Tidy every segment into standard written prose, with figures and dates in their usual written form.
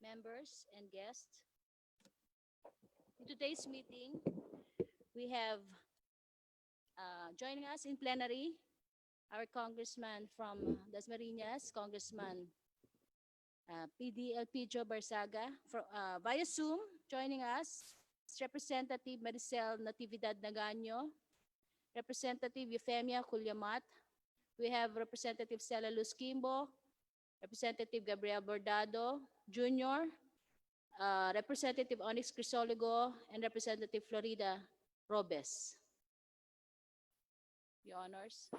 members and guests. In today's meeting, we have joining us in plenary our Congressman from Dasmariñas, Congressman PDLP Joe Barsaga. Via Zoom, joining us is Representative Maricel Natividad Nagaño, Representative Euphemia Culyamat. We have Representative Stella Luz Kimbo, Representative Gabriel Bordado Jr., Representative Onyx Crisologo, and Representative Florida Robes. Your Honors.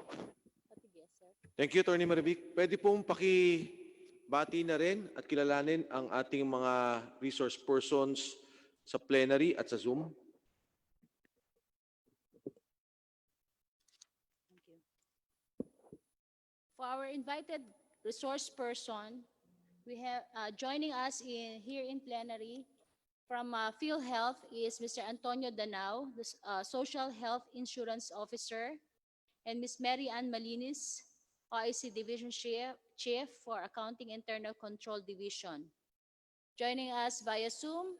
Thank you, Attorney Marivic. Pwede pong pakibati na rin at kilalanin ang ating mga resource persons sa plenary at sa Zoom. Thank you. For our invited resource person, we have joining us here in plenary from PhilHealth is Mr. Antonio Danao, the Social Health Insurance Officer, and Ms. Mary Ann Malinis, OIC Division Chief for Accounting Internal Control Division. Joining us via Zoom,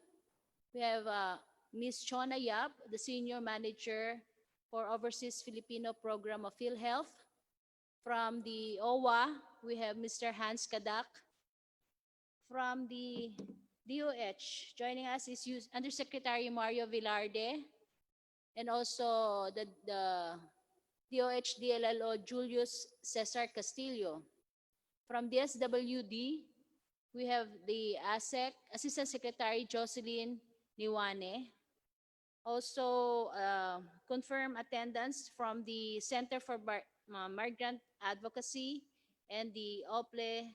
we have Ms. Chona Yap, the Senior Manager for Overseas Filipino Program of PhilHealth. From the OWA, we have Mr. Hans Kadak. From the DOH, joining us is Undersecretary Mario Velarde, and also the DOH DLLO Julius Cesar Castillo. From DSWD, we have the ASEC, Assistant Secretary Jocelyn Niwane. Also, confirm attendance from the Center for Migrant Advocacy and the OPLE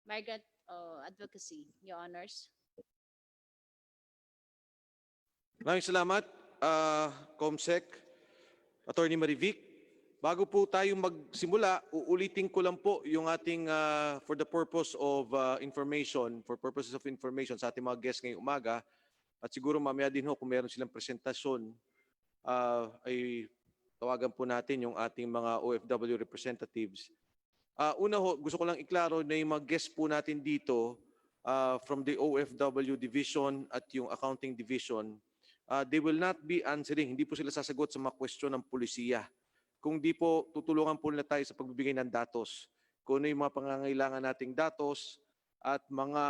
Migrant Advocacy, Your Honors. Maraming salamat, Comsec, Attorney Marivic. Bago po tayo magsimula, uulitin ko lang po yung ating for the purpose of information, for purposes of information sa ating mga guests ngayong umaga. At siguro mamaya din ho kung meron silang presentasyon, ay tawagan po natin yung ating mga OFW representatives. Una ho, gusto ko lang iklaro na yung mga guests po natin dito from the OFW division at yung accounting division, they will not be answering, hindi po sila sasagot sa mga question ng pulisiya. Kung di po, tutulungan po nila tayo sa pagbibigay ng datos. Kung ano yung mga pangangailangan nating datos at mga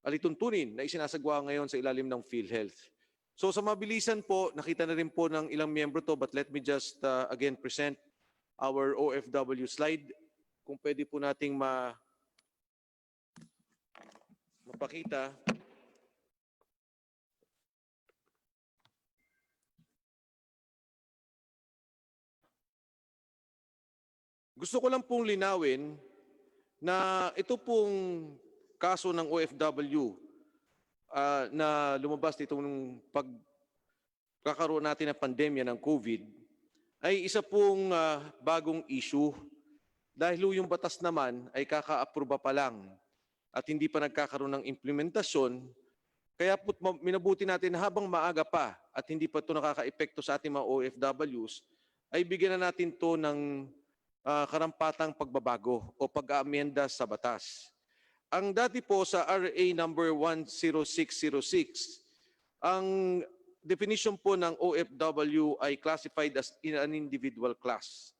alituntunin na isinasagwa ngayon sa ilalim ng PhilHealth. So sa mabilisan po, nakita na rin po ng ilang miyembro to, but let me just again present our OFW slide. Kung pwede po nating mapakita. Gusto ko lang pong linawin na ito pong kaso ng OFW na lumabas nitong pagkakaroon natin ng pandemya ng COVID ay isa pong bagong issue dahil yung batas naman ay kaka-aproba pa lang at hindi pa nagkakaroon ng implementasyon. Kaya po minabuti natin habang maaga pa at hindi pa ito nakaka-epekto sa ating mga OFWs ay bigyan na natin ito ng karampatang pagbabago o pag-aamyenda sa batas. Ang dati po sa RA number 10606, ang definition po ng OFW ay classified as in an individual class.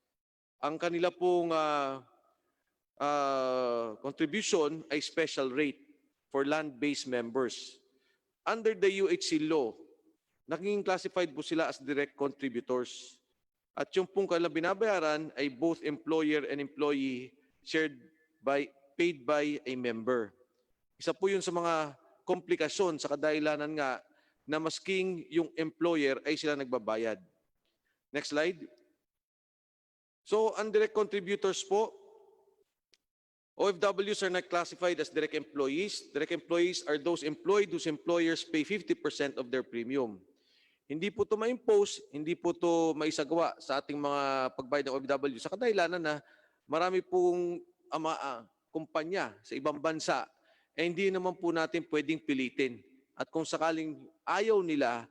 Ang kanila pong contribution ay special rate for land-based members. Under the UHC law, naging classified po sila as direct contributors. At yung pong kanilang binabayaran ay both employer and employee paid by a member. Isa po yun sa mga komplikasyon sa kadahilanan nga na masking yung employer ay sila nagbabayad. Next slide. So, ang direct contributors po, OFWs are not classified as direct employees. Direct employees are those employed whose employers pay 50% of their premium. Hindi po ito ma-impose, hindi po ito maisagawa sa ating mga pagbayad ng OFW sa kadahilanan na marami pong kumpanya sa ibang bansa hindi naman po natin pwedeng pilitin. At kung sakaling ayaw nila,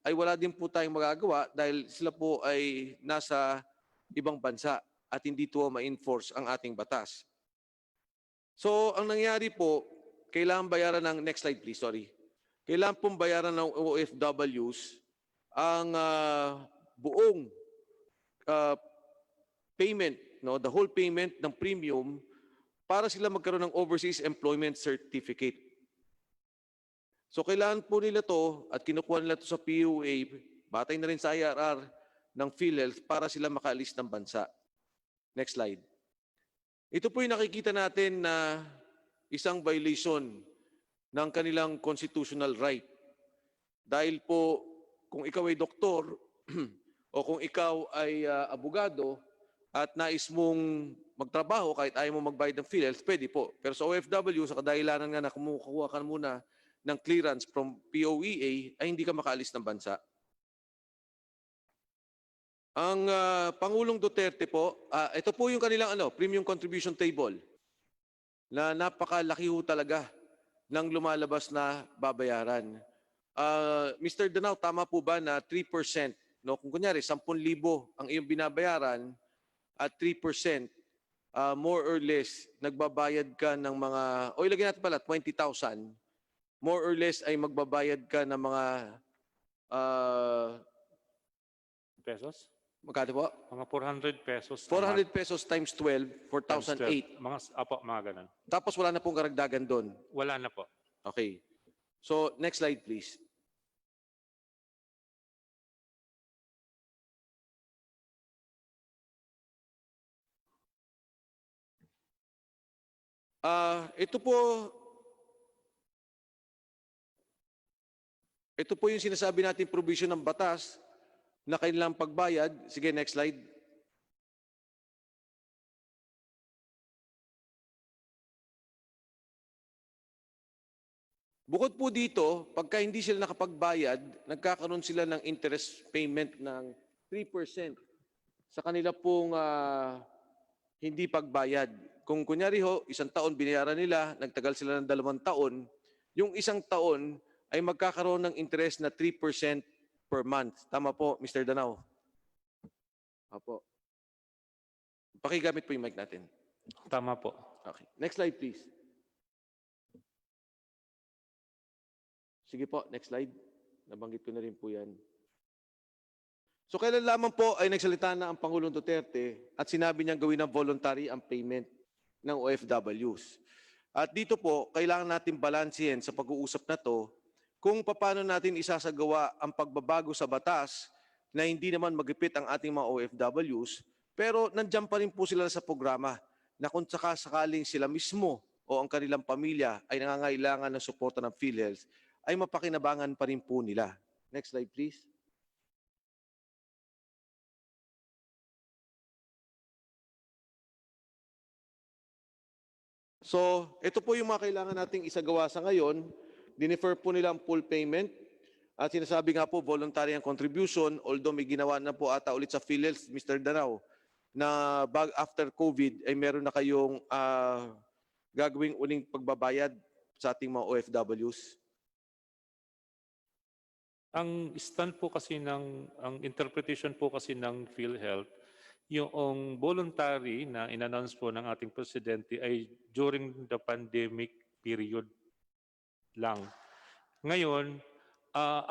ay wala din po tayong magagawa dahil sila po ay nasa ibang bansa at hindi ito ma-enforce ang ating batas. So, ang nangyari po, kailangan bayaran ng, next slide please, sorry. Kailangan pong bayaran ng OFWs ang buong uh, payment, no, the whole payment ng premium para sila magkaroon ng Overseas Employment Certificate. So kailangan po nila to at kinukuha nila to sa PUA, batay na rin sa IRR ng PhilHealth para sila makaalis ng bansa. Next slide. Ito po yung nakikita natin na isang violation ng kanilang constitutional right. Dahil po kung ikaw ay doktor o kung ikaw ay abogado at nais mong magtrabaho kahit ayaw mo magbayad ng PhilHealth, pwede po. Pero sa OFW, sa kadahilanan nga na kumukuha ka muna ng clearance from POEA, ay hindi ka makaalis ng bansa. Ang Pangulong Duterte po, ito po yung kanilang premium contribution table na napakalaki ho talaga ng lumalabas na babayaran. Mr. Danao, tama po ba na 3%, no? Kung kunyari 10,000 ang iyong binabayaran at 3%, more or less nagbabayad ka ng mga, o ilagay natin pala 20,000, more or less ay magbabayad ka ng mga Pesos? magkano po? Mga 400 pesos. 400 pesos times 12, 4,008. Mga ganun. Tapos wala na pong karagdagan doon. Wala na po. Okay. So, next slide please. Ito po yung sinasabi natin provision ng batas na kailangang pagbayad. Sige, next slide. Bukod po dito, pagka hindi sila nakapagbayad, nagkakaroon sila ng interest payment ng 3% sa kanila pong hindi pagbayad. Kung kunyari ho, 1 taon binayaran nila, nagtagal sila ng 2 taon, yung 1 taon ay magkakaroon ng interest na 3% per month. Tama po, Mr. Danao? Opo. Pakigamit po yung mic natin. Tama po. Okay. Next slide, please. Sige po, next slide. Nabanggit ko na rin po yan. So kailan lamang po ay nagsalita na ang Pangulong Duterte at sinabi niyang gawin ng voluntary ang payment ng OFWs. At dito po, kailangan natin balansehin sa pag-uusap na to kung paano natin isasagawa ang pagbabago sa batas na hindi naman magipit ang ating mga OFWs, pero nandiyan pa rin po sila sa programa na kung sakaling sila mismo o ang kanilang pamilya ay nangangailangan ng suporta ng PhilHealth, ay mapakinabangan pa rin po nila. Next slide, please. So, ito po yung mga kailangan nating isagawa sa ngayon. Dinefer po nila ang full payment. At sinasabi nga po, voluntary ang contribution, although may ginawa na po ata ulit sa PhilHealth, Mr. Danao, na after COVID ay meron na kayong gagawing uling pagbabayad sa ating mga OFWs. Ang stand po kasi ang interpretation po kasi ng PhilHealth, yung voluntary na in-announce po ng ating presidente ay during the pandemic period lang. Ngayon,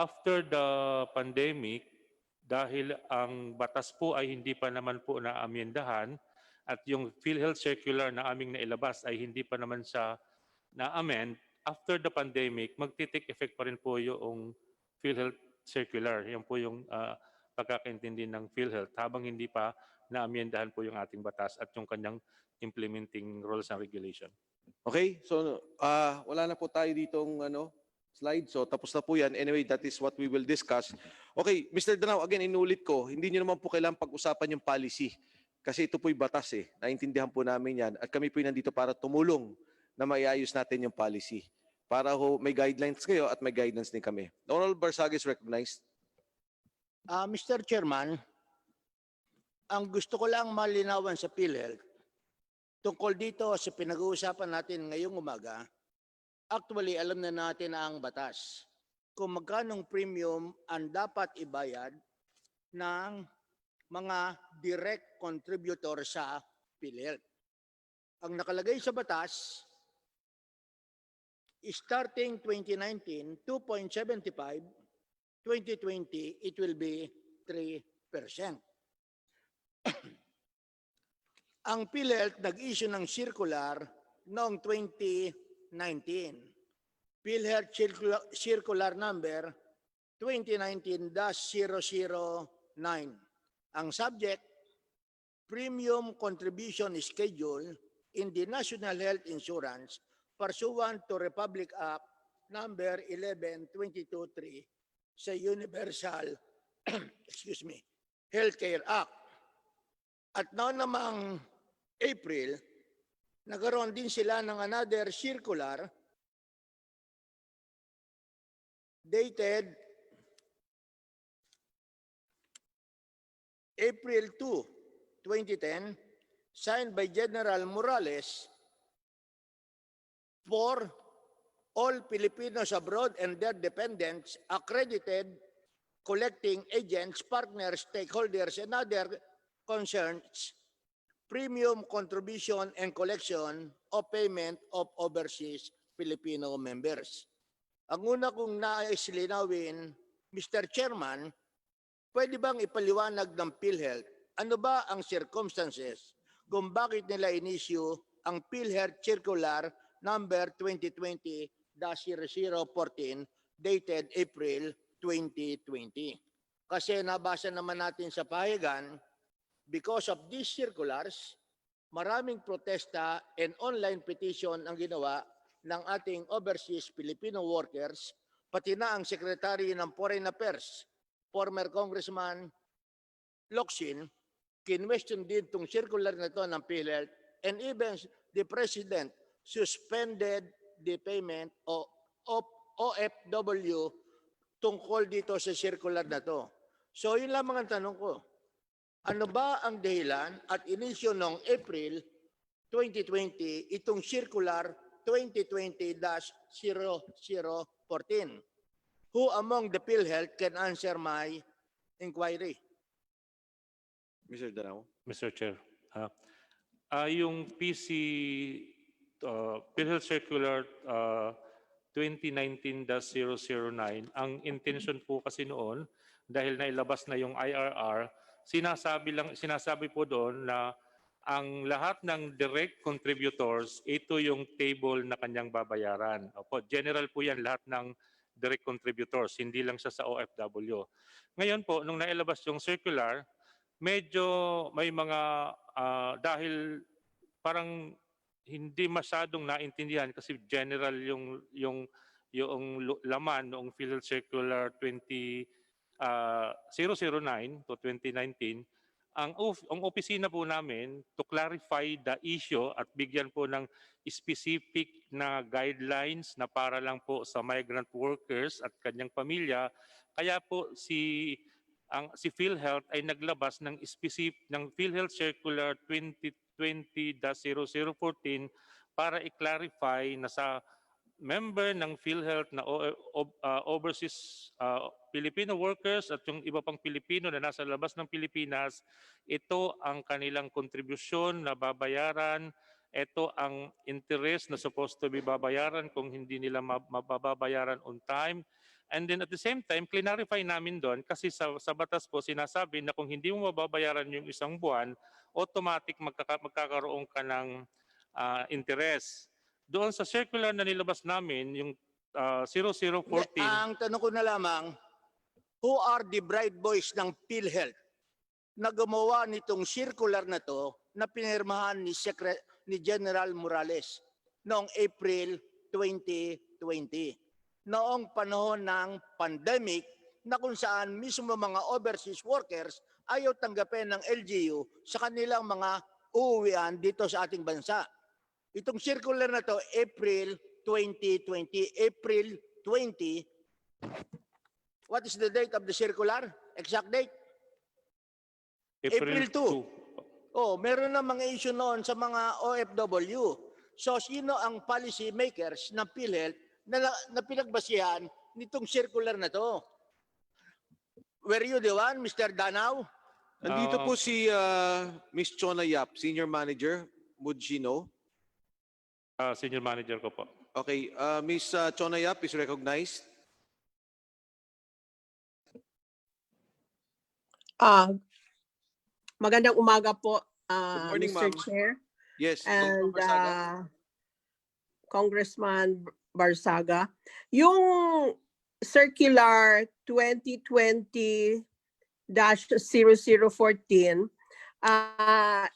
after the pandemic, dahil ang batas po ay hindi pa naman po naamyendahan at yung PhilHealth circular na aming nailabas ay hindi pa naman siya na-amend, after the pandemic, magti-take effect pa rin po yung PhilHealth circular. Yan po yung pagkakaintindi ng PhilHealth habang hindi pa naamyendahan po yung ating batas at yung kanyang implementing rules and regulation. Okay? So, wala na po tayo ditong slide. So, tapos na po yan. Anyway, that is what we will discuss. Okay, Mr. Danao, again, inulit ko, hindi nyo naman po kailangan pag-usapan yung policy. Kasi ito po'y batas eh. Naintindihan po namin yan. At kami po'y nandito para tumulong na maiayos natin yung policy. Para ho, may guidelines kayo at may guidance din kami. Honorable Barsag is recognized. Mr. Chairman, ang gusto ko lang malinawan sa PhilHealth, tungkol dito sa pinag-uusapan natin ngayong umaga, actually alam na natin ang batas kung magkanong premium ang dapat ibayad ng mga direct contributor sa PhilHealth. Ang nakalagay sa batas, starting 2019, 2.75, 2020, it will be 3%. Ang PhilHealth nag-issue ng circular noong 2019. PhilHealth circular number 2019-009. Ang subject, Premium Contribution Schedule in the National Health Insurance pursuant to Republic Act number 11-223 sa Universal Healthcare Act. At noon namang April, nagkaroon din sila ng another circular dated April 2, 2010, signed by General Morales for all Filipinos abroad and their dependents, accredited collecting agents, partners, stakeholders, and other concerns, premium contribution and collection of payment of overseas Filipino members. Ang una kong nais linawin, Mr. Chairman, pwede bang ipaliwanag ng PhilHealth ano ba ang circumstances kung bakit nila inisyu ang PhilHealth Circular number 2020-0014 dated April 2020? Kasi nabasa naman natin sa pahayagan, because of these circulars, maraming protesta and online petition ang ginawa ng ating overseas Filipino workers, pati na ang Secretary ng Foreign Affairs, former Congressman Locsin, kinwestiyon din itong circular na ito ng PhilHealth, and even the President suspended the payment of OFW tungkol dito sa circular na to. So yun lamang ang tanong ko. Ano ba ang dahilan at inisyo noong April 2020 itong circular 2020-0014? Who among the PhilHealth can answer my inquiry? Mr. Danao. Mr. Chair, yung PhilHealth Circular 2019-009, ang intention po kasi noon, dahil nailabas na yung IRR, sinasabi po doon na ang lahat ng direct contributors, ito yung table na kanyang babayaran. Opo, general po yan, lahat ng direct contributors, hindi lang siya sa OFW. Ngayon po, nung nailabas yung circular, medyo may mga, dahil parang hindi masyadong naintindihan kasi general yung laman noong PhilHealth Circular 009 to 2019, ang opisina po namin to clarify the issue at bigyan po ng specific na guidelines na para lang po sa migrant workers at kanyang pamilya. Kaya po si PhilHealth ay naglabas ng PhilHealth Circular 2020-0014 para i-clarify na sa member ng PhilHealth na overseas Filipino workers at yung iba pang Pilipino na nasa labas ng Pilipinas, ito ang kanilang kontribusyon na babayaran, ito ang interest na supposed to be babayaran kung hindi nila mababayaran on time. And then at the same time, clarify namin doon kasi sa batas po sinasabi na kung hindi mo mababayaran yung isang buwan, automatic magkakaroon ka ng interest. Doon sa circular na nilabas namin, yung 0014... Ang tanong ko na lamang, who are the bright boys ng PhilHealth na gumawa nitong circular na to na pinirmahan ni General Morales noong April 2020? Noong panahon ng pandemic na kung saan mismo mga overseas workers ayaw tanggapin ng LGU sa kanilang mga uuwian dito sa ating bansa. Itong circular na to, April 2020, April 20. What is the date of the circular? Exact date? April 2. Oh, meron na mga issue noon sa mga OFW. So, sino ang policy makers ng PhilHealth na pinagbasihan nitong circular na to? Were you the one, Mr. Danao? Nandito po si Ms. Chona Yap, Senior Manager, Mudgino. Senior manager ko po. Okay, Ms. Chona Yap is recognized. Ah, magandang umaga po, Good morning, Mr. ma'am. Chair Yes, and Congressman Barsaga. Congressman Barsaga. Yung Circular 2020-0014,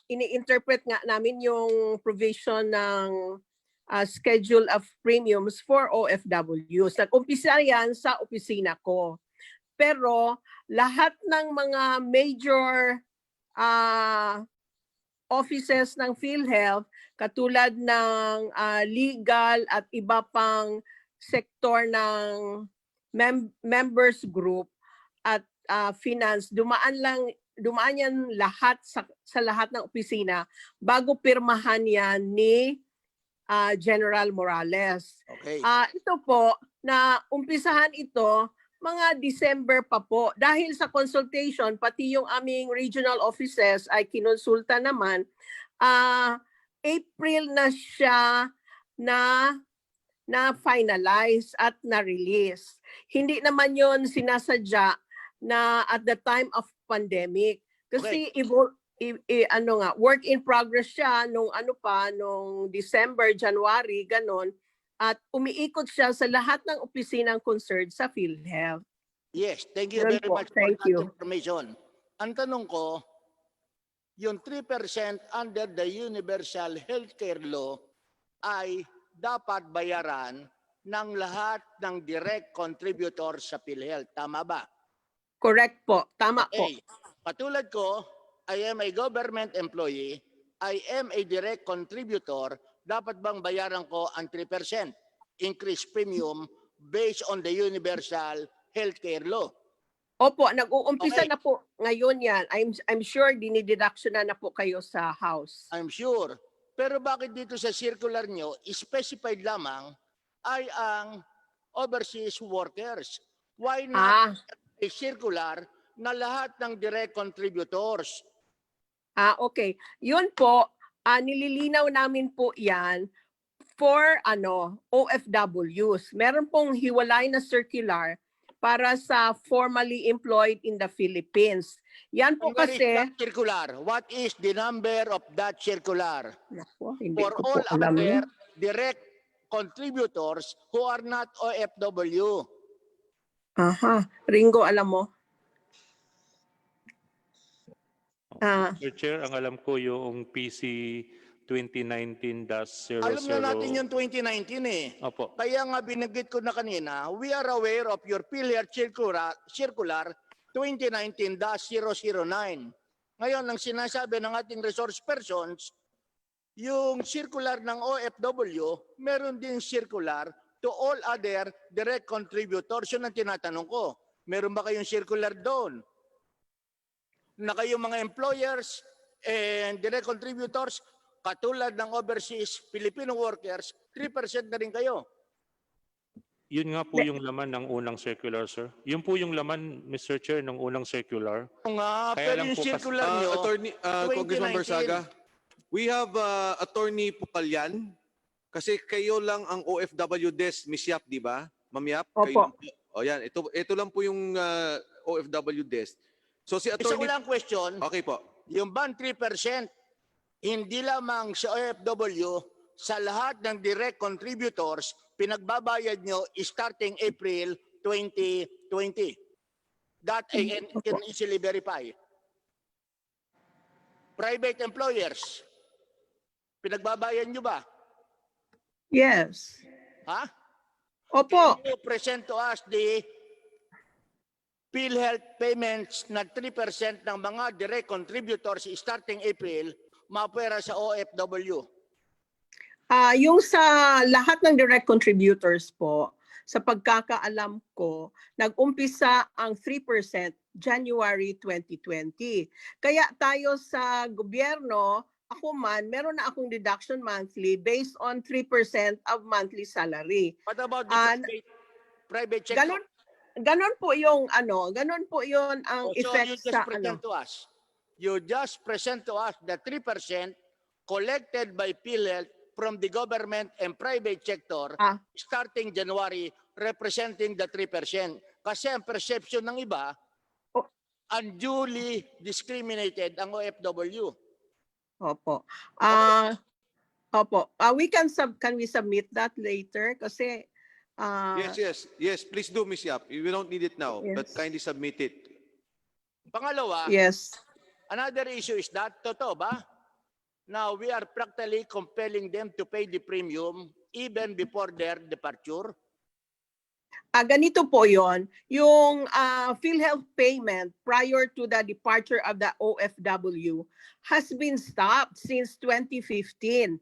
ini-interpret nga namin yung provision ng schedule of premiums for OFWs. Nag-umpisa yan sa opisina ko. Pero lahat ng mga major offices ng PhilHealth katulad ng legal at iba pang sektor ng members group at finance, dumaan yan lahat sa lahat ng opisina bago pirmahan yan ni General Morales. Okay. Ito po, na umpisahan ito mga December pa po. Dahil sa consultation, pati yung aming regional offices ay kinonsulta naman, April na siya na finalize at na-release. Hindi naman yon sinasadya na at the time of pandemic. Kasi work in progress siya nung December, January, ganon. At umiikot siya sa lahat ng opisinang concerned sa PhilHealth. Yes, thank you Yun very po, much thank for that you. information. Ang tanong ko, yung 3% under the Universal Healthcare Law ay dapat bayaran ng lahat ng direct contributors sa PhilHealth. Tama ba? Correct po, tama po. Okay. Katulad ko, I am a government employee, I am a direct contributor, dapat bang bayaran ko ang 3% increase premium based on the Universal Healthcare Law? Opo, nag-uumpisa Okay. na po ngayon yan. I'm sure dinideduction na po kayo sa House. I'm sure. Pero bakit dito sa circular nyo, specified lamang ay ang overseas workers? Why not a circular na lahat ng direct contributors? Okay. Yun po, nililinaw namin po yan for OFWs. Meron pong hiwalay na circular para sa formally employed in the Philippines. Yan po Where is kasi, that circular? What is the number of that circular? Naku, hindi For ko po all alam other yun. direct contributors who are not OFW. Aha, Ringo, alam mo? Mr. Chair, ang alam ko yung PC 2019-00. Alam na natin yung 2019 eh. Opo. Kaya nga binanggit ko na kanina, we are aware of your PhilHealth circular 2019-009. Ngayon, ang sinasabi ng ating resource persons, yung circular ng OFW, meron din circular to all other direct contributors. Yun ang tinatanong ko. Meron ba kayong circular doon? Na kayong mga employers and direct contributors, katulad ng overseas Filipino workers, 3% na rin kayo. Yun nga po yung laman ng unang circular, sir. Yun po yung laman, Mr. Chair, ng unang circular. Nga, Kaya pero lang yung po circular nyo, Attorney, Congressman 2019. Barsaga, we have Attorney Pukalyan. Kasi kayo lang ang OFW desk, Miss Yap, di ba? Ma'am Yap? Opo. Kayo lang po. O yan, ito lang po yung OFW desk. So si isa ko Attorney... lang question, Okay po. yung ban 3%, hindi lamang sa OFW, sa lahat ng direct contributors, pinagbabayad nyo starting April 2020. That I can easily verify. Private employers, pinagbabayad nyo ba? Yes. Ha? Opo. Can you present to us the PhilHealth payments na 3% ng mga direct contributors starting April mapera sa OFW? Yung sa lahat ng direct contributors po, sa pagkakaalam ko, nag-umpisa ang 3% January 2020. Kaya tayo sa gobyerno, ako man, meron na akong deduction monthly based on 3% of monthly salary. What about the private sector? Ganon po yung ganon po yun ang So effect you just sa present to us. You just present to us the 3% collected by PhilHealth from the government and private sector Ah. starting January representing the 3%. Kasi ang perception ng iba, Oh. unduly discriminated ang OFW. Opo. Okay. Opo. Can we submit that later? Kasi Yes, please do, Ms. Yap. We don't need it now, but Yes. kindly submit it. Pangalawa, yes. another issue is that, totoo ba? Now, we are practically compelling them to pay the premium even before their departure. Ganito po yon, yung PhilHealth payment prior to the departure of the OFW has been stopped since 2015.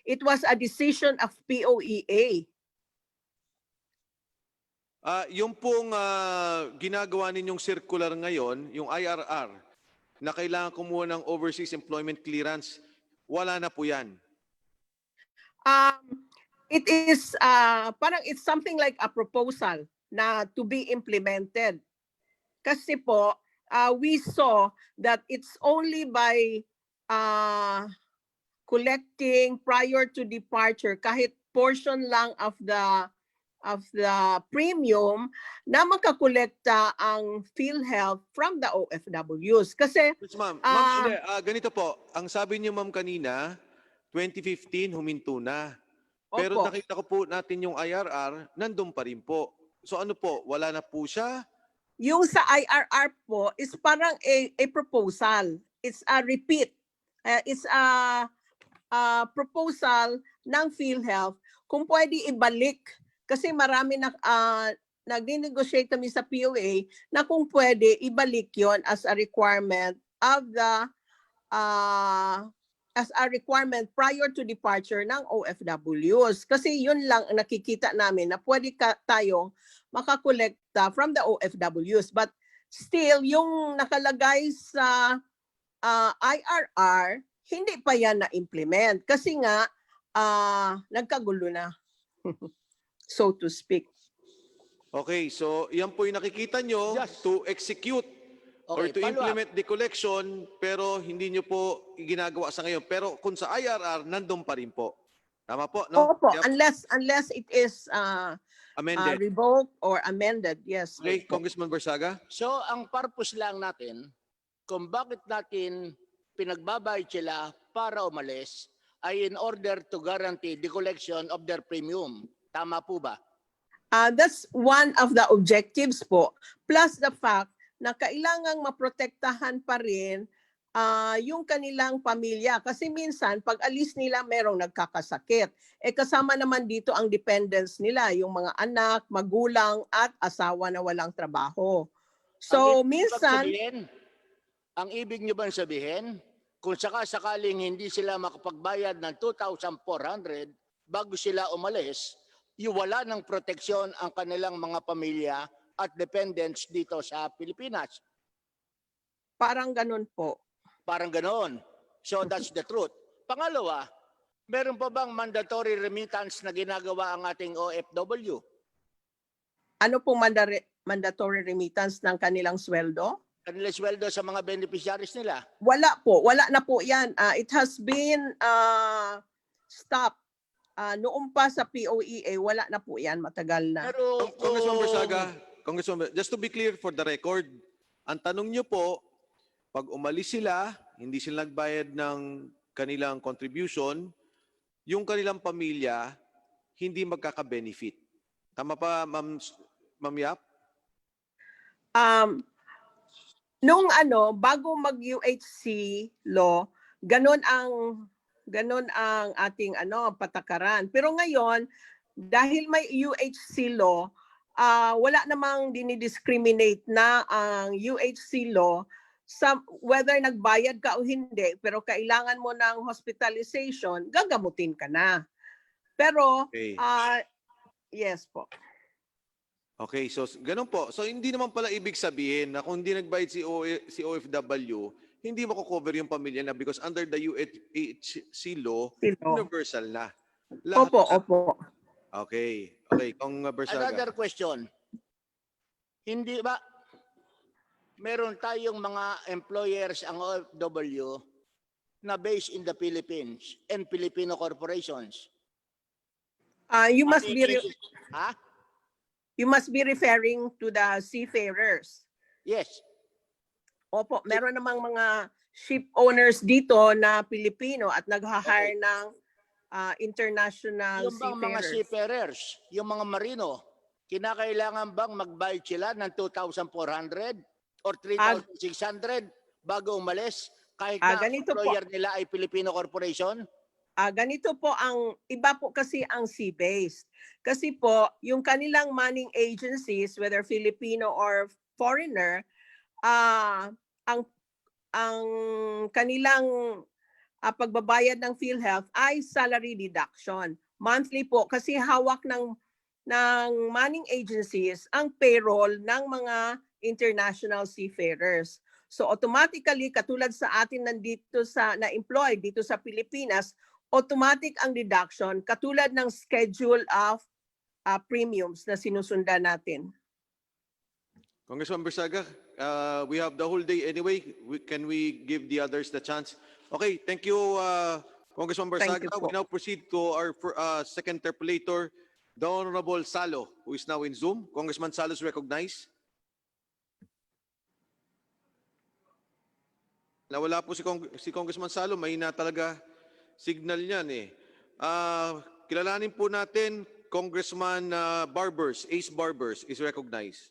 It was a decision of POEA. Yung pong ginagawa ninyong circular ngayon, yung IRR, na kailangan kumuha ng overseas employment clearance, wala na po yan. It is parang it's something like a proposal na to be implemented. Kasi po, we saw that it's only by collecting prior to departure kahit portion lang of the premium na makakolekta ang PhilHealth from the OFWs. Kasi Yes, ma'am. Ah. Hindi, ganito po, ang sabi niyo ma'am kanina, 2015 huminto na. Pero Opo. nakita ko po natin yung IRR, nandun pa rin po. So ano po, wala na po siya? Yung sa IRR po is parang a proposal. It's a repeat. It's a proposal ng PhilHealth kung pwede ibalik. Kasi marami na nag-negotiate kami sa POA na kung pwede ibalik yon as a requirement of the as a requirement prior to departure ng OFWs. Kasi yun lang ang nakikita namin na pwede tayong makakolekta from the OFWs. But still, yung nakalagay sa IRR, hindi pa yan na-implement. Kasi nga, nagkagulo na, so to speak. Okay, so yan po yung nakikita nyo Yes. to execute or Okay, to follow up. implement the collection, pero hindi nyo po ginagawa sa ngayon. Pero kung sa IRR, nandun pa rin po. Tama po, no? Opo, Yep. unless it is Amended. revoked or amended. Yes. Okay, Opo. Congressman Barsaga? So, ang purpose lang natin, kung bakit natin pinagbabayad sila para umalis, ay in order to guarantee the collection of their premium. Tama po ba? That's one of the objectives po. Plus the fact na kailangang maprotektahan pa rin yung kanilang pamilya. Kasi minsan, pag alis nila, merong nagkakasakit. Kasama naman dito ang dependents nila, yung mga anak, magulang, at asawa na walang trabaho. So, minsan, ang ibig nyo bang sabihin, kung sakaling hindi sila makapagbayad ng 2,400 bago sila umalis, wala ng proteksyon ang kanilang mga pamilya at dependents dito sa Pilipinas. parang ganun po. Parang ganoon. So that's the truth. Pangalawa, meron pa bang mandatory remittance na ginagawa ang ating OFW? Ano pong mandatory remittance ng kanilang sweldo? Kanilang sweldo sa mga beneficiaries nila? Wala po. Wala na po yan. It has been stopped. Noong pa sa POEA, wala na po yan. Matagal na. Pero Congressman Barsaga, Congressman, just to be clear for the record, ang tanong nyo po, pag umalis sila, hindi sila nagbayad ng kanilang contribution, yung kanilang pamilya, hindi magkaka-benefit. Tama pa, Ma'am Yap? Nung bago mag-UHC law, ganun ang ating patakaran. Pero ngayon, dahil may UHC law, wala namang dinidiscriminate na ang UHC law sa whether nagbayad ka o hindi, pero kailangan mo ng hospitalization, gagamutin ka na. Pero, Okay. yes po. Okay, so ganun po. So hindi naman pala ibig sabihin na kung hindi nagbayad si OFW, hindi mako-cover yung pamilya na because under the UHC law, universal na. Lahat Opo, na. opo. Okay. Okay, Kong Barsaga. another question. Hindi ba meron tayong mga employers ang OFW na based in the Philippines and Filipino corporations. You must be Ha? you must be referring to the seafarers. Yes. Opo, meron namang mga ship owners dito na Pilipino at nag-hire ng international Yung bang mga seafarers. seafarers, yung mga marino, kinakailangan bang magbayad sila ng 2,400 or 3,600 bago umalis kahit na ang ganito po. employer nila ay Filipino corporation? Ganito po, ang iba po kasi ang sea-based. Kasi po, yung kanilang manning agencies, whether Filipino or foreigner, ang kanilang pagbabayad ng PhilHealth ay salary deduction. Monthly po, kasi hawak ng manning agencies ang payroll ng mga international seafarers. So automatically, katulad sa atin nandito na-employed dito sa Pilipinas, automatic ang deduction katulad ng schedule of premiums na sinusundan natin. Congressman Bersaga, we have the whole day anyway. Can we give the others the chance? Okay, thank you, Congressman Thank Bersaga. you po. We now proceed to our second interpolator, the Honorable Salo, who is now in Zoom. Congressman Salo is recognized. Nawala po si Congressman Salo, mahina talaga signal niyan eh. Kilalanin po natin, Congressman Barbers, Ace Barbers is recognized.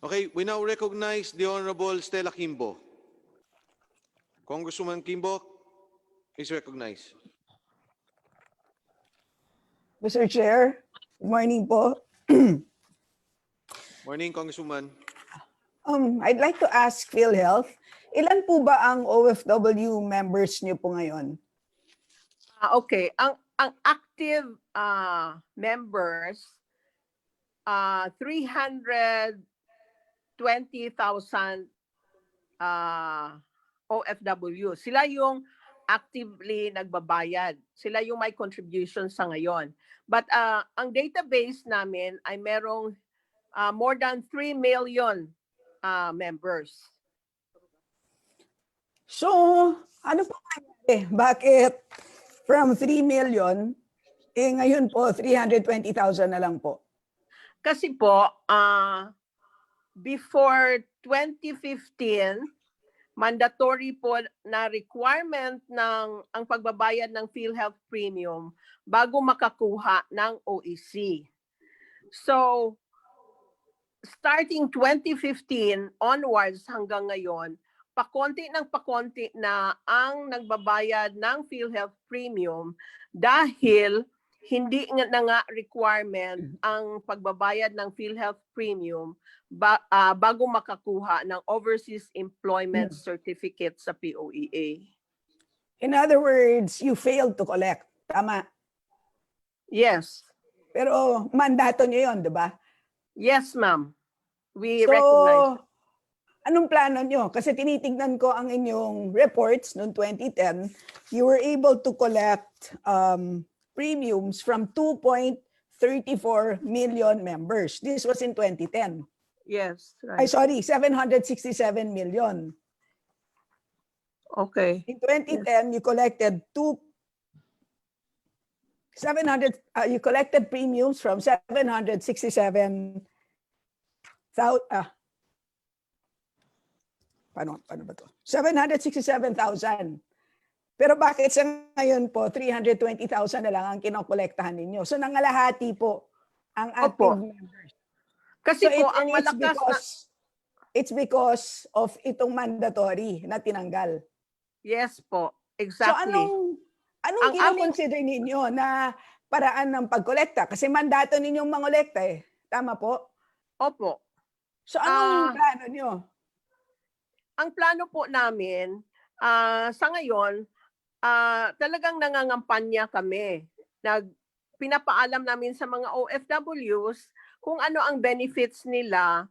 Okay, we now recognize the Honorable Stella Kimbo. Congresswoman Kimbo is recognized. Mr. Chair, good morning po. Morning, Congresswoman. I'd like to ask PhilHealth, ilan po ba ang OFW members niyo po ngayon? Okay, ang active members 320,000 OFW. Sila yung actively nagbabayad. Sila yung may contribution sa ngayon. But ang database namin ay merong more than 3 million members. So, ano po nangyari? Bakit from 3 million, ngayon po 320,000 na lang po? Kasi po, before 2015, mandatory po na requirement ng ang pagbabayad ng PhilHealth premium bago makakuha ng OEC. So, starting 2015 onwards hanggang ngayon, pakonti na ang nagbabayad ng PhilHealth premium dahil hindi nga requirement ang pagbabayad ng PhilHealth premium bago makakuha ng Overseas Employment Certificate sa POEA. In other words, you failed to collect. Tama. Yes. Pero mandato niyo yun, di ba? Yes, ma'am. We So, recognize. anong plano nyo? Kasi tinitignan ko ang inyong reports noong 2010, you were able to collect premiums from 2.34 million members. This was in 2010. Yes. Ay, Right. sorry, 767 million. Okay. In 2010, you collected you collected premiums from 767,000. Paano ba to? 767,000. Pero bakit sa ngayon po, 320,000 na lang ang kinokolektahan ninyo? So nangalahati po ang active Opo. members. Kasi So po, ang malakas na... it's because of itong mandatory na tinanggal. Yes po. So Exactly. anong Ang kino-consider ninyo na paraan ng pagkolekta? Kasi mandato ninyong mangolekta eh. Tama po? Opo. So anong plano nyo? Ang plano po namin, sa ngayon, talagang nangangampanya kami. Pinapaalam namin sa mga OFWs kung ano ang benefits nila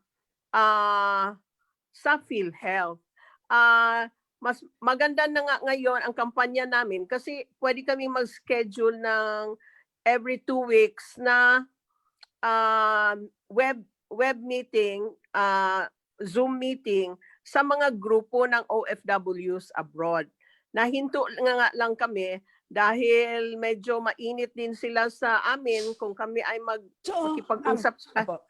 sa PhilHealth. Mas maganda na nga ngayon ang kampanya namin kasi pwede kami mag-schedule ng every 2 weeks na web meeting, Zoom meeting sa mga grupo ng OFWs abroad. Nahinto nga lang kami dahil medyo mainit din sila sa amin kung kami ay So, makipag-usap. opo.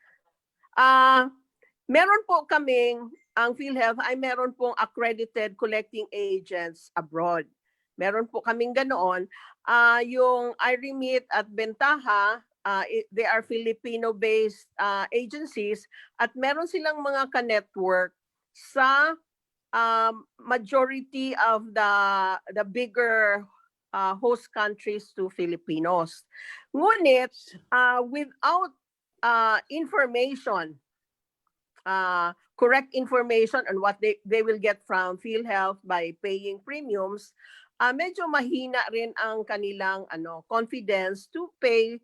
Meron po kaming, ang PhilHealth ay meron pong accredited collecting agents abroad. Meron po kaming ganoon. Yung iRemit at Bentaha, they are Filipino-based agencies at meron silang mga ka-network sa majority of the bigger host countries to Filipinos. Ngunit without information, correct information on what they will get from PhilHealth by paying premiums, medyo mahina rin ang kanilang confidence to pay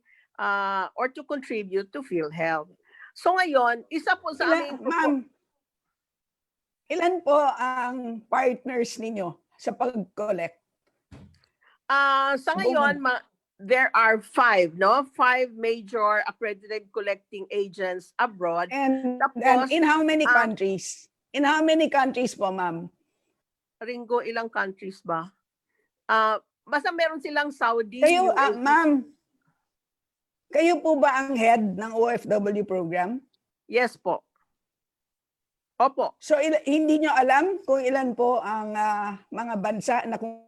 or to contribute to PhilHealth. So ngayon, isa po sa aming Ma'am, ilan po ang partners ninyo sa pag-collect? sa ngayon, there are 5, no? 5 major accredited collecting agents abroad. And Tapos, in how many countries? In how many countries po, ma'am? Ringo, ilang countries ba? Basta meron silang Saudi, Kayo, UAE. ma'am, kayo po ba ang head ng OFW program? Yes po. Opo. So hindi nyo alam kung ilan po ang mga bansa na kung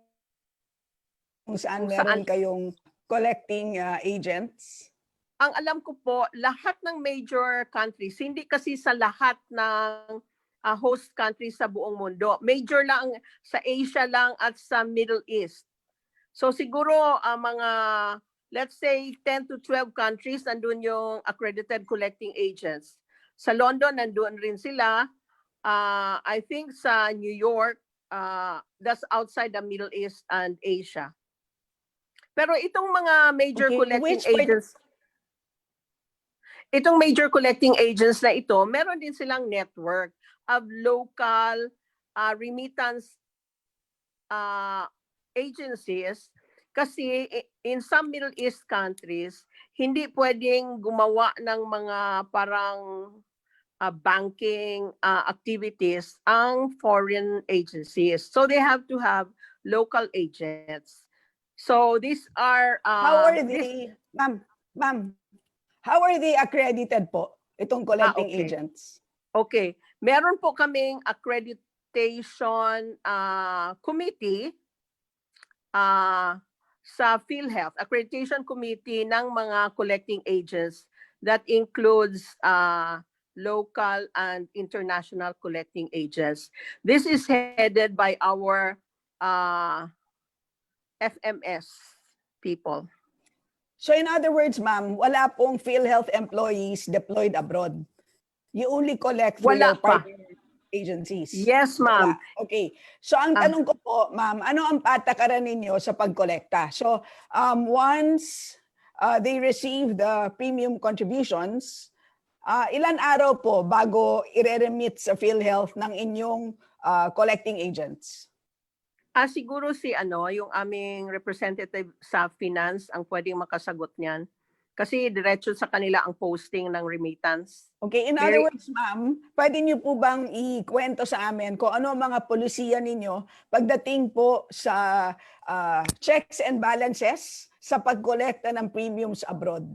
saan meron kayong collecting agents? Ang alam ko po, lahat ng major countries, hindi kasi sa lahat ng host countries sa buong mundo. Major lang sa Asia lang at sa Middle East. So siguro mga, let's say, 10 to 12 countries, nandun yung accredited collecting agents. Sa London, nandun rin sila. I think sa New York, that's outside the Middle East and Asia. Pero itong mga major collecting agents, itong major collecting agents na ito, meron din silang network of local remittance agencies kasi in some Middle East countries, hindi pwedeng gumawa ng mga parang banking activities ang foreign agencies. So they have to have local agents. So these are how are they, ma'am, how are they accredited po, itong collecting agents? Okay. Meron po kaming accreditation committee sa PhilHealth, accreditation committee ng mga collecting agents that includes local and international collecting agents. This is headed by our FMS people. So in other words, ma'am, wala pong PhilHealth employees deployed abroad. You only collect through your partner agencies. Yes, ma'am. Okay. So ang tanong ko po, ma'am, ano ang patakaran ninyo sa pagkolekta? So once they receive the premium contributions, ilan araw po bago i-remit sa PhilHealth ng inyong collecting agents? Siguro yung aming representative sa finance ang pwedeng makasagot niyan. Kasi diretso sa kanila ang posting ng remittance. Okay, in other words, ma'am, pwede niyo po bang ikwento sa amin kung ano ang mga polisiya ninyo pagdating po sa checks and balances sa pagkolekta ng premiums abroad?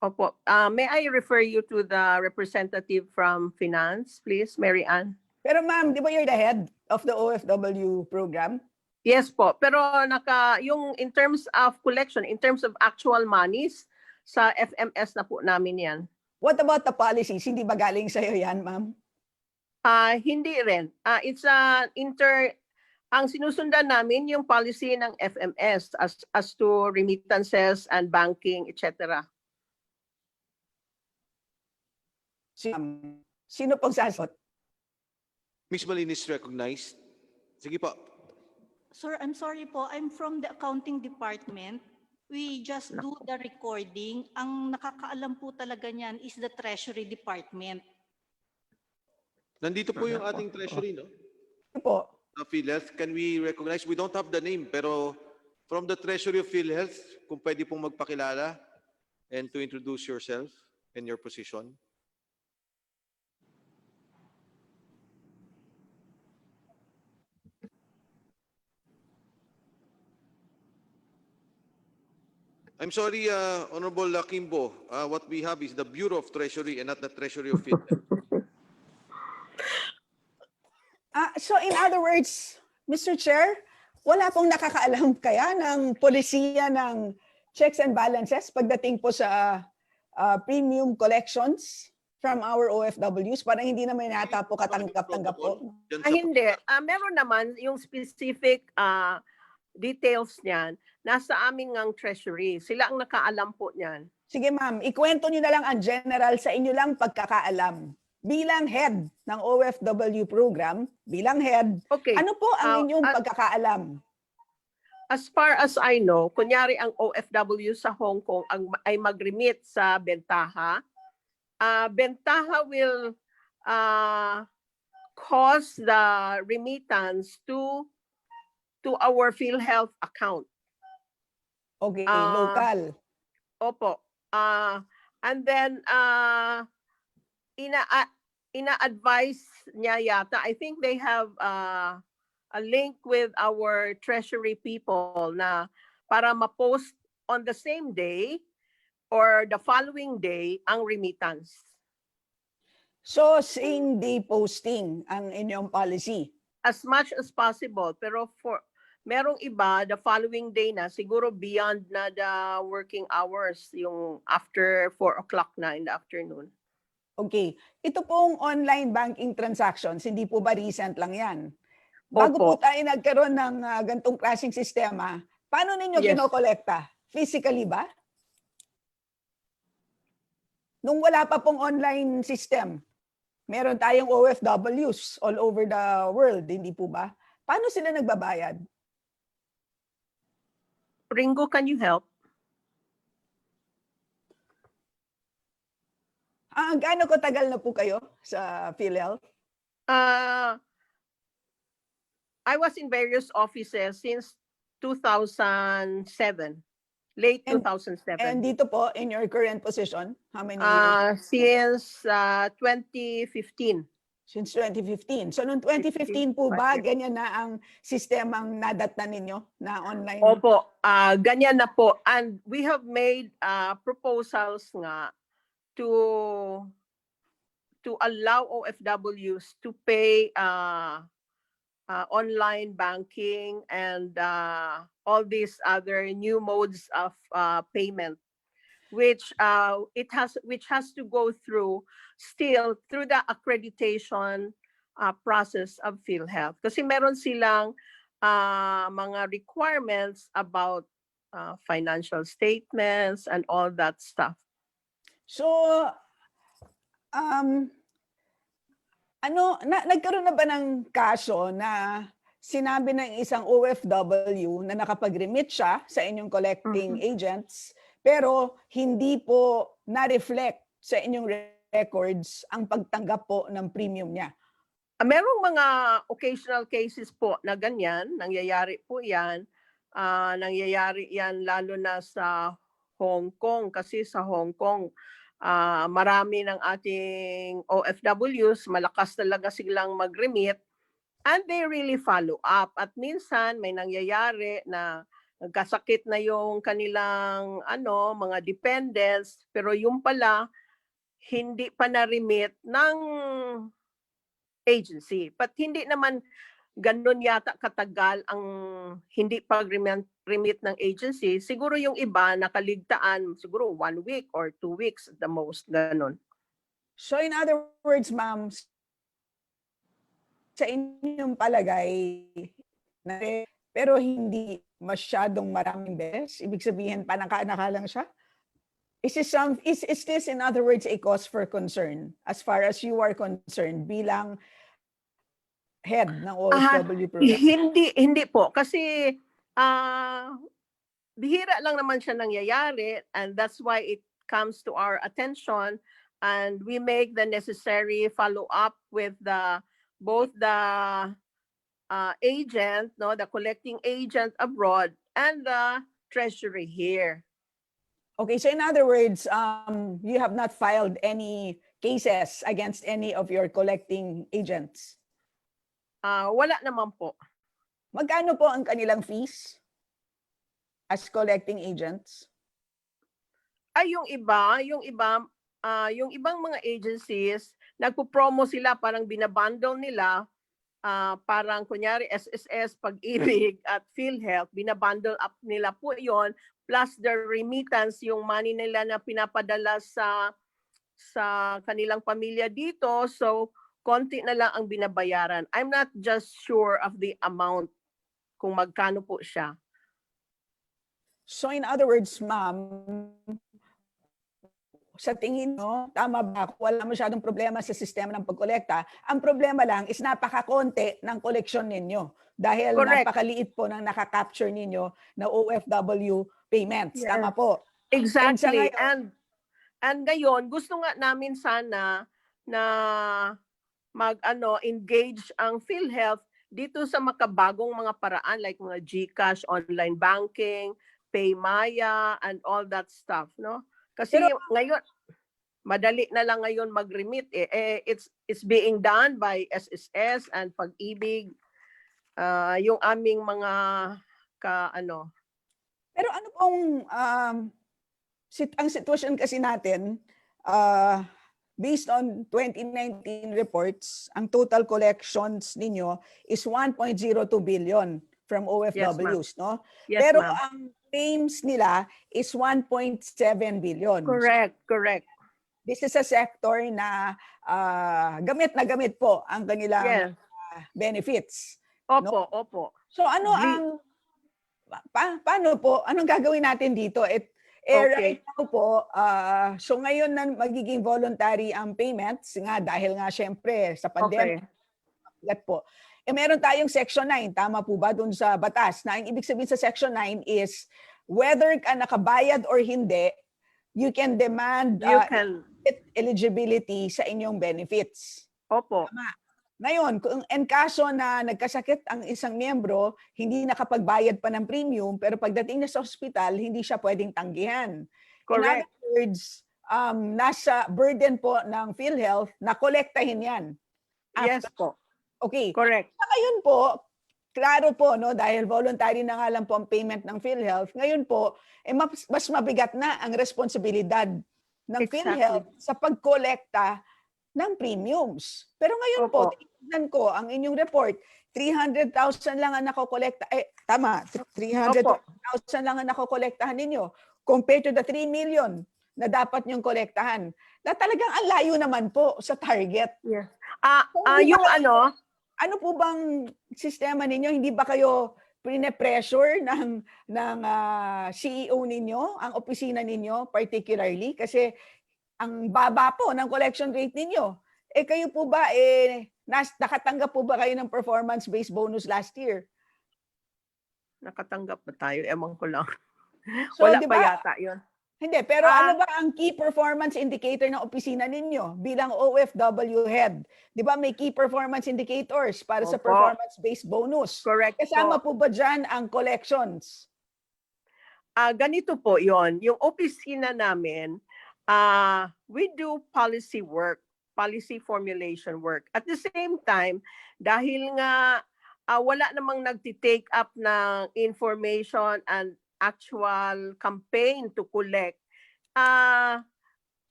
Opo. May I refer you to the representative from finance, please, Mary Ann? Pero ma'am, di ba you're the head of the OFW program? Yes po. Pero yung in terms of collection, in terms of actual monies, sa FMS na po namin yan. What about the policies? Hindi ba galing sa'yo yan, ma'am? Hindi rin. It's ang sinusundan namin yung policy ng FMS as to remittances and banking, etc. Sino pong sasagot? Ms. Malinis recognized. Sige po. Sir, I'm sorry po. I'm from the accounting department. we just do the recording. Ang nakakaalam po talaga niyan is the Treasury Department. Nandito po yung ating treasury, no? Po. PhilHealth, can we recognize? We don't have the name, pero from the treasury of PhilHealth, kung pwede pong magpakilala and to introduce yourself and your position. I'm sorry, Honorable Kimbo. What we have is the Bureau of Treasury and not the Treasury of PhilHealth. So in other words, Mr. Chair, wala pong nakakaalam kaya ng polisiya ng checks and balances pagdating po sa premium collections from our OFWs? Parang hindi naman yata po katanggap-tanggap po. Diyan sa- Hindi. Meron naman yung specific details niyan. Nasa aming ang treasury. Sila ang nakaalam po niyan. Sige ma'am, ikwento nyo na lang ang general sa inyo lang pagkakaalam. Bilang head ng OFW program, bilang head, Okay. ano po ang inyong As pagkakaalam? far as I know, kunyari ang OFW sa Hong Kong ay mag-remit sa Bentaha, Bentaha will cause the remittance to our PhilHealth account. Okay, Ah, local. Opo. And then ina-advise niya yata, I think they have a link with our treasury people na para ma-post on the same day or the following day ang remittance. So, same day posting ang inyong policy. As much as possible. Pero merong iba, the following day na, siguro beyond na the working hours, yung after 4 o'clock na in the afternoon. Okay. Ito pong online banking transactions, hindi po ba recent lang yan? Bago po Opo. tayo nagkaroon ng gantong klaseng sistema, paano ninyo Yes. kinokolekta? Physically ba? Nung wala pa pong online system, meron tayong OFWs all over the world, hindi po ba? Paano sila nagbabayad? Ringo, can you help? Gaano katagal na po kayo sa PhilHealth? I was in various offices since 2007, late And 2007. dito po, in your current position, how many years? Since 2015. Since 2015. So noong 2015 po 15, ba, 5 years. ganyan na ang sistemang nadatnan ninyo na online? Opo, ganyan na po. And we have made proposals nga to allow OFWs to pay online banking and all these other new modes of payment, which has to go through the accreditation process of PhilHealth. Kasi meron silang mga requirements about financial statements and all that stuff. So, nagkaroon na ba ng kaso na sinabi ng isang OFW na nakapag-remit siya sa inyong collecting agents, pero hindi po na-reflect sa inyong records ang pagtanggap po ng premium niya? Merong mga occasional cases po na ganyan, nangyayari po yan. Nangyayari yan lalo na sa Hong Kong, kasi sa Hong Kong, marami ng ating OFWs, malakas talaga silang mag-remit and they really follow up. At minsan may nangyayari na nagkasakit na yung kanilang mga dependents, pero yung pala hindi pa na-remit ng agency. But hindi naman ganun yata katagal ang hindi pag-remit ng agency. Siguro yung iba nakaligtaan, siguro 1 week or 2 weeks at the most, ganun. So in other words, ma'am, sa inyong palagay, pero hindi masyadong maraming beses, ibig sabihin panangka-naka lang siya? Is this in other words a cause for concern as far as you are concerned bilang head ng OFW program? Hindi po kasi bihira lang naman siya nangyayari, and that's why it comes to our attention, and we make the necessary follow-up with both the agent, no, the collecting agent abroad, and the treasury here. Okay, so in other words, you have not filed any cases against any of your collecting agents. Wala naman po. Magkano po ang kanilang fees as collecting agents? Ay, yung ibang mga agencies, nagpo-promo sila, parang binabundle nila, parang kunyari SSS, Pag-ibig at PhilHealth, binabundle up nila po yon, plus the remittance, yung money nila na pinapadala sa kanilang pamilya dito. So, konti na lang ang binabayaran. I'm not just sure of the amount, kung magkano po siya. So in other words, ma'am, sa tingin nyo, tama ba? Wala masyadong problema sa sistema ng pagkolekta. Ang problema lang is napakakonti ng koleksyon ninyo dahil Correct. napakaliit po ng nakaka-capture ninyo na OFW payments. Yes. Tama po. Exactly. And And ngayon, gusto nga namin sana na engage ang PhilHealth dito sa makabagong mga paraan like mga GCash, online banking, Paymaya, and all that stuff, no? Kasi ngayon, madali na lang ngayon mag-remit. It's being done by SSS and Pag-ibig. Yung aming mga Pero ano pong ang sitwasyon kasi natin, based on 2019 reports, ang total collections ninyo is 1.02 billion from OFWs, no? Yes, Pero ma'am. ang claims nila is 1.7 billion. Correct. This is a sector na gamit na gamit po ang kanilang benefits. Opo. So ano ang paano po? Anong gagawin natin dito? Right now po, so ngayon na magiging voluntary ang payments nga dahil nga syempre sa pandemic. Po. Meron tayong Section 9, tama po ba dun sa batas? Na ang ibig sabihin sa Section 9 is whether ka nakabayad or hindi, you can demand eligibility sa inyong benefits. Opo. Tama. Ngayon, kung kaso na nagkasakit ang isang miyembro, hindi nakapagbayad pa ng premium, pero pagdating na sa ospital, hindi siya pwedeng tanggihan. Correct. In other words, nasa burden po ng PhilHealth na kolektahin yan. Yes po. Okay. Correct. Sa ngayon po, klaro po, no, dahil voluntary na nga lang po ang payment ng PhilHealth, ngayon po, mas mabigat na ang responsibilidad ng PhilHealth sa pagkolekta ng premiums. Pero ngayon po, tingnan ko ang inyong report, 300,000 lang ang nakokolekta. Tama, 300,000 lang ang nakokolektahan ninyo compared to the 3 million na dapat nyong kolektahan. Na talagang ang layo naman po sa target. Yes. Ano po bang sistema ninyo? Hindi ba kayo pressure ng CEO ninyo, ang opisina ninyo particularly? Kasi ang baba po ng collection rate ninyo. Kayo po ba, nakatanggap po ba kayo ng performance-based bonus last year? Nakatanggap ba tayo? Ewan ko lang. So, Wala diba, pa yata yun. Hindi, pero ano ba ang key performance indicator ng opisina ninyo bilang OFW head? Di ba may key performance indicators para sa performance-based bonus? Correct. Kasama po ba dyan ang collections? Ganito po yon. Yung opisina namin, we do policy work, policy formulation work. At the same time, dahil nga wala namang nagti-take up ng information and actual campaign to collect,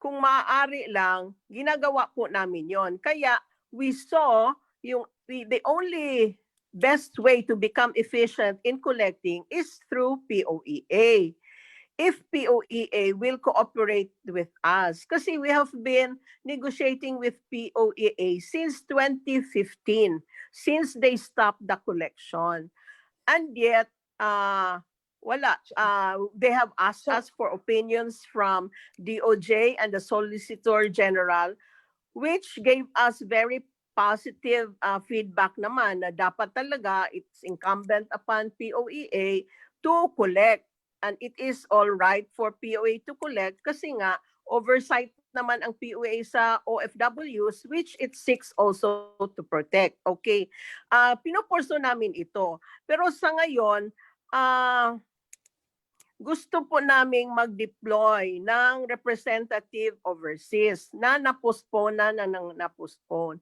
kung maaari lang, ginagawa po namin yon. Kaya we saw the only best way to become efficient in collecting is through POEA. If POEA will cooperate with us. Kasi we have been negotiating with POEA since 2015, since they stopped the collection. And yet, wala. They have asked us for opinions from DOJ and the Solicitor General, which gave us very positive feedback naman na dapat talaga it's incumbent upon POEA to collect it is all right for POA to collect kasi nga oversight naman ang POA sa OFWs, which it seeks also to protect. Okay. Pinupurso namin ito. Pero sa ngayon, gusto po naming mag-deploy ng representative overseas na na-postpone na na-postpone.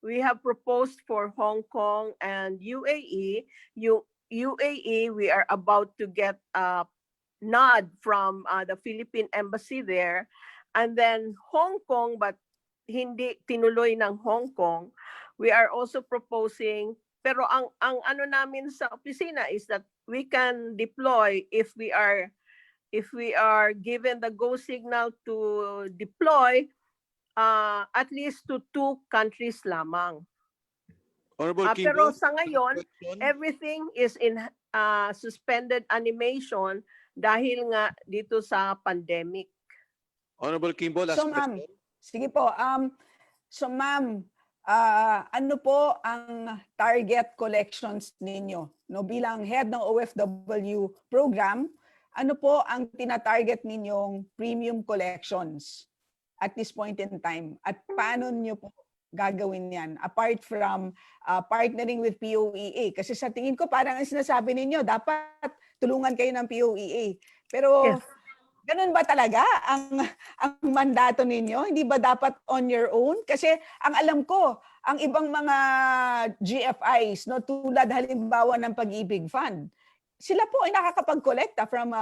We have proposed for Hong Kong and UAE. UAE, we are about to get a nod from the Philippine Embassy there. And then Hong Kong, but hindi tinuloy ng Hong Kong. We are also proposing, pero ang ano namin sa opisina is that we can deploy if we are given the go signal to deploy at least to 2 countries lamang. Honorable Pero Kimbo, sa ngayon, question? everything is in suspended animation dahil nga dito sa pandemic. Honorable Kimbo, last So ma'am, question. sige po. So ma'am, ano po ang target collections ninyo? No, bilang head ng OFW program, ano po ang tina-target ninyong premium collections at this point in time? At paano niyo po gagawin yan? Apart from partnering with POEA. Kasi sa tingin ko parang ang sinasabi ninyo, dapat tulungan kayo ng POEA. Pero Yes. ganun ba talaga ang mandato ninyo? Hindi ba dapat on your own? Kasi ang alam ko, ang ibang mga GFIs, no, tulad halimbawa ng Pag-ibig Fund, sila po ay nakakapag-kolekta from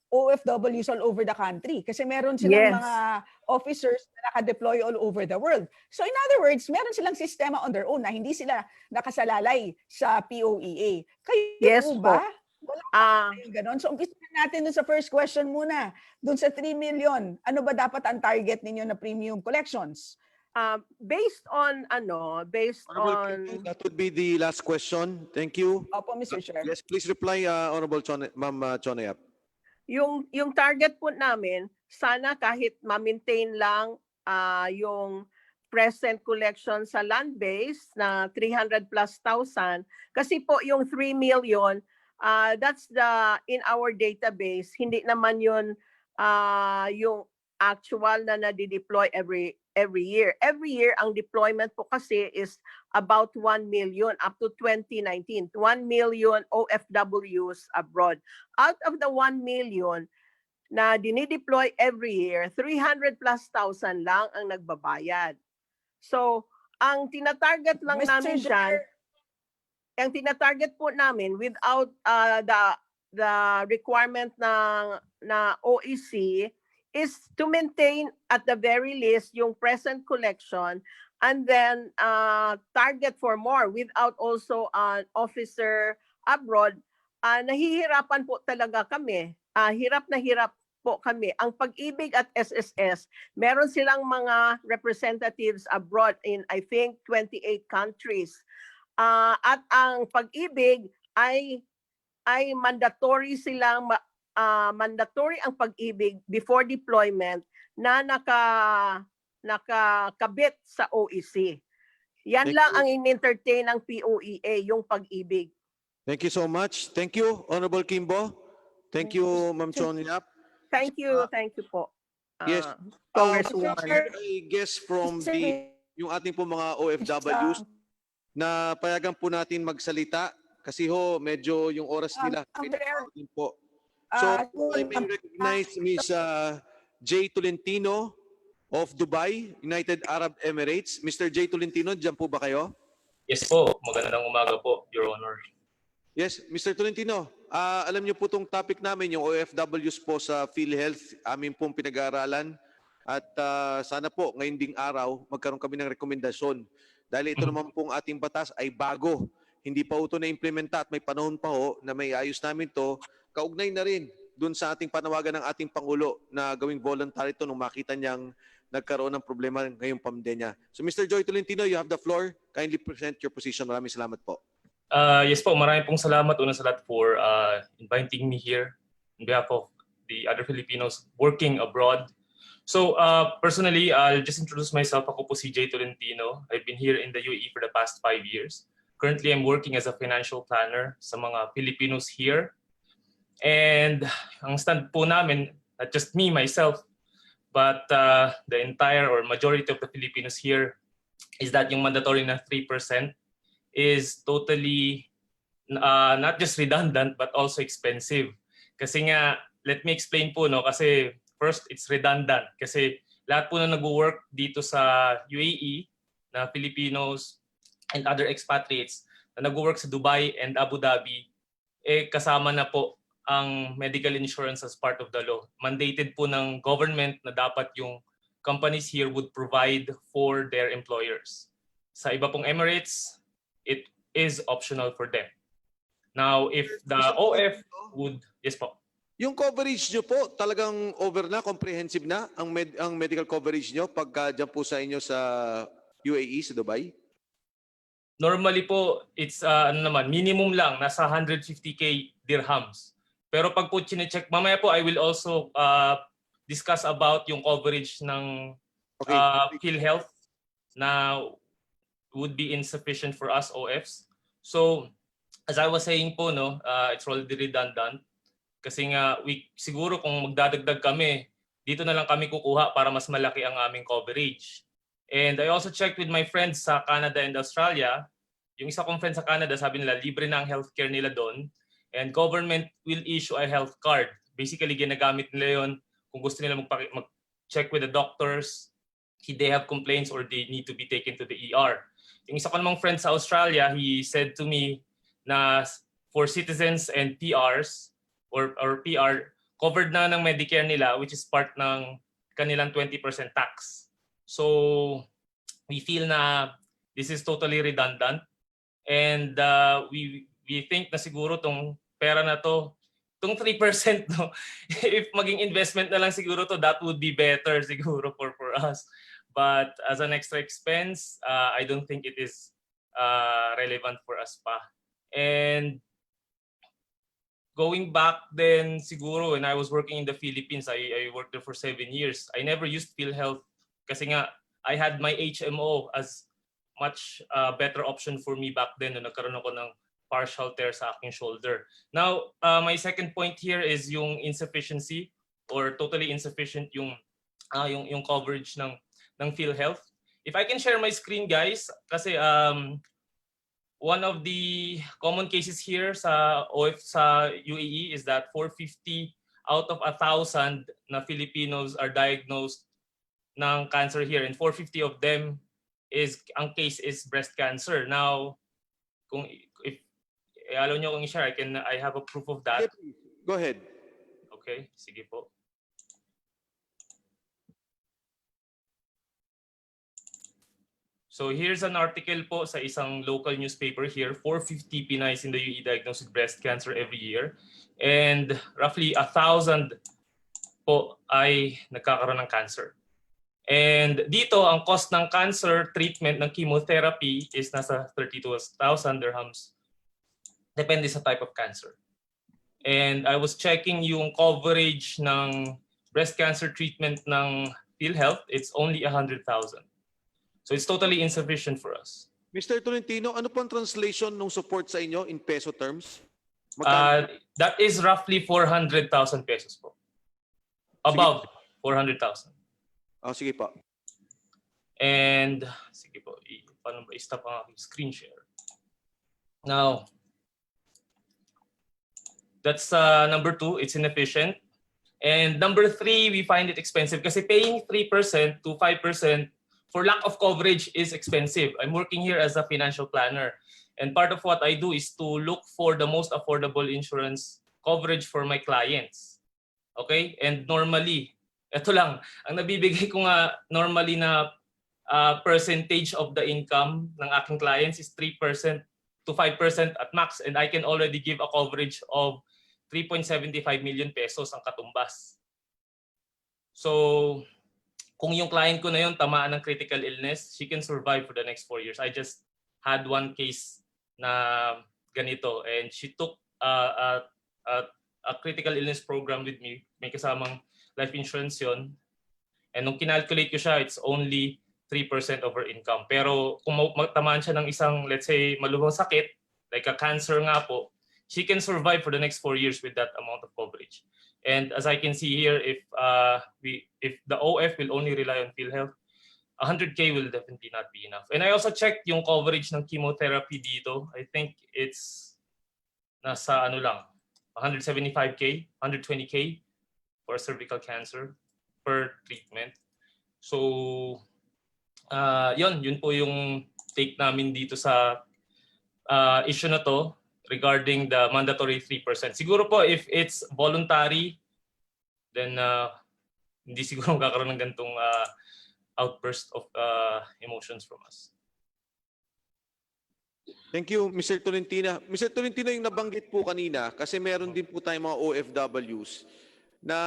OFWs all over the country. Kasi meron silang Yes. mga officers na naka-deploy all over the world. So in other words, meron silang sistema on their own na hindi sila nakasalalay sa POEA. Kayo Yes po po. ba? Wala yung ganon. So umpisa natin dun sa first question muna. Dun sa 3 million, ano ba dapat ang target ninyo na premium collections? Based on Honorable Kimbo, that would be the last question. Thank you. Opo, Mr. Chair. Yes, please reply, Honorable Ma'am Chonayap. yung target po namin, sana kahit ma-maintain lang yung present collection sa land base na 300 plus thousand, kasi po yung 3 million, that's in our database, hindi naman yun yung actual na nadi-deploy every year. Every year, ang deployment po kasi is about 1 million up to 2019. 1 million OFWs abroad. Out of the 1 million na dinideploy every year, 300 plus thousand lang ang nagbabayad. So, ang tinatarget lang Mr. namin Chair. dyan, ang tinatarget po namin without the requirement na OEC is to maintain at the very least yung present collection, and then target for more without also an officer abroad. Nahihirapan po talaga kami. Hirap na hirap po kami. Ang Pag-ibig at SSS, meron silang mga representatives abroad in I think 28 countries. At ang Pag-ibig ay mandatory silang mandatory ang Pag-ibig before deployment na nakakabit sa OEC. Yan Thank lang you. ang in-entertain ng POEA, yung Pag-ibig. Thank you so much. Thank you, Honorable Kimbo. Thank you, Ma'am Chonayap. Thank you po. Yes. Congresswoman. I guess from yung ating po mga OFWs, na payagan po natin magsalita kasi medyo yung oras nila. Po. So, I may recognize Ms. J. Tolentino of Dubai, United Arab Emirates. Mr. J. Tolentino, dyan po ba kayo? Yes po, magandang umaga po, Your Honor. Yes, Mr. Tolentino, alam niyo po itong topic namin, yung OFWs po sa PhilHealth, amin pong pinag-aaralan. At sana po, ngayon ding araw, magkaroon kami ng rekomendasyon. Dahil ito naman pong ating batas ay bago. Hindi pa ito na-implementa at may panahon pa na may ayos namin to. Kaugnay na rin dun sa ating panawagan ng ating Pangulo na gawing voluntary ito nung makita niyang nagkaroon ng problema ngayong pandemya. So Mr. Joy Tolentino, you have the floor. Kindly present your position. Maraming salamat po. Yes po, maraming pong salamat una sa lahat for inviting me here on behalf of the other Filipinos working abroad. So personally, I'll just introduce myself. Ako po si J. Tolentino. I've been here in the UAE for the past 5 years. Currently, I'm working as a financial planner sa mga Filipinos here. And ang stand po namin, not just me, myself, but the entire or majority of the Filipinos here is that yung mandatory na 3% is totally not just redundant but also expensive. Kasi nga, let me explain po, no? Kasi first, it's redundant. Kasi lahat po na nag-work dito sa UAE na Filipinos and other expatriates na nag-work sa Dubai and Abu Dhabi, kasama na po ang medical insurance as part of the law. Mandated po ng government na dapat yung companies here would provide for their employers. Sa iba pong Emirates, it is optional for them. Now, if the OF would, yes po. Yung coverage nyo po, talagang over na, comprehensive na ang medical coverage nyo pagka dyan po sa inyo sa UAE, sa Dubai? Normally po, it's minimum lang, nasa 150k dirhams. Pero pag po chinecheck, mamaya po I will also discuss about yung coverage ng PhilHealth na would be insufficient for us OFs. So, as I was saying po, no, it's already redundant. Kasi nga, siguro kung magdadagdag kami, dito na lang kami kukuha para mas malaki ang aming coverage. And I also checked with my friends sa Canada and Australia. Yung isa kong friend sa Canada, sabi nila, libre na ang healthcare nila doon. And government will issue a health card. Basically, ginagamit nila yon kung gusto nila mag-check with the doctors, if they have complaints or they need to be taken to the ER. Yung isa ko namang friend sa Australia, he said to me na for citizens and PRs or PR, covered na ng Medicare nila, which is part ng kanilang 20% tax. So we feel na this is totally redundant, and we think na siguro tong pera na to, tong 3%, no, if maging investment na lang siguro to, that would be better siguro for us. But as an extra expense, I don't think it is relevant for us pa. And going back then, siguro when I was working in the Philippines, I worked there for 7 years. I never used PhilHealth kasi nga I had my HMO as much better option for me back then nung nagkaroon ako ng partial tear sa aking shoulder. Now, my second point here is yung insufficiency or totally insufficient yung coverage ng PhilHealth. If I can share my screen, guys, kasi one of the common cases here sa UAE is that 450 out of 1,000 na Filipinos are diagnosed ng cancer here, and 450 of them ang case is breast cancer. Now, if ayaw nyo kong i-share, I have a proof of that. Go ahead. Okay, sige po. So here's an article po sa isang local newspaper here. 450 Pinays in the UAE diagnosed with breast cancer every year. And roughly 1,000 po ay nagkakaroon ng cancer. And dito, ang cost ng cancer treatment ng chemotherapy is nasa 32,000 dirhams. Depende sa type of cancer. And I was checking yung coverage ng breast cancer treatment ng PhilHealth. It's only 100,000. So it's totally insufficient for us. Mr. Tolentino, ano po ang translation ng support sa inyo in peso terms? That is roughly 400,000 pesos po. Above 400,000. Sige po. And sige po, paano ba i-stop ang aking screen share? Now, that's number 2, it's inefficient. And number 3, we find it expensive kasi paying 3% to 5% for lack of coverage is expensive. I'm working here as a financial planner. And part of what I do is to look for the most affordable insurance coverage for my clients. Okay? And normally, ito lang, ang nabibigay ko nga normally na percentage of the income ng aking clients is 3% to 5% at max. And I can already give a coverage of 3.75 million pesos ang katumbas. So, kung yung client ko na yun tamaan ng critical illness, she can survive for the next 4 years. I just had one case na ganito, and she took a critical illness program with me. May kasamang life insurance yun. And nung kinalculate ko siya, it's only 3% of her income. Pero kung tamaan siya ng isang, let's say, malubhang sakit, like a cancer nga po, she can survive for the next 4 years with that amount of coverage. And as I can see here, if the OF will only rely on PhilHealth, 100K will definitely not be enough. And I also checked yung coverage ng chemotherapy dito. I think it's nasa ano lang, 175K, 120K for cervical cancer per treatment. So, yun po yung take namin dito sa issue na to regarding the mandatory 3%. Siguro po if it's voluntary, then hindi siguro magkakaroon ng ganitong outburst of emotions from us. Thank you, Mr. Tolentino. Mr. Tolentino, yung nabanggit po kanina, kasi meron din po tayong mga OFWs na,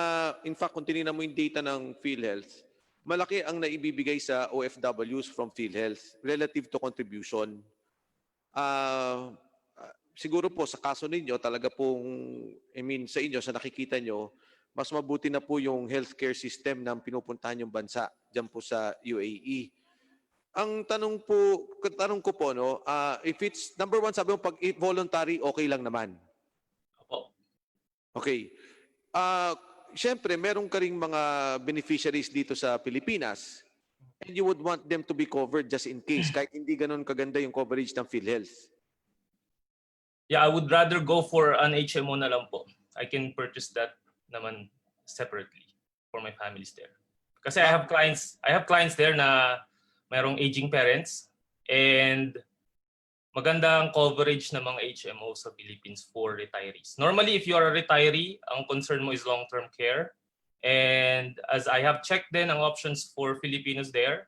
in fact, kung tinignan mo yung data ng PhilHealth, malaki ang naibibigay sa OFWs from PhilHealth relative to contribution. Siguro po sa kaso ninyo, talaga pong, sa inyo, sa nakikita nyo, mas mabuti na po yung healthcare system ng pinupuntahan yung bansa dyan po sa UAE. Ang tanong ko po, no, if it's, number one, sabi mo, pag voluntary, okay lang naman. Opo. Okay. Siyempre, meron ka ring mga beneficiaries dito sa Pilipinas and you would want them to be covered just in case, kahit hindi ganun kaganda yung coverage ng PhilHealth. Yeah, I would rather go for an HMO na lang po. I can purchase that naman separately for my families there. Kasi I have clients there na mayroong aging parents and maganda ang coverage ng mga HMO sa Philippines for retirees. Normally, if you are a retiree, ang concern mo is long-term care. And as I have checked din ang options for Filipinos there,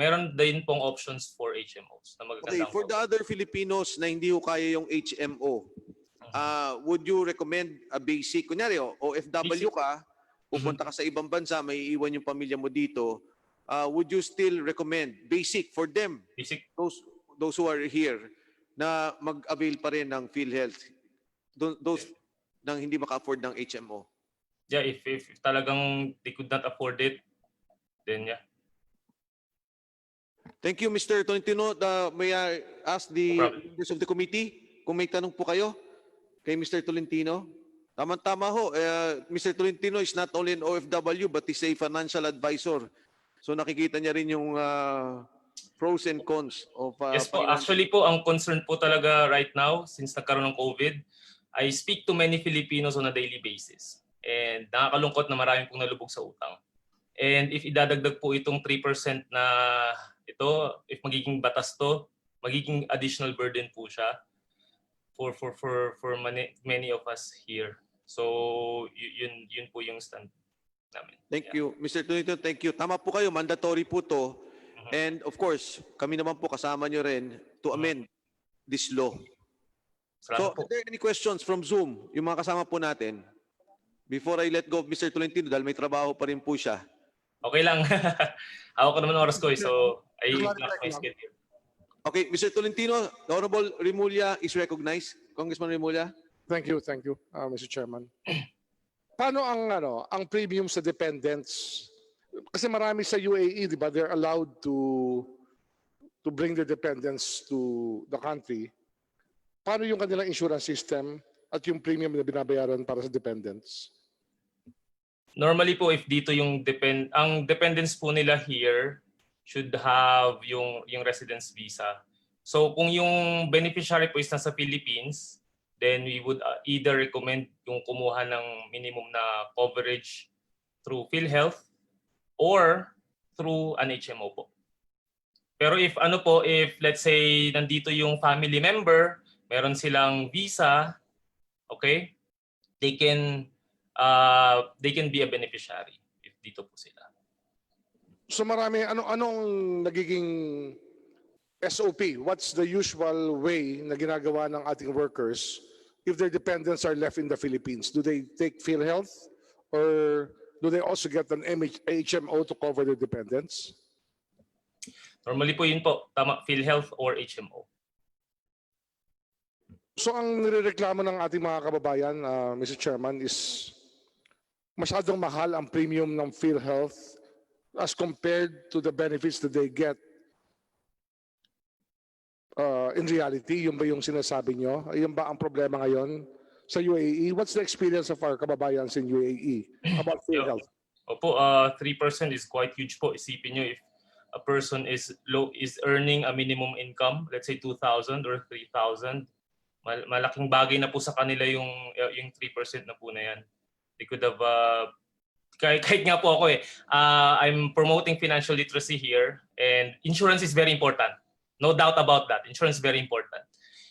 meron din pong options for HMOs na magaganda. Okay, for the other Filipinos na hindi ko kaya yung HMO, would you recommend a basic, kunyari, OFW ka, pupunta ka sa ibang bansa, may iwan yung pamilya mo dito, would you still recommend basic for them, Basic. those who are here, na mag-avail pa rin ng PhilHealth, those nang hindi maka-afford ng HMO? Yeah, if talagang they could not afford it, then yeah. Thank you, Mr. Tolentino. May I ask the members of the committee kung may tanong po kayo kay Mr. Tolentino? Tama-tama ho. Mr. Tolentino is not only an OFW but is a financial advisor. So nakikita niya rin yung pros and cons of Yes po, actually po, ang concern po talaga right now, since nagkaroon ng COVID, I speak to many Filipinos on a daily basis. And nakakalungkot na marami pong nalubog sa utang. And if idadagdag po itong 3% na ito, if magiging batas to, magiging additional burden po siya for many of us here. So yun po yung stand namin. Thank you. Mr. Tolentino, thank you. Tama po kayo, mandatory po to. And of course, kami naman po kasama nyo rin to amend this law. So, Salamat po. are there any questions from Zoom? Yung mga kasama po natin. Before I let go of Mr. Tolentino, dahil may trabaho pa rin po siya. Okay lang. Hawak ko naman oras ko so I block my schedule. Okay, Mr. Tolentino, the Honorable Remulla is recognized. Congressman Remulla. Thank you, Mr. Chairman. Paano ang premium sa dependents? Kasi marami sa UAE, di ba, they're allowed to bring their dependents to the country. Paano yung kanilang insurance system at yung premium na binabayaran para sa dependents? Normally po, if dito yung ang dependents po nila here should have yung residence visa. So kung yung beneficiary po is nasa Philippines, then we would either recommend yung kumuha ng minimum na coverage through PhilHealth or through an HMO po. Pero if let's say nandito yung family member, meron silang visa, okay, they can be a beneficiary if dito po sila. So marami, anong nagiging SOP? What's the usual way na ginagawa ng ating workers if their dependents are left in the Philippines? Do they take PhilHealth or do they also get an HMO to cover their dependents? Normally po yun po, tama, PhilHealth or HMO. So ang nirereklamo ng ating mga kababayan, Mr. Chairman, is masyadong mahal ang premium ng PhilHealth as compared to the benefits that they get in reality? Yun ba yung sinasabi nyo? Yun ba ang problema ngayon sa UAE? What's the experience of our kababayans in UAE about PhilHealth? Opo, 3% is quite huge po. Isipin nyo if a person is earning a minimum income, let's say 2,000 or 3,000, malaking bagay na po sa kanila yung 3% na po na yan. They could have kahit nga po ako I'm promoting financial literacy here, and insurance is very important. No doubt about that. Insurance is very important.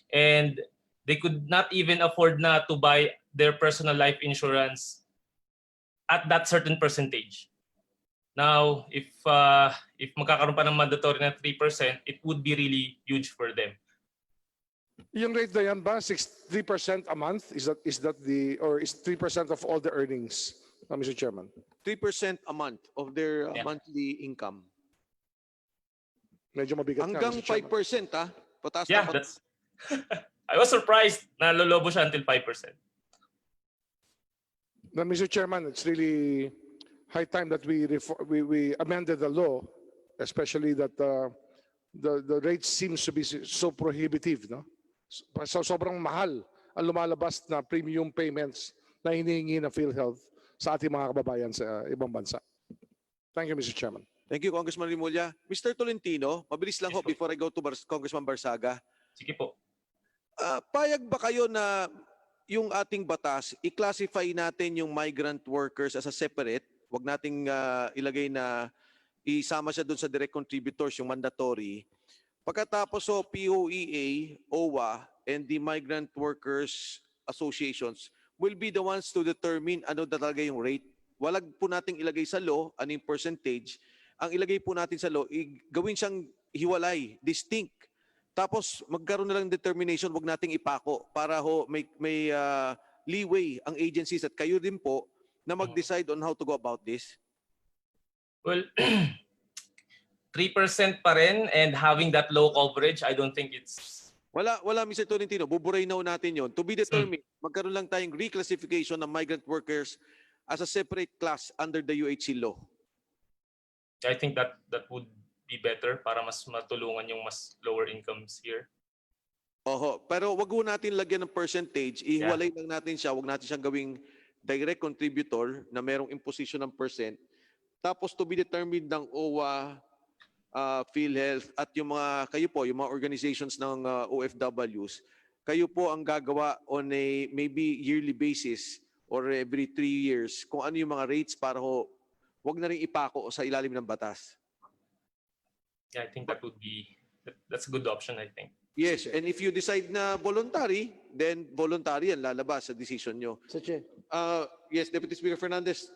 And they could not even afford na to buy their personal life insurance at that certain percentage. Now, if magkakaroon pa ng mandatory na 3%, it would be really huge for them. Yung rate na yan ba, 3% a month? Is that the, or is 3% of all the earnings, Mr. Chairman? 3% a month of their monthly income. Medyo mabigat Hanggang nga, Mr. Chairman. 5%, ha? Pataas Yeah, na that's I was surprised na lolobo siya until 5%. Now, Mr. Chairman, it's really high time that we amended the law, especially that the rate seems to be so prohibitive, no? So sobrang mahal ang lumalabas na premium payments na hinihingi ng PhilHealth sa ating mga kababayan sa ibang bansa. Thank you, Mr. Chairman. Thank you, Congressman Rimulya. Mr. Tolentino, mabilis lang ho before I go to Congressman Barsaga. Sige po. Payag ba kayo na yung ating batas, i-classify natin yung migrant workers as a separate? Huwag nating ilagay na isama siya doon sa direct contributors, yung mandatory. Pagkatapos POEA, OWA, and the Migrant Workers Associations will be the ones to determine ano talaga yung rate. Walag po nating ilagay sa law, ano yung percentage. Ang ilagay po natin sa law, gawin siyang hiwalay, distinct. Tapos magkaroon na lang determination, wag nating ipako para may leeway ang agencies at kayo din po na mag-decide on how to go about this. Well, 3% pa rin, and having that low coverage, I don't think it's... Wala, Mr. Tolentino. Buburay na natin yon. To be determined, magkaroon lang tayong reclassification ng migrant workers as a separate class under the UHC law. I think that would be better para mas matulungan yung mas lower incomes here. Oho, pero wag ho natin lagyan ng percentage. Ihiwalay lang natin siya. Wag natin siyang gawing direct contributor na merong imposition ng percent. Tapos to be determined ng OWA, PhilHealth at yung mga yung mga organizations ng OFWs, kayo po ang gagawa on a maybe yearly basis or every 3 years kung ano yung mga rates para wag na rin ipako sa ilalim ng batas. Yeah, I think that's a good option, I think. Yes, and if you decide na voluntary, then voluntary yan lalabas sa decision nyo. Yes, Deputy Speaker Fernandez,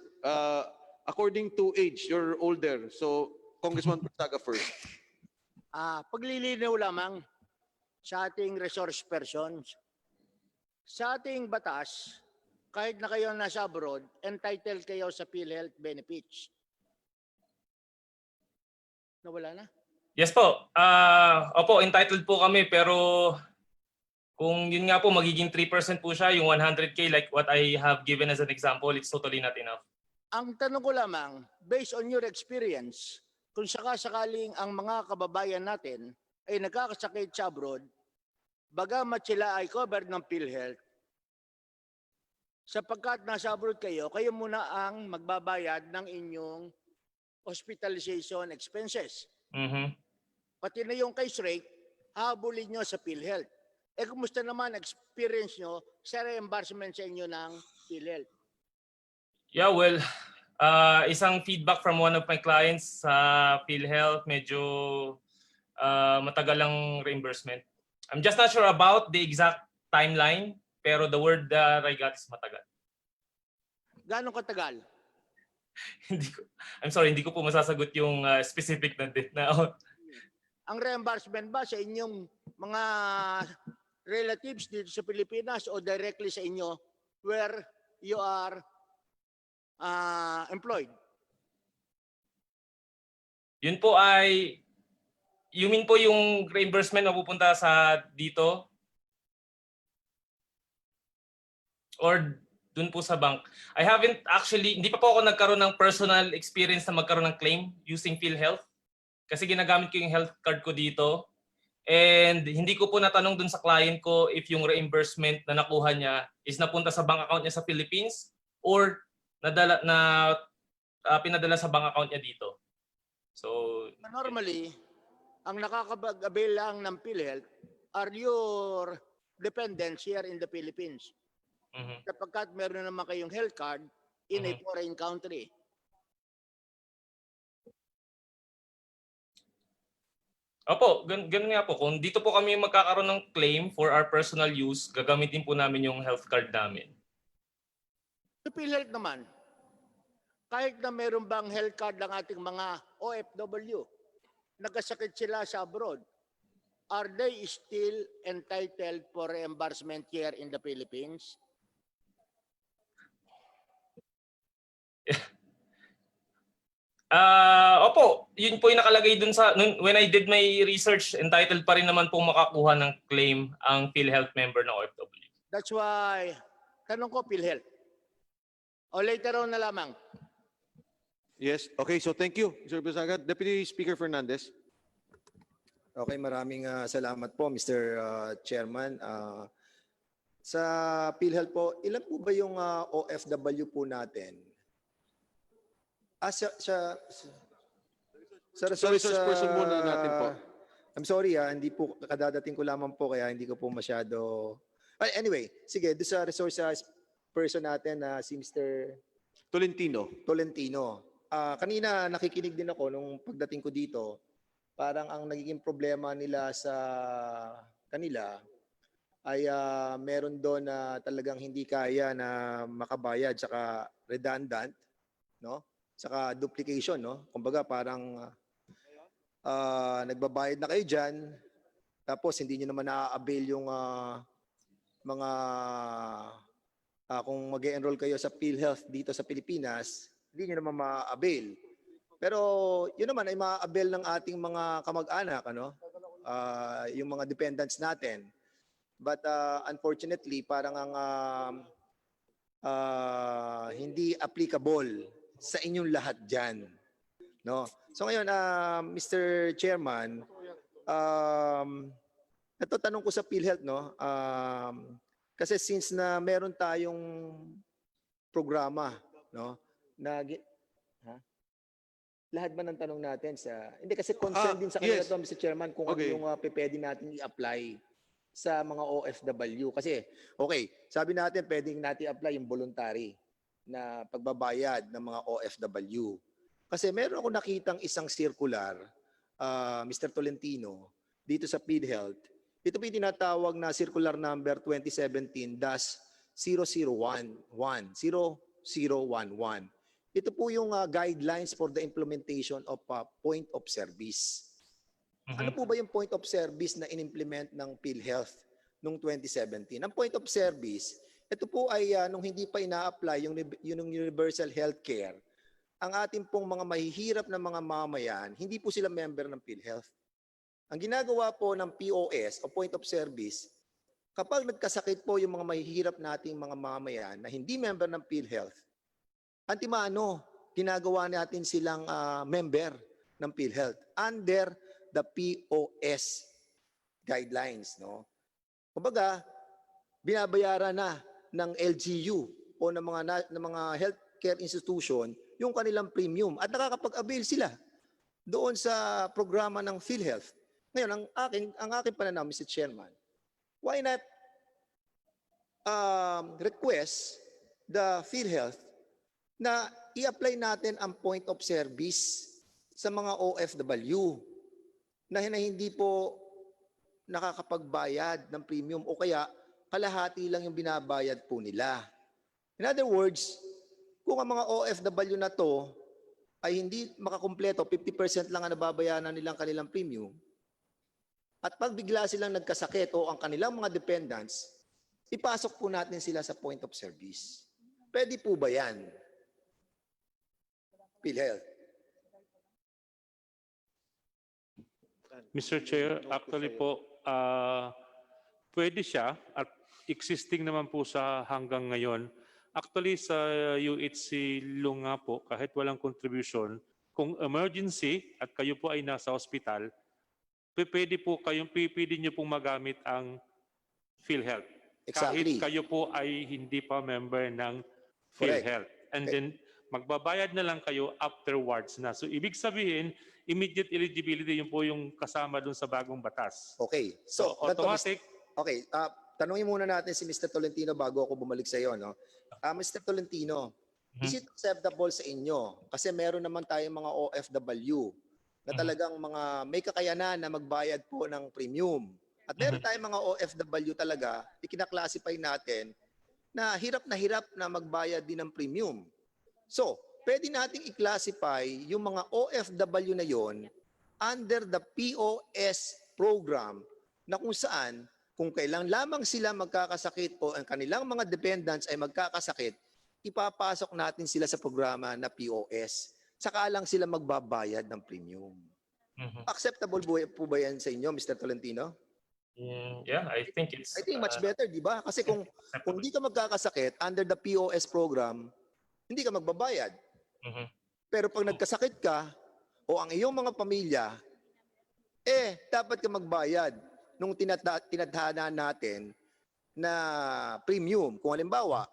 according to age, you're older. So, Congressman Barsaga first. Paglilinaw lamang sa ating resource persons, sa ating batas, kahit na kayo nasa abroad, entitled kayo sa PhilHealth benefits. Nawala na? Yes po. Opo, entitled po kami, pero kung yun nga po magiging 3% po siya, yung 100K like what I have given as an example, it's totally not enough. Ang tanong ko lamang, based on your experience, kung sakasakaling ang mga kababayan natin ay nagkakasakit sa abroad, bagamat sila ay covered ng PhilHealth, sapagkat nasa abroad kayo muna ang magbabayad ng inyong hospitalization expenses. Pati na yung case rate, habulin nyo sa PhilHealth. Kumusta naman experience nyo sa reimbursement sa inyo ng PhilHealth? Yeah, well, isang feedback from one of my clients sa PhilHealth, medyo matagal ang reimbursement. I'm just not sure about the exact timeline, pero the word that I got is matagal. Gano'ng katagal? I'm sorry, hindi ko po masasagot yung specific na date na. Ang reimbursement ba sa inyong mga relatives dito sa Pilipinas o directly sa inyo where you are employed? Yun po ay, you mean po yung reimbursement na pupunta sa dito? Or dun po sa bank? I haven't actually, hindi pa po ako nagkaroon ng personal experience na magkaroon ng claim using PhilHealth. Kasi ginagamit ko yung health card ko dito. And hindi ko po natanong dun sa client ko if yung reimbursement na nakuha niya is napunta sa bank account niya sa Philippines or pinadala sa bank account niya dito. So, Normally, ang nakakapag-avail lang ng PhilHealth are your dependents here in the Philippines. mhm. Kapagkat meron naman kayong health card in a foreign country. Opo, ganun nga po. Kung dito po kami magkakaroon ng claim for our personal use, gagamitin po namin yung health card namin. Sa PhilHealth naman, kahit na meron bang health card ng ating mga OFW, nagkasakit sila sa abroad, are they still entitled for reimbursement here in the Philippines? Opo, yun po yung nakalagay dun sa, when I did my research, entitled pa rin naman pong makakuha ng claim ang PhilHealth member ng OFW. That's why, tanong ko PhilHealth. O later on na lamang. Yes. Okay, so thank you, Mr. Bisaga. Deputy Speaker Fernandez. Okay, maraming salamat po, Mr. Chairman. Sa PhilHealth po, ilan po ba yung OFW po natin? Sa resource person muna natin po. I'm sorry, hindi po, kadadating ko lamang po, kaya hindi ko po masyado... Anyway, sige, doon sa resource person natin na si Mr. Tolentino. Kanina nakikinig din ako nung pagdating ko dito, parang ang nagiging problema nila sa kanila ay meron doon na talagang hindi kaya na makabayad, saka redundant, no? Saka duplication, no? Kumbaga parang nagbabayad na kayo dyan, tapos hindi nyo naman na-avail yung mga kung mag-enroll kayo sa PhilHealth dito sa Pilipinas, hindi nyo naman ma-avail. Pero yun naman ay ma-avail ng ating mga kamag-anak, ano? Yung mga dependents natin. But unfortunately, parang ang hindi applicable sa inyong lahat dyan. No? So ngayon, Mr. Chairman, ito tanong ko sa PhilHealth, no? Kasi since na meron tayong programa, no? Lahat ba ng tanong natin sa... Hindi kasi concern din sa kanila to, Mr. Chairman, kung ano yung pwede natin i-apply sa mga OFW. Kasi, okay, sabi natin pwedeng natin apply yung voluntary na pagbabayad ng mga OFW. Kasi meron ako nakitang isang circular, Mr. Tolentino, dito sa PhilHealth. Ito po yung tinatawag na circular number 2017-0011. Ito po yung guidelines for the implementation of point of service. Ano po ba yung point of service na in-implement ng PhilHealth noong 2017? Ang point of service, ito po ay nung hindi pa ina-apply yung universal healthcare, ang ating pong mga mahihirap na mga mamayan, hindi po sila member ng PhilHealth. Ang ginagawa po ng POS o point of service, kapag nagkasakit po yung mga mahihirap nating mga mamayan na hindi member ng PhilHealth, antimano, ginagawa natin silang member ng PhilHealth under the POS guidelines, no? Kumbaga, binabayaran na ng LGU o ng mga healthcare institution yung kanilang premium at nakakapag-avail sila doon sa programa ng PhilHealth. Ngayon, ang aking pananaw, Mr. Chairman, why not request the PhilHealth na i-apply natin ang point of service sa mga OFW na hindi po nakakapagbayad ng premium o kaya kalahati lang yung binabayad po nila. In other words, kung ang mga OFW na to ay hindi makakumpleto, 50% lang ang nababayaran nilang kanilang premium, at pag bigla silang nagkasakit o ang kanilang mga dependents, ipasok po natin sila sa point of service. Pwede po ba yan? PhilHealth. Mr. Chair, actually po, pwede siya at existing naman po sa hanggang ngayon. Actually, sa UHC Lunga po, kahit walang contribution, kung emergency at kayo po ay nasa hospital, pwede po pwede nyo pong magamit ang PhilHealth. Exactly. Kahit kayo po ay hindi pa member ng Correct. PhilHealth. And Okay. then, magbabayad na lang kayo afterwards na. So, ibig sabihin, immediate eligibility, yun po yung kasama dun sa bagong batas. Okay. So, So, ganito, automatic, okay, tanungin muna natin si Mr. Tolentino bago ako bumalik sa iyo, no? Mr. Tolentino, is it acceptable sa inyo? Kasi meron naman tayong mga OFW na talagang mga may kakayanan na magbayad po ng premium. At meron tayong mga OFW talaga, ikinaklasify natin na hirap na magbayad din ng premium. So, pwede nating i-classify yung mga OFW na yon under the POS program na kung saan kung kailan lamang sila magkakasakit o ang kanilang mga dependents ay magkakasakit, ipapasok natin sila sa programa na POS. Saka lang sila magbabayad ng premium. Acceptable po ba yan sa inyo, Mr. Tolentino? Yeah, I think it's I think much better, di ba? Kasi kung hindi ka magkakasakit under the POS program, hindi ka magbabayad. Pero pag nagkasakit ka o ang iyong mga pamilya, dapat ka magbayad nung tinadhana natin na premium. Kung halimbawa,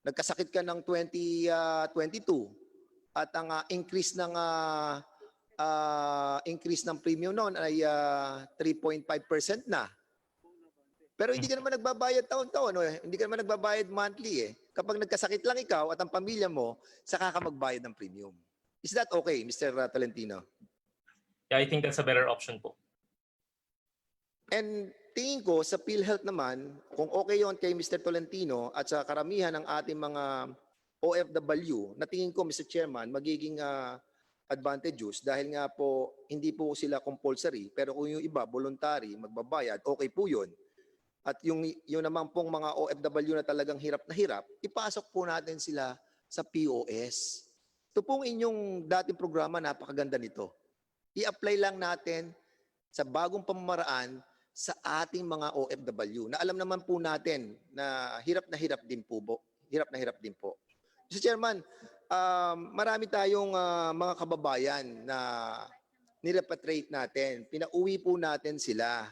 nagkasakit ka ng 2022 at ang increase ng premium noon ay 3.5% na. Pero hindi ka naman nagbabayad taon-taon, hindi ka naman nagbabayad monthly . Kapag nagkasakit lang ikaw at ang pamilya mo, saka ka magbayad ng premium. Is that okay, Mr. Tolentino? Yeah, I think that's a better option po. And tingin ko sa PhilHealth naman, kung okay yon kay Mr. Tolentino at sa karamihan ng ating mga OFW, na tingin ko, Mr. Chairman, magiging advantageous dahil nga po hindi po sila compulsory, pero kung yung iba voluntary, magbabayad, okay po yun. At yung naman pong mga OFW na talagang hirap na hirap, ipasok po natin sila sa POS. Ito pong inyong dating programa, napakaganda nito. I-apply lang natin sa bagong pamamaraan sa ating mga OFW na alam naman po natin na hirap din po. Mr. Chairman, marami tayong mga kababayan na nirepatriate natin. Pinauwi po natin sila.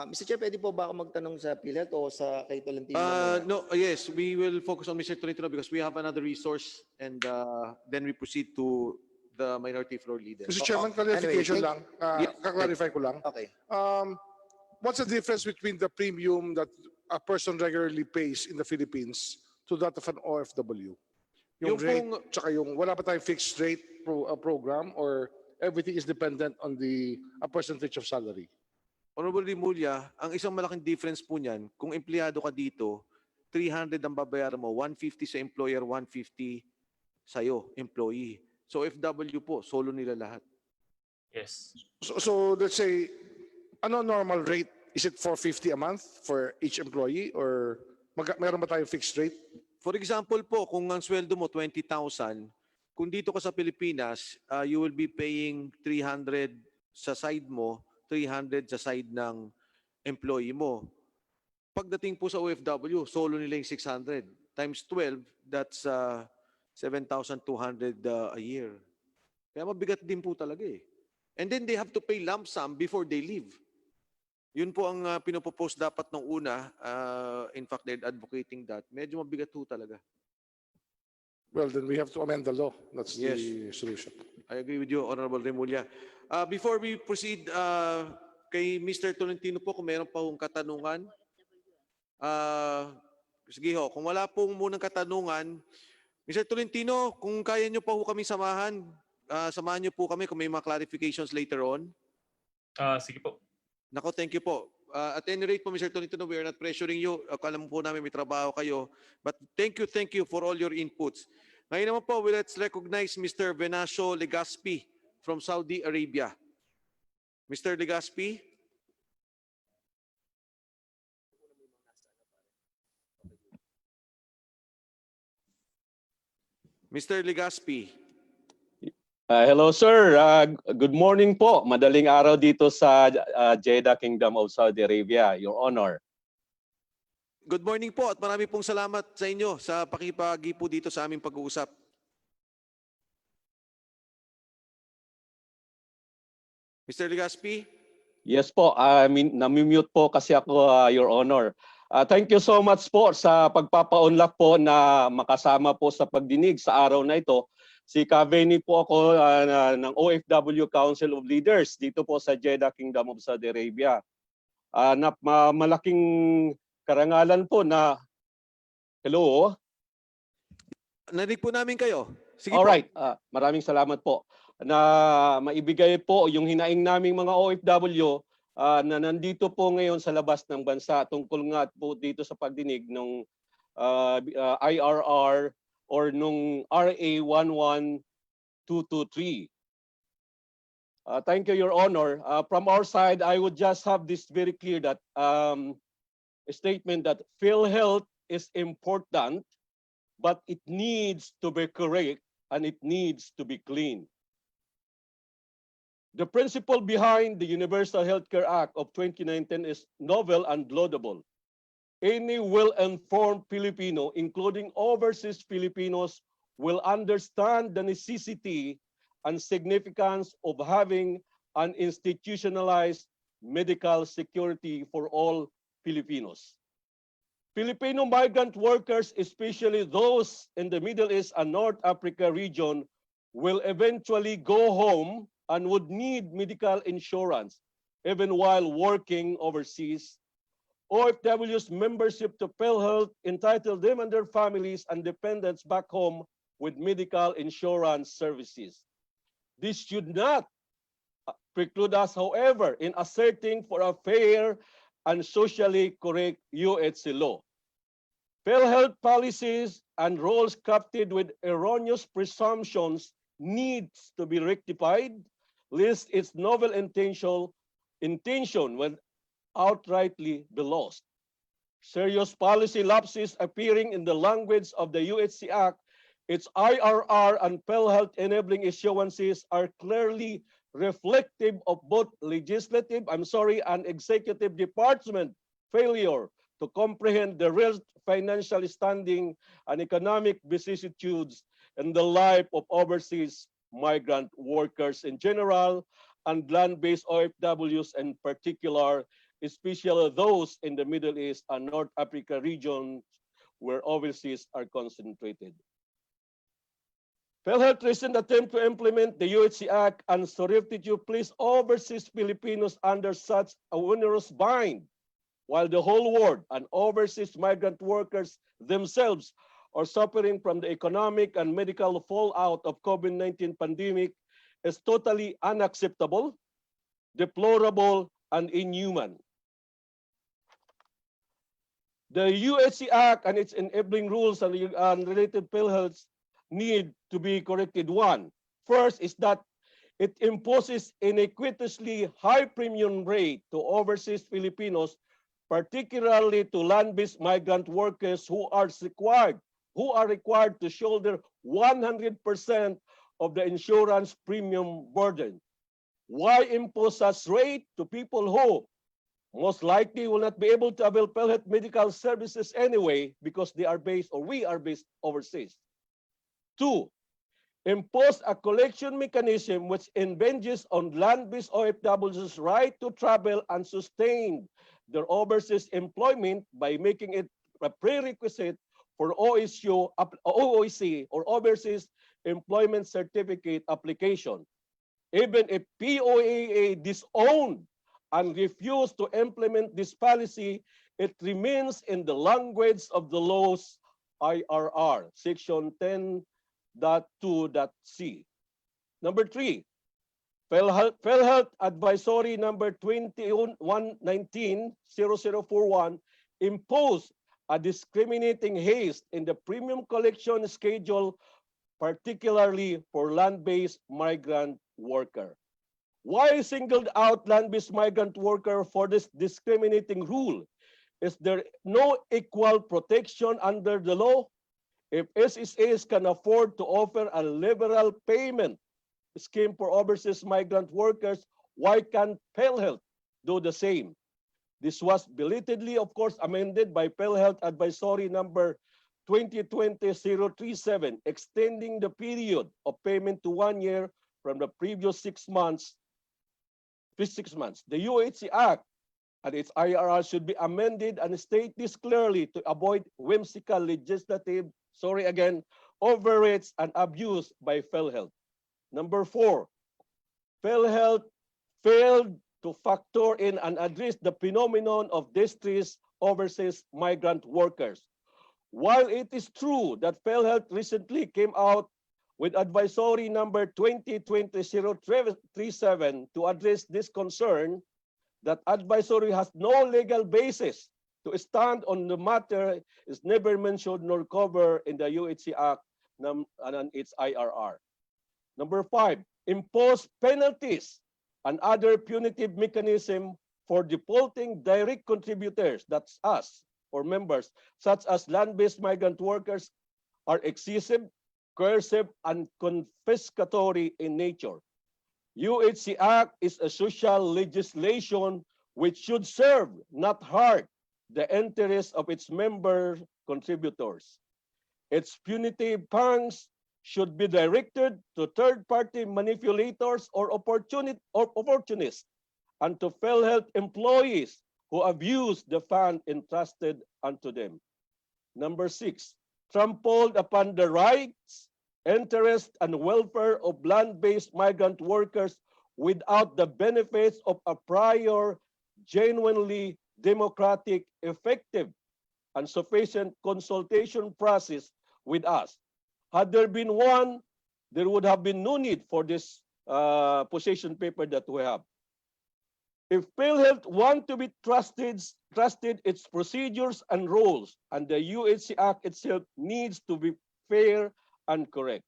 Mr. Chair, pwede po ba ako magtanong sa PhilHealth o sa kay Tolentino muna? No, yes, we will focus on Mr. Tolentino because we have another resource and then we proceed to the minority floor leader. Mr. Chairman, clarification Anyway, lang. Clarify ko lang. Okay. What's the difference between the premium that a person regularly pays in the Philippines to that of an OFW? Yung rate, tsaka yung wala pa tayong fixed rate program or everything is dependent on a percentage of salary? Honorable Rimulya, ang isang malaking difference po niyan, kung empleyado ka dito, 300 ang babayaran mo, 150 sa employer, 150 sa'yo, employee. So FW po, solo nila lahat. Yes. So let's say, ano normal rate? Is it 450 a month for each employee or meron ba tayong fixed rate? For example po, kung ang sweldo mo 20,000, kung dito ka sa Pilipinas, you will be paying 300 sa side mo, 300 sa side ng employee mo. Pagdating po sa OFW, solo nila yung 600. Times 12, that's 7,200 a year. Kaya mabigat din po talaga . And then they have to pay lump sum before they leave. Yun po ang pinopropose dapat nung una. In fact, they're advocating that. Medyo mabigat po talaga. Well, then we have to amend the law. That's Yes. the solution. I agree with you, Honorable Remulla. Before we proceed, kay Mr. Tolentino po, kung meron pa hong katanungan, sige ho, kung wala pong munang katanungan, Mr. Tolentino, kung kaya nyo pa ho kami samahan, samahan nyo po kami kung may mga clarifications later on. Sige po. Nako, thank you po. At any rate po, Mr. Tolentino, we are not pressuring you. Alam po namin may trabaho kayo. But thank you for all your inputs. Ngayon naman po, let's recognize Mr. Venancio Legaspi from Saudi Arabia. Mr. Legaspi? Mr. Legaspi. Hello sir, good morning po. Madaling araw dito sa Jeddah, Kingdom of Saudi Arabia, Your Honor. Good morning po at marami pong salamat sa inyo sa pakipagi po dito sa aming pag-uusap. Mr. Legaspi? Yes po, nami-mute po kasi ako, Your Honor. Thank you so much po sa pagpapaunlak po na makasama po sa pagdinig sa araw na ito. Si Kaveni po ako ng OFW Council of Leaders dito po sa Jeddah, Kingdom of Saudi Arabia. Malaking karangalan po na, hello? Narinig po namin kayo. Sige All po. right, maraming salamat po na maibigay po yung hinaing naming mga OFW na nandito po ngayon sa labas ng bansa tungkol nga po dito sa pagdinig ng IRR or nung RA 11223. Thank you, Your Honor. From our side, I would just have this very clear that a statement that PhilHealth is important, but it needs to be correct and it needs to be clean. The principle behind the Universal Healthcare Act of 2019 is novel and laudable. Any well-informed Filipino, including overseas Filipinos, will understand the necessity and significance of having an institutionalized medical security for all Filipinos. Filipino migrant workers, especially those in the Middle East and North Africa region, will eventually go home and would need medical insurance even while working overseas. OFW's membership to PhilHealth entitled them and their families and dependents back home with medical insurance services. This should not preclude us, however, in asserting for a fair and socially correct UHC law. PhilHealth policies and rules crafted with erroneous presumptions needs to be rectified, lest its novel intention will outrightly be lost. Serious policy lapses appearing in the language of the UHC Act, its IRR and PhilHealth enabling issuances are clearly reflective of both legislative, and executive department failure to comprehend the real financial standing and economic vicissitudes in the life of overseas migrant workers in general and land-based OFWs in particular, especially those in the Middle East and North Africa regions where overseas are concentrated. PhilHealth's recent attempt to implement the UHC Act and surreptitiously place overseas Filipinos under such a onerous bind, while the whole world and overseas migrant workers themselves are suffering from the economic and medical fallout of COVID-19 pandemic, is totally unacceptable, deplorable, and inhuman. The UHC Act and its enabling rules and related PhilHealth need to be corrected. One, first is that it imposes iniquitously high premium rate to overseas Filipinos, particularly to land-based migrant workers who are required to shoulder 100% of the insurance premium burden. Why impose such rate to people who most likely will not be able to avail PhilHealth medical services anyway because we are based overseas? Two, impose a collection mechanism which impinges on land-based OFWs' right to travel and sustain their overseas employment by making it a prerequisite for OOC or Overseas Employment Certificate application. Even if POAA disowned and refused to implement this policy, it remains in the language of the law's IRR, Section 10.2.c. Number three, PhilHealth Advisory Number 2119-0041 imposed a discriminating haste in the premium collection schedule, particularly for land-based migrant worker. Why singled out land-based migrant worker for this discriminating rule? Is there no equal protection under the law? If SSAs can afford to offer a liberal payment scheme for overseas migrant workers, why can't PhilHealth do the same? This was belatedly, of course, amended by PhilHealth Advisory Number 2020-037, extending the period of payment to 1 year from the previous 6 months 6 months. The UHC Act and its IRR should be amended and state this clearly to avoid whimsical legislative, overreach and abuse by PhilHealth. Number 4, PhilHealth failed to factor in and address the phenomenon of distressed overseas migrant workers. While it is true that PhilHealth recently came out with advisory number 2020-037 to address this concern, that advisory has no legal basis to stand on the matter is never mentioned nor covered in the UHC Act and its IRR. Number 5, impose penalties and other punitive mechanism for defaulting direct contributors, that's us, or members, such as land-based migrant workers, are excessive, coercive, and confiscatory in nature. UHC Act is a social legislation which should serve, not hurt, the interests of its member contributors. Its punitive pangs should be directed to third-party manipulators or opportunists and to PhilHealth employees who abuse the fund entrusted unto them. Number 6, trampled upon the rights, interests, and welfare of land-based migrant workers without the benefits of a prior, genuinely democratic, effective, and sufficient consultation process with us. Had there been one, there would have been no need for this position paper that we have. If PhilHealth want to be trusted its procedures and rules, and the UHC Act itself needs to be fair and correct.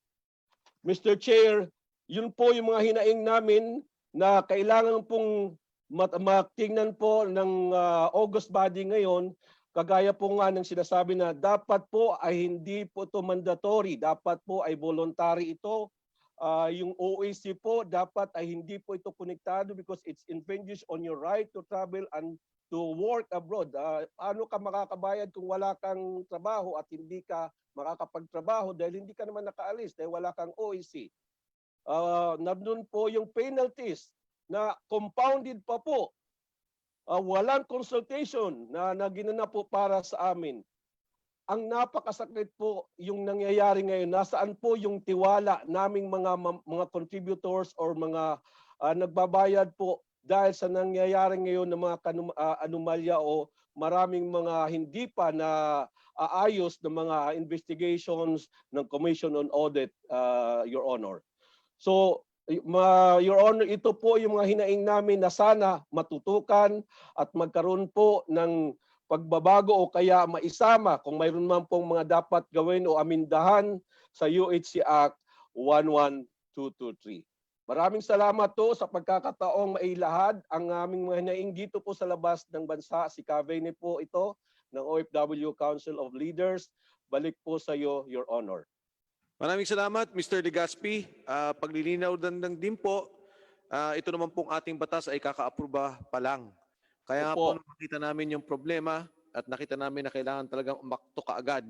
Mr. Chair, yun po yung mga hinaing namin na kailangan pong matingnan po ng August body ngayon, kagaya po nga ng sinasabi na dapat po ay hindi po ito mandatory, dapat po ay voluntary ito. Yung OAC po dapat ay hindi po ito konektado because it's infringes on your right to travel and to work abroad. Ano ka makakabayad kung wala kang trabaho at hindi ka makakapagtrabaho dahil hindi ka naman nakaalis dahil wala kang OAC. Nandun po yung penalties na compounded pa po. Walang consultation na ginanap po para sa amin. Ang napakasakit po yung nangyayari ngayon, nasaan po yung tiwala naming mga contributors or mga nagbabayad po dahil sa nangyayari ngayon ng mga anomalya o maraming mga hindi pa na aayos ng mga investigations ng Commission on Audit, Your Honor. So, Your Honor, ito po yung mga hinaing namin na sana matutukan at magkaroon po ng pagbabago o kaya maisama kung mayroon man pong mga dapat gawin o amindahan sa UHC Act 11223. Maraming salamat po sa pagkakataong mailahad ang aming mga hinaing dito po sa labas ng bansa. Si Kavene po ito ng OFW Council of Leaders. Balik po sa iyo, Your Honor. Maraming salamat, Mr. Legaspi. Paglilinaw din po, ito naman pong ating batas ay kaka-aproba pa lang. Kaya nga po nakita namin yung problema at nakita namin na kailangan talagang umakto kaagad.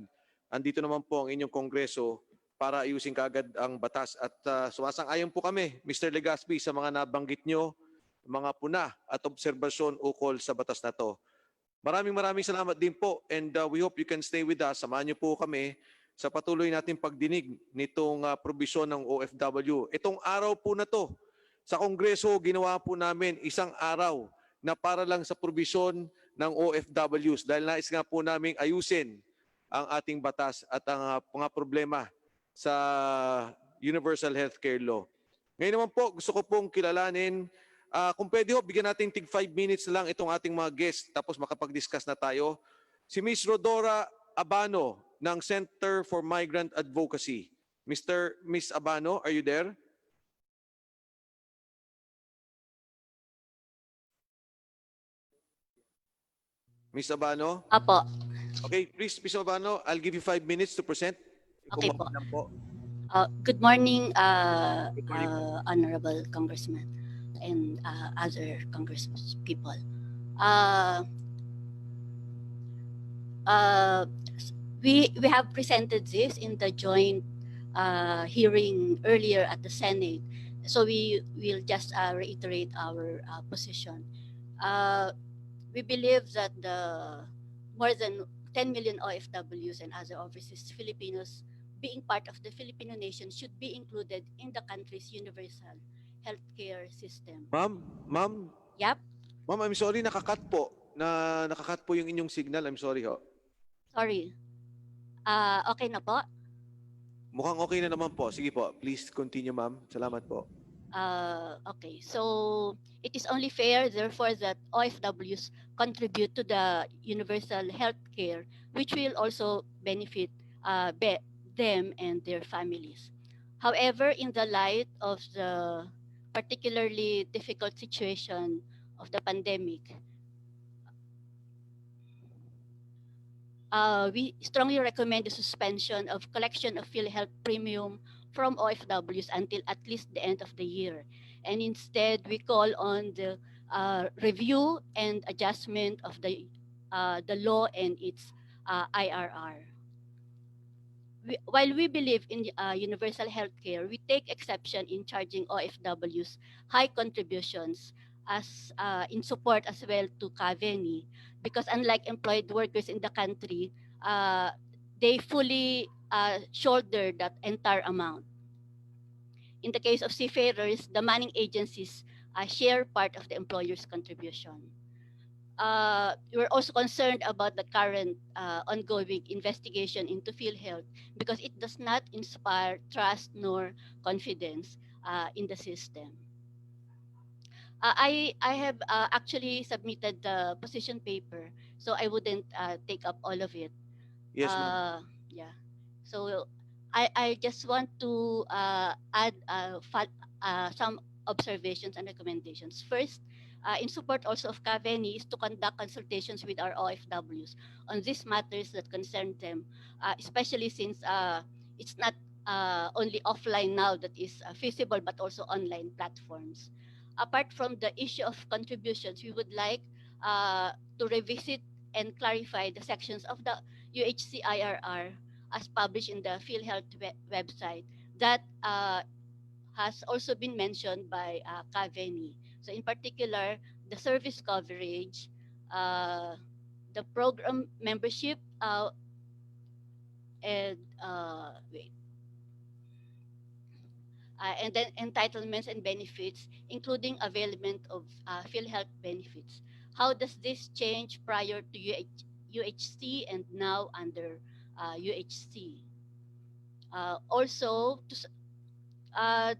Andito naman po ang inyong Kongreso para ayusin kaagad ang batas. At sumasang-ayon po kami, Mr. Legaspi, sa mga nabanggit nyo, mga puna at obserbasyon ukol sa batas na to. Maraming salamat din po and we hope you can stay with us. Samahan niyo po kami sa patuloy nating pagdinig nitong probisyon ng OFW. Itong araw po na to, sa Kongreso, ginawa po namin isang araw na para lang sa probisyon ng OFWs dahil nais nga po namin ayusin ang ating batas at ang mga problema sa Universal Healthcare Law. Ngayon naman po, gusto ko pong kilalanin, kung pwede ho, bigyan natin tig 5 minutes na lang itong ating mga guests tapos makapag-discuss na tayo. Si Ms. Rodora Abano ng Center for Migrant Advocacy. Ms. Abano, are you there? Ms. Abano? Apo. Okay, please, Ms. Abano, I'll give you 5 minutes to present. Okay po. Good morning, Honorable Congressman and other congresspeople. We have presented this in the joint hearing earlier at the Senate So we will just reiterate our position. Uh, we believe that the more than 10 million OFWs and other overseas Filipinos being part of the Filipino nation should be included in the country's universal healthcare system. Ma'am, Yep, ma'am, I'm sorry, nakakat po. Nakakat po yung inyong signal. I'm sorry ho. sorry. Okay na po? Mukhang okay na naman po. Sige po, please continue ma'am. Salamat po. Okay, so it is only fair, therefore, that OFWs contribute to the universal health care, which will also benefit them and their families. However, in the light of the particularly difficult situation of the pandemic, we strongly recommend the suspension of collection of PhilHealth premium from OFWs until at least the end of the year. And instead, we call on the review and adjustment of the law and its IRR. While we believe in universal health care, we take exception in charging OFWs high contributions as in support as well to Kaveni, because unlike employed workers in the country, they fully shoulder that entire amount. In the case of seafarers, the manning agencies share part of the employer's contribution. We're also concerned about the current ongoing investigation into PhilHealth because it does not inspire trust nor confidence in the system. I have actually submitted the position paper, so I wouldn't take up all of it. Yes ma'am. Yeah. So I just want to add some observations and recommendations. First, in support also of Kaveni is to conduct consultations with our OFWs on these matters that concern them, especially since it's not only offline now that is feasible, but also online platforms. Apart from the issue of contributions, we would like to revisit and clarify the sections of the UHCIRR as published in the PhilHealth website that has also been mentioned by Kaveni. So in particular, the service coverage, the program membership, and wait, and then entitlements and benefits, including availment of PhilHealth benefits. How does this change prior to UHC and now under UHC? Also, the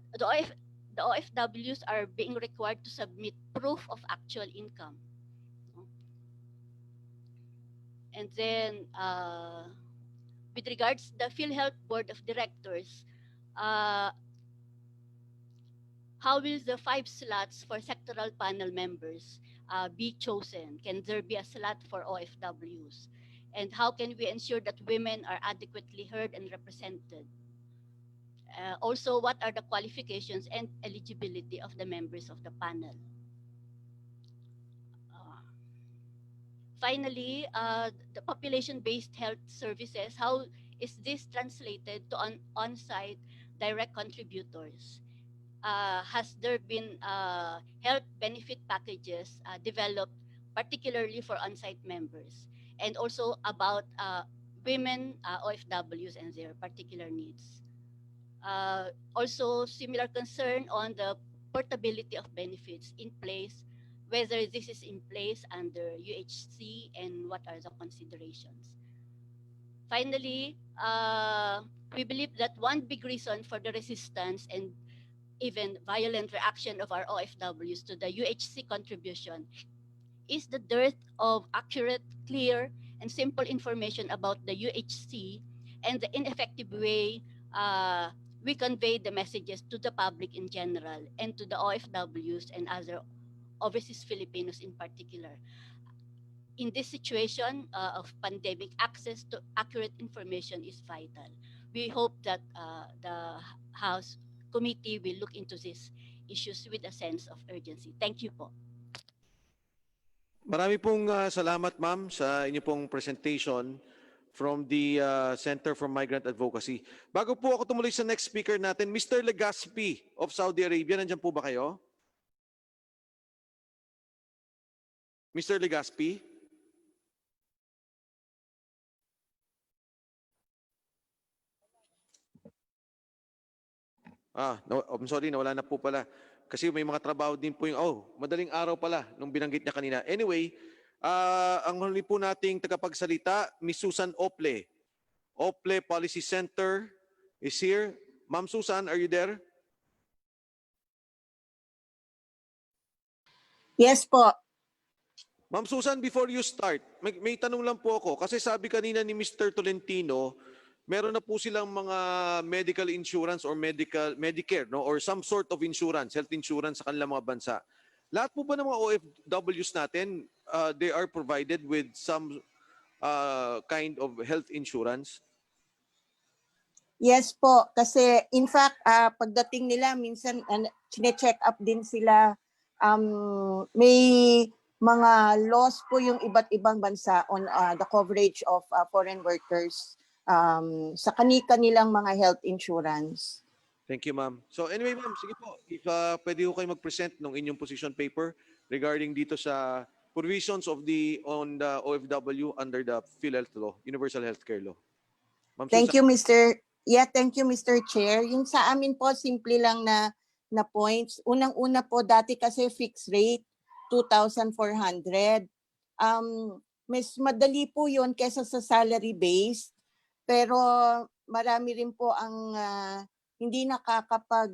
OFWs are being required to submit proof of actual income. And then, with regards to the PhilHealth Board of Directors, how will the 5 slots for sectoral panel members be chosen? Can there be a slot for OFWs? And how can we ensure that women are adequately heard and represented? Also, what are the qualifications and eligibility of the members of the panel? Finally, the population-based health services, how is this translated to on-site direct contributors? Has there been health benefit packages developed particularly for on-site members? And also about women OFWs and their particular needs. Also, similar concern on the portability of benefits in place, whether this is in place under UHC and what are the considerations. Finally, we believe that one big reason for the resistance and even violent reaction of our OFWs to the UHC contribution is the dearth of accurate, clear, and simple information about the UHC and the ineffective way we convey the messages to the public in general and to the OFWs and other overseas Filipinos in particular. In this situation of pandemic, access to accurate information is vital. We hope that the House Committee will look into these issues with a sense of urgency. Thank you po. Marami pong salamat ma'am sa inyong pong presentation. from the Center for Migrant Advocacy. Bago po ako tumuloy sa next speaker natin, Mr. Legaspi of Saudi Arabia, nandiyan po ba kayo? Mr. Legaspi? I'm sorry, nawala na po pala. Kasi may mga trabaho din po yung, madaling araw pala nung binanggit niya kanina. Anyway, ang huli po nating tagapagsalita, Ms. Susan Ople. Ople Policy Center is here. Ma'am Susan, are you there? Yes po. Ma'am Susan, before you start, may tanong lang po ako. Kasi sabi kanina ni Mr. Tolentino, meron na po silang mga medical insurance or Medicare, no, or some sort of insurance, health insurance sa kanilang mga bansa. Lahat po ba ng mga OFWs natin, they are provided with some kind of health insurance? Yes po, kasi in fact, pagdating nila, minsan sine-check up din sila. May mga laws po yung iba't ibang bansa on the coverage of foreign workers sa kanilang mga health insurance. Thank you, ma'am. So anyway, ma'am, sige po, if pwede ko kayo mag-present ng inyong position paper regarding dito sa provisions on the OFW under the PhilHealth law, Universal Healthcare Law. Ma'am Thank Susan. you, Mr. Thank you, Mr. Chair. Yung sa amin po, simple lang na points. Unang-una po, dati kasi fixed rate, 2,400. Mas madali po yun kesa sa salary based. Pero marami rin po ang hindi nakakapag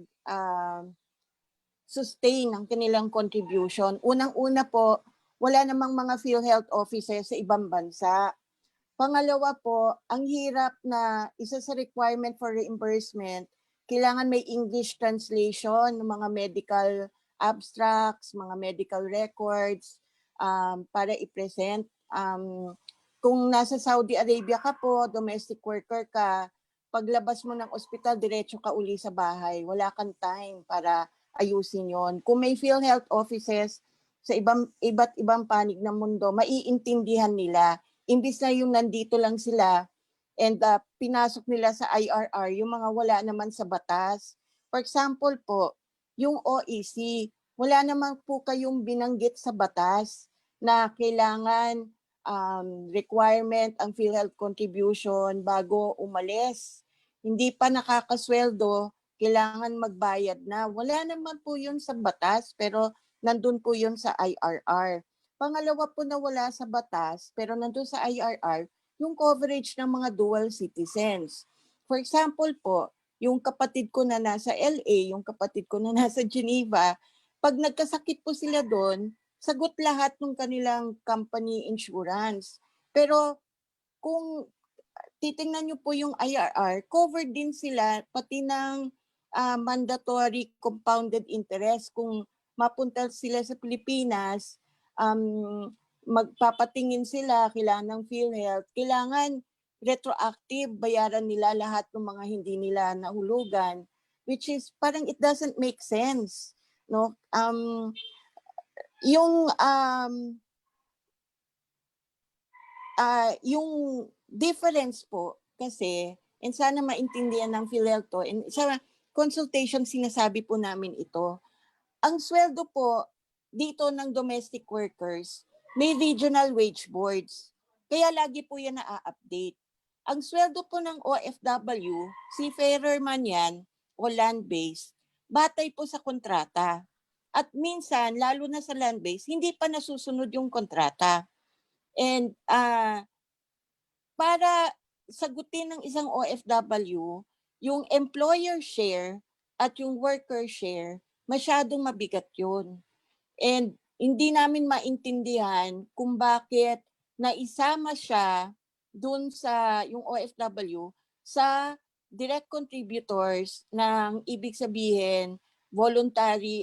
sustain ang kanilang contribution. Unang-una po, wala namang mga PhilHealth offices sa ibang bansa. Pangalawa po, ang hirap na isa sa requirement for reimbursement, kailangan may English translation ng mga medical abstracts, mga medical records para i-present. Kung nasa Saudi Arabia ka po, domestic worker ka, paglabas mo ng ospital, diretso ka uli sa bahay. Wala kang time para ayusin yon. Kung may PhilHealth offices sa iba't ibang panig ng mundo, maiintindihan nila. Imbis na yung nandito lang sila and pinasok nila sa IRR, yung mga wala naman sa batas. For example po, yung OEC, wala naman po kayong binanggit sa batas na kailangan requirement ang PhilHealth contribution bago umalis. Hindi pa nakakasweldo, kailangan magbayad na. Wala naman po yun sa batas, pero nandun po yun sa IRR. Pangalawa po na wala sa batas, pero nandun sa IRR, yung coverage ng mga dual citizens. For example po, yung kapatid ko na nasa LA, yung kapatid ko na nasa Geneva, pag nagkasakit po sila doon, sagot lahat ng kanilang company insurance. Pero kung titingnan nyo po yung IRR, covered din sila pati ng mandatory compounded interest. Kung mapunta sila sa Pilipinas, magpapatingin sila, kailangan ng PhilHealth, kailangan retroactive, bayaran nila lahat ng mga hindi nila nahulugan, which is parang it doesn't make sense. No? Yung difference po kasi, and sana maintindihan ng PhilHealth to, and sa consultation sinasabi po namin ito, ang sweldo po dito ng domestic workers, may regional wage boards. Kaya lagi po yan na-update. Ang sweldo po ng OFW, seafarer man yan o land-based, batay po sa kontrata. At minsan, lalo na sa land-based, hindi pa nasusunod yung kontrata. And para sagutin ng isang OFW, yung employer share at yung worker share, masyadong mabigat yun. And hindi namin maintindihan kung bakit naisama siya dun sa yung OFW sa direct contributors ng ibig sabihin voluntary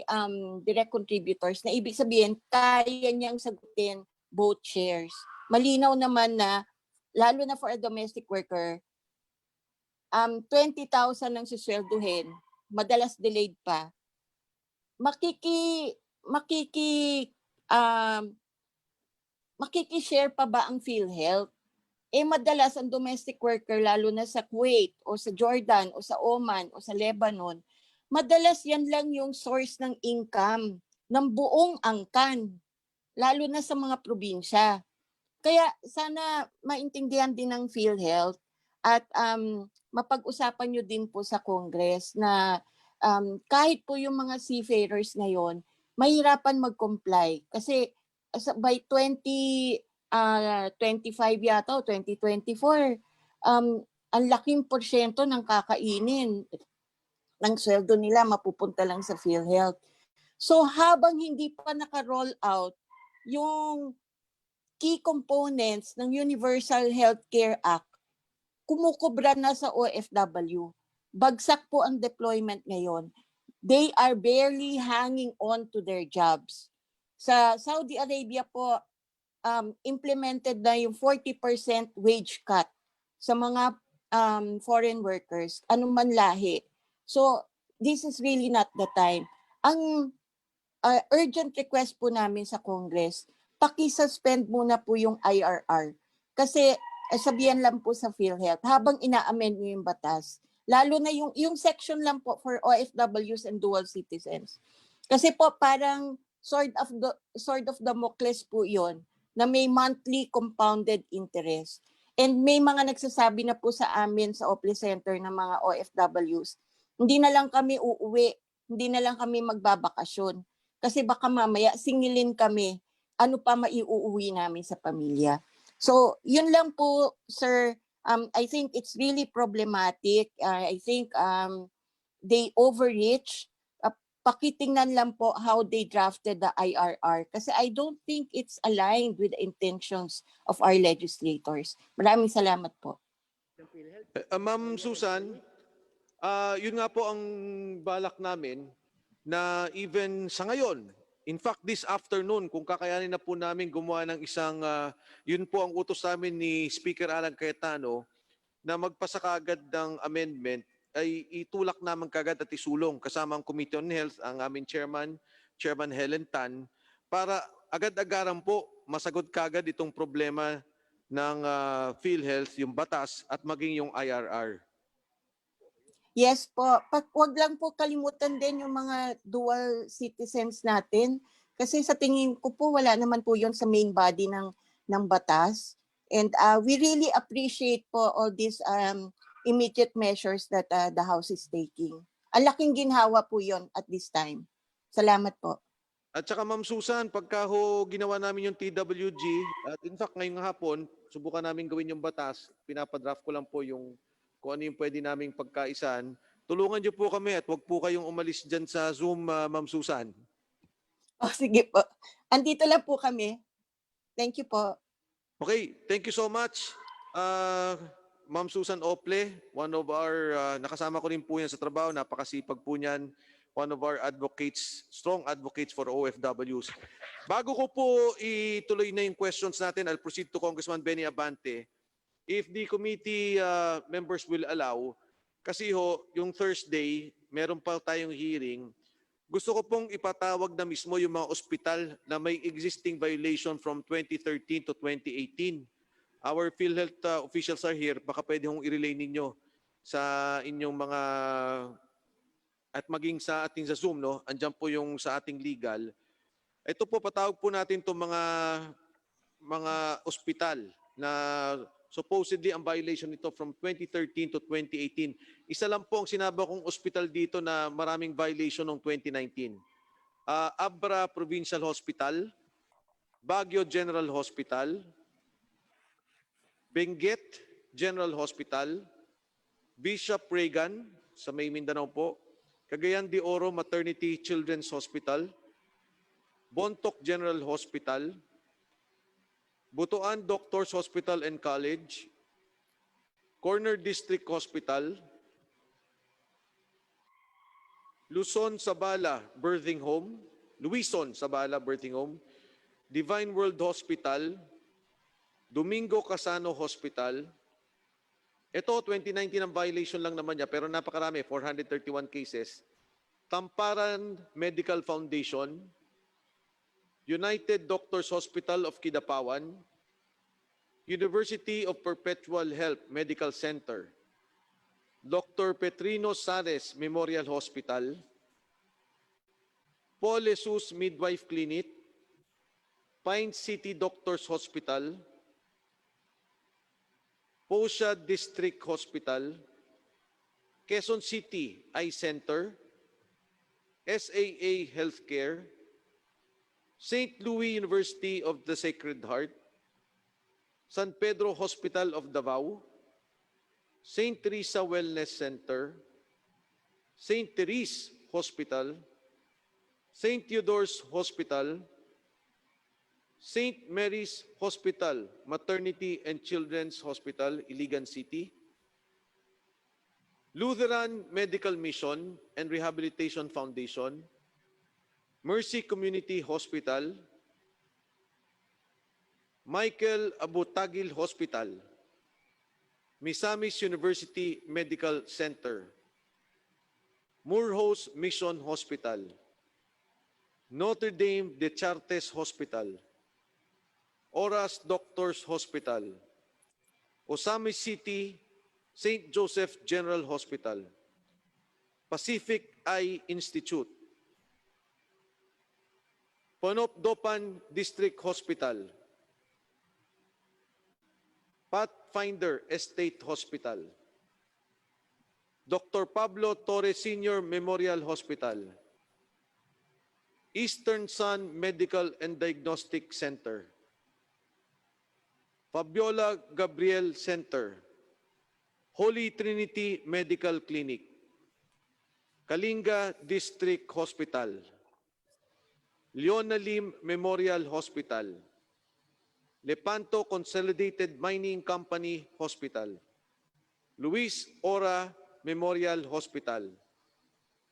direct contributors na ibig sabihin kaya niyang sagutin both shares. Malinaw naman na lalo na for a domestic worker, 20,000 ang suswelduhin, madalas delayed pa. Makiki-share pa ba ang PhilHealth? madalas ang domestic worker, lalo na sa Kuwait o sa Jordan o sa Oman o sa Lebanon, madalas yan lang yung source ng income ng buong angkan, lalo na sa mga probinsya. Kaya sana maintindihan din ng PhilHealth at mapag-usapan nyo din po sa Congress na kahit po yung mga seafarers ngayon, mahirapan mag-comply. Kasi by 2025 yata o 2024, ang laking porsyento ng kakainin ng sweldo nila mapupunta lang sa PhilHealth. So habang hindi pa naka-roll out yung key components ng Universal Healthcare Act, kumukubra na sa OFW. Bagsak po ang deployment ngayon. They are barely hanging on to their jobs. Sa Saudi Arabia po, implemented na yung 40% wage cut sa mga foreign workers, anuman lahi. So, this is really not the time. Ang urgent request po namin sa Congress, paki-suspend muna po yung IRR. Kasi sabihan lang po sa PhilHealth, habang ina-amend nyo yung batas, lalo na yung section lang po for OFWs and dual citizens. Kasi po parang sword of Damocles po yon na may monthly compounded interest. And may mga nagsasabi na po sa amin sa Opli Center ng mga OFWs, hindi na lang kami uuwi, hindi na lang kami magbabakasyon. Kasi baka mamaya singilin kami, ano pa maiuuwi namin sa pamilya. So, yun lang po, sir. I think it's really problematic. I think they overreach. Pakitingnan lang po how they drafted the IRR. Kasi I don't think it's aligned with the intentions of our legislators. Maraming salamat po. Ma'am Susan, yun nga po ang balak namin na even sa ngayon, in fact this afternoon, kung kakayanin na po namin gumawa ng isang, yun po ang utos namin ni Speaker Alan Cayetano, na magpasa kaagad ng amendment, ay itulak naman kagad at isulong kasama ang Committee on Health, ang aming Chairman Helen Tan, para agad-agaran po masagot kagad itong problema ng PhilHealth, yung batas at maging yung IRR. Yes po. Wag lang po kalimutan din yung mga dual citizens natin. Kasi sa tingin ko po, wala naman po yon sa main body ng batas. And we really appreciate po all these immediate measures that the House is taking. Ang laking ginhawa po yon at this time. Salamat po. At saka Ma'am Susan, pagka ho ginawa namin yung TWG, at in fact ngayong hapon, subukan namin gawin yung batas, pinapadraft ko lang po yung kung ano yung pwede naming pagkaisan. Tulungan niyo po kami at wag po kayong umalis dyan sa Zoom, Ma'am Susan. Oh, sige po. Andito lang po kami. Thank you po. Okay, thank you so much. Ma'am Susan Ople, one of our, nakasama ko rin po yan sa trabaho, napakasipag po niyan. One of our advocates, strong advocates for OFWs. Bago ko po ituloy na yung questions natin, I'll proceed to Congressman Benny Abante. If the committee members will allow, kasi ho, yung Thursday, meron pa tayong hearing, gusto ko pong ipatawag na mismo yung mga ospital na may existing violation from 2013 to 2018. Our PhilHealth officials are here, baka pwede hong i-relay ninyo sa inyong mga, at maging sa ating sa Zoom, no? Andyan po yung sa ating legal. Ito po, patawag po natin itong mga ospital na supposedly ang violation nito from 2013 to 2018. Isa lang po ang sinaba kong ospital dito na maraming violation noong 2019. Abra Provincial Hospital, Baguio General Hospital, Benguet General Hospital, Bishop Reagan sa May Mindanao po, Cagayan de Oro Maternity Children's Hospital, Bontoc General Hospital, Butuan Doctors Hospital and College, Corner District Hospital, Luzon Sabala Birthing Home, Luison Sabala Birthing Home, Divine World Hospital, Domingo Casano Hospital. Ito, 2019 ang violation lang naman niya, pero napakarami, 431 cases. Tamparan Medical Foundation, United Doctors Hospital of Kidapawan, University of Perpetual Health Medical Center, Dr. Petrino Sares Memorial Hospital, Paul Jesus Midwife Clinic, Pine City Doctors Hospital, Posha District Hospital, Quezon City Eye Center, SAA Healthcare, St. Louis University of the Sacred Heart, San Pedro Hospital of Davao, St. Teresa Wellness Center, St. Therese Hospital, St. Theodore's Hospital, St. Mary's Hospital, Maternity and Children's Hospital, Iligan City, Lutheran Medical Mission and Rehabilitation Foundation, Mercy Community Hospital, Michael Abutagil Hospital, Misamis University Medical Center, Moorhouse Mission Hospital, Notre Dame de Chartres Hospital, Oras Doctors Hospital, Osamis City St. Joseph General Hospital, Pacific Eye Institute, Panopdopan District Hospital, Pathfinder Estate Hospital, Dr. Pablo Torres Sr. Memorial Hospital, Eastern Sun Medical and Diagnostic Center, Fabiola Gabriel Center, Holy Trinity Medical Clinic, Kalinga District Hospital, Leona Lim Memorial Hospital, Lepanto Consolidated Mining Company Hospital, Luis Ora Memorial Hospital.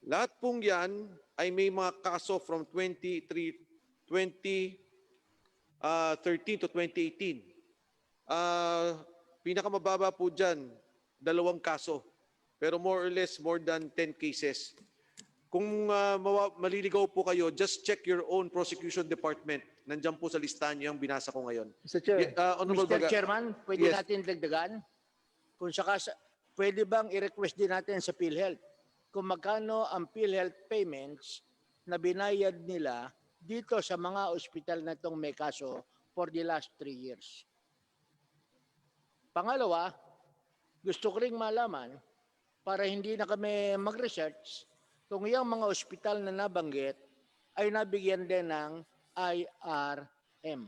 Lahat pong yan ay may mga kaso from 2013 to 2018. Pinakamababa po dyan, 2 kaso. Pero more or less, more than 10 cases. Kung maliligaw po kayo, just check your own prosecution department. Nandiyan po sa listahan niyo yung binasa ko ngayon. Mr. Chair, Honorable Mr. Baga- Chairman, pwede Yes. natin dagdagan? Kung pwede bang i-request din natin sa PhilHealth kung magkano ang PhilHealth payments na binayad nila dito sa mga ospital na itong may kaso for the last 3 years. Pangalawa, gusto ko ring malaman para hindi na kami mag-research kung yung mga ospital na nabanggit ay nabigyan din ng IRM.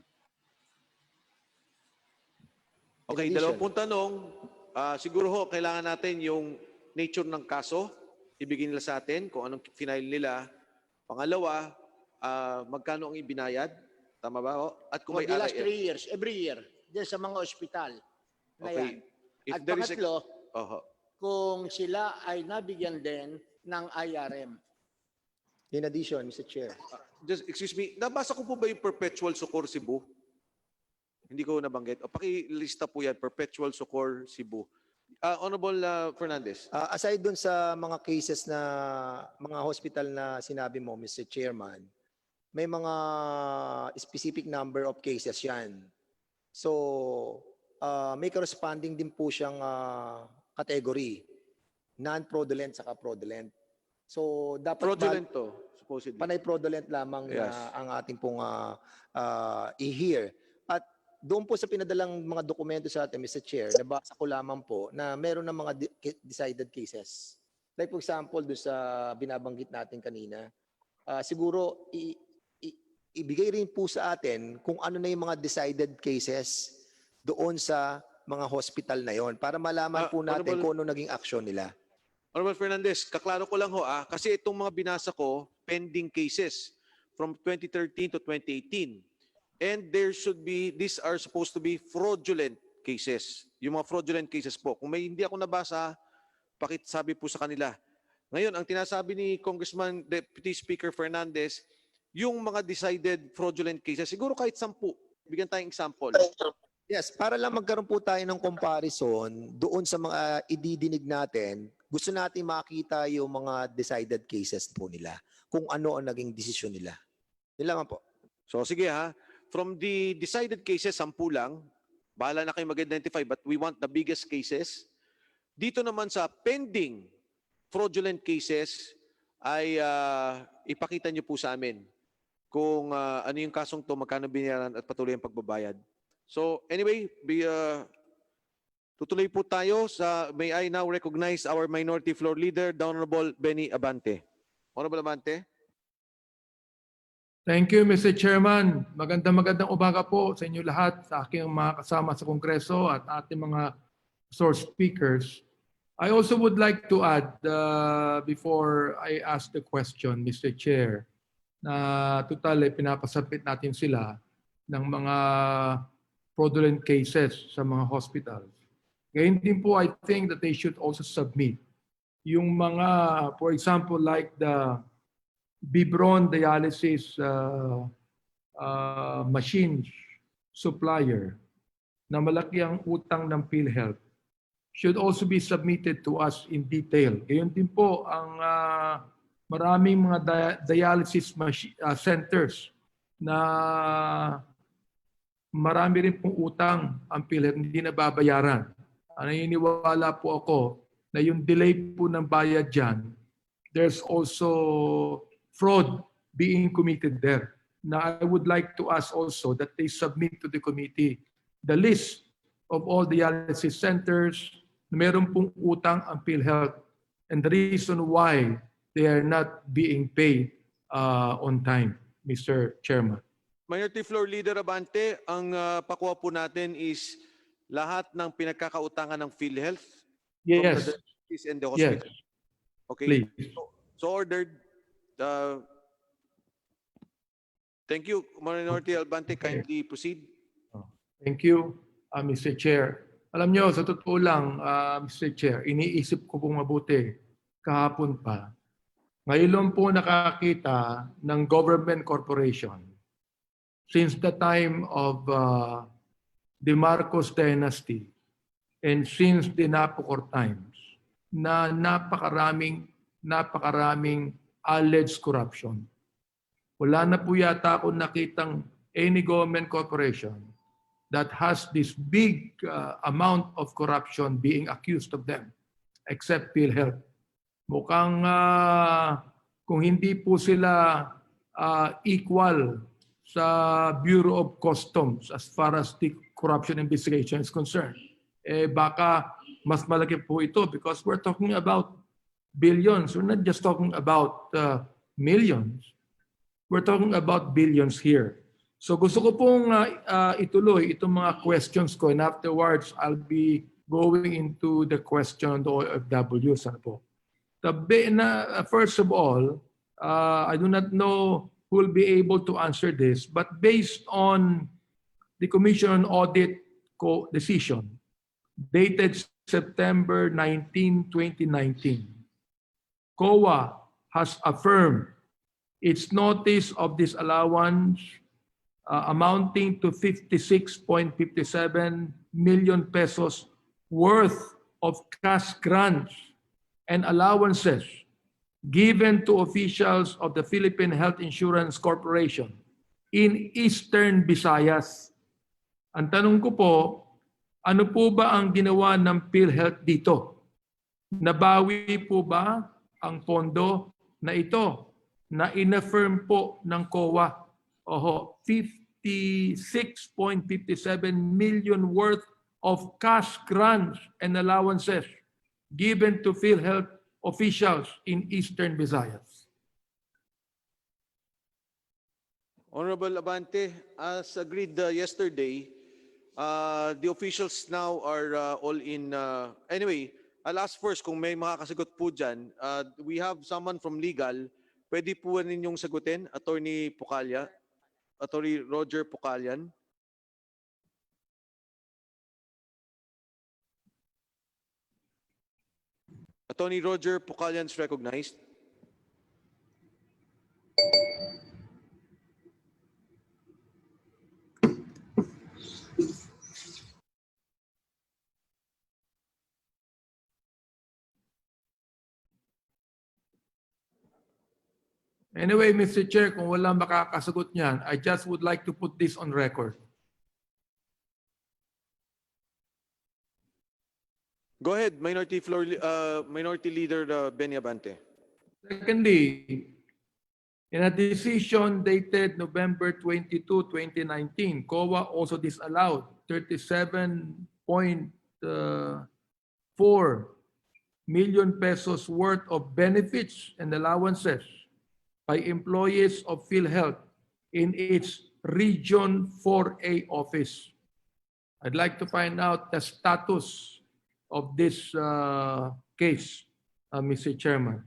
Okay, dalawang tanong. Siguro ho, kailangan natin yung nature ng kaso. Ibigay nila sa atin kung anong final nila. Pangalawa, magkano ang ibinayad? Tama ba ho? At kung For may the last RIM. 3 years, every year, dyan sa mga ospital na Okay. yan. If At there is a- pangatlo, Oho. kung sila ay nabigyan din ng IRM. In addition, Mr. Chair. Just, excuse me, nabasa ko po ba yung Perpetual Succor Cebu? Hindi ko nabanggit. O pakilista po yan, Perpetual Succor Cebu. Honorable Fernandez. Aside dun sa mga cases na mga hospital na sinabi mo, Mr. Chairman, may mga specific number of cases yan. So, may corresponding din po siyang category. Non-fraudulent saka fraudulent. So, dapat Fraudulent to, supposedly. panay fraudulent lamang Yes. na ang ating pong i-hear. At doon po sa pinadalang mga dokumento sa atin, Mr. Chair, nabasa ko lamang po na meron ng mga decided cases. Like for example, doon sa binabanggit natin kanina, siguro ibigay rin po sa atin kung ano na yung mga decided cases doon sa mga hospital na yon para malaman po natin Honorable- kung ano naging action nila. Honorable Fernandez, kaklaro ko lang ho kasi itong mga binasa ko, pending cases from 2013 to 2018. And there should be, these are supposed to be fraudulent cases. Yung mga fraudulent cases po. Kung may hindi ako nabasa, pakisabi po sa kanila. Ngayon, ang tinasabi ni Congressman Deputy Speaker Fernandez, yung mga decided fraudulent cases, siguro kahit 10. Bigyan tayong example. Yes, para lang magkaroon po tayo ng comparison doon sa mga ididinig natin, gusto natin makita yung mga decided cases po nila, kung ano ang naging desisyon nila. Yun lamang po. So sige ha, from the decided cases, 10 lang, Bahala na kayo mag-identify, but we want the biggest cases. Dito naman sa pending fraudulent cases, ay ipakita niyo po sa amin kung ano yung kasong to, magkano binayaran at patuloy ang pagbabayad. So anyway, tutuloy po tayo sa, may I now recognize our Minority Floor Leader, the Honorable Benny Abante. Honorable Abante. Thank you, Mr. Chairman. Magandang umaga po sa inyo lahat, sa aking mga kasama sa Kongreso at ating mga source speakers. I also would like to add, before I ask the question, Mr. Chair, na total pinapasabit natin sila ng mga fraudulent cases sa mga hospitals. Ngayon din po, I think that they should also submit yung mga, for example, like the Bibron dialysis machines supplier na malaki ang utang ng PhilHealth should also be submitted to us in detail. Gayon din po ang maraming mga dialysis centers na marami rin pong utang ang PhilHealth hindi nababayaran. Naniniwala po ako na yung delay po ng bayad dyan, there's also fraud being committed there. Now, I would like to ask also that they submit to the committee the list of all dialysis centers na meron pong utang ang PhilHealth and the reason why they are not being paid on time, Mr. Chairman. Minority Floor Leader Abante, ang pakuha po natin is lahat ng pinagkakautangan ng PhilHealth from the Yes. dialysis and the hospital. Yes. Okay. Please. So ordered. Thank you, Minority Abante. Kindly proceed. Thank you, Mr. Chair. Alam nyo, sa totoo lang, Mr. Chair, iniisip ko pong mabuti kahapon pa. Ngayon po nakakita ng government corporation since the time of the Marcos dynasty and since the Napocor times na napakaraming alleged corruption. Wala na po yata akong nakitang any government corporation that has this big amount of corruption being accused of them, except PhilHealth. Mukhang kung hindi po sila equal sa Bureau of Customs as far as the corruption investigation is concerned, baka mas malaki po ito because we're talking about billions. We're not just talking about millions. We're talking about billions here. So gusto ko pong ituloy itong mga questions ko and afterwards I'll be going into the question on the OFW. Sana po. First of all, I do not know who will be able to answer this, but based on the Commission on Audit decision dated September 19, 2019, COA has affirmed its notice of disallowance amounting to 56.57 million pesos worth of cash grants and allowances given to officials of the Philippine Health Insurance Corporation in Eastern Visayas. Ang tanong ko po, ano po ba ang ginawa ng PhilHealth dito? Nabawi po ba ang pondo na ito na in-affirm po ng COA? 56.57 million worth of cash grants and allowances given to PhilHealth officials in Eastern Visayas. Honorable Abante, as agreed yesterday, the officials now are all in. Anyway, I'll ask first kung may makakasagot po dyan. We have someone from legal. Pwede po ninyong sagutin, Attorney Pucalya, Attorney Roger Pucalyan. Attorney Roger Pucalyan is recognized. Anyway, Mr. Chair, kung walang makakasagot niyan, I just would like to put this on record. Go ahead, Minority Leader Benny Abante. Secondly, in a decision dated November 22, 2019, COA also disallowed 37.4 million pesos worth of benefits and allowances by employees of PhilHealth in its Region 4A office. I'd like to find out the status of this case, Mr. Chairman.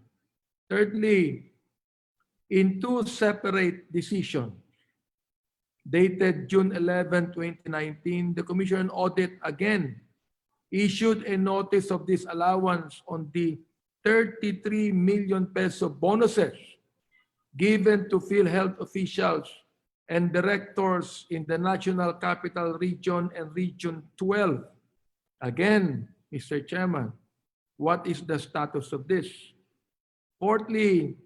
Thirdly, in two separate decisions dated June 11, 2019, the Commission on Audit again issued a notice of disallowance on the 33 million peso bonuses given to PhilHealth officials and directors in the National Capital Region and Region 12. Again, Mr. Chairman, what is the status of this? Fourthly,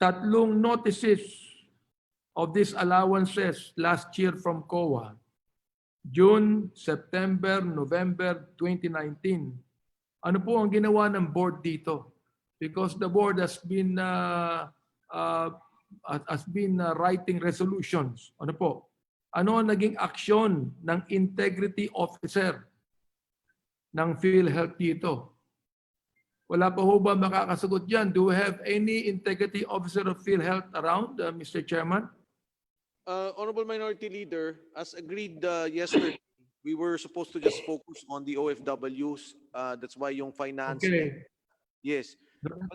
tatlong notices of these allowances last year from COA, June, September, November 2019. Ano po ang ginawa ng board dito? Because the board has been writing resolutions. Ano po? Ano ang naging aksyon ng integrity officer ng PhilHealth dito? Wala pa ho ba makakasagot dyan? Do we have any integrity officer of PhilHealth around, Mr. Chairman? Honorable Minority Leader, as agreed yesterday, we were supposed to just focus on the OFWs. That's why yung financing. Okay. Yes.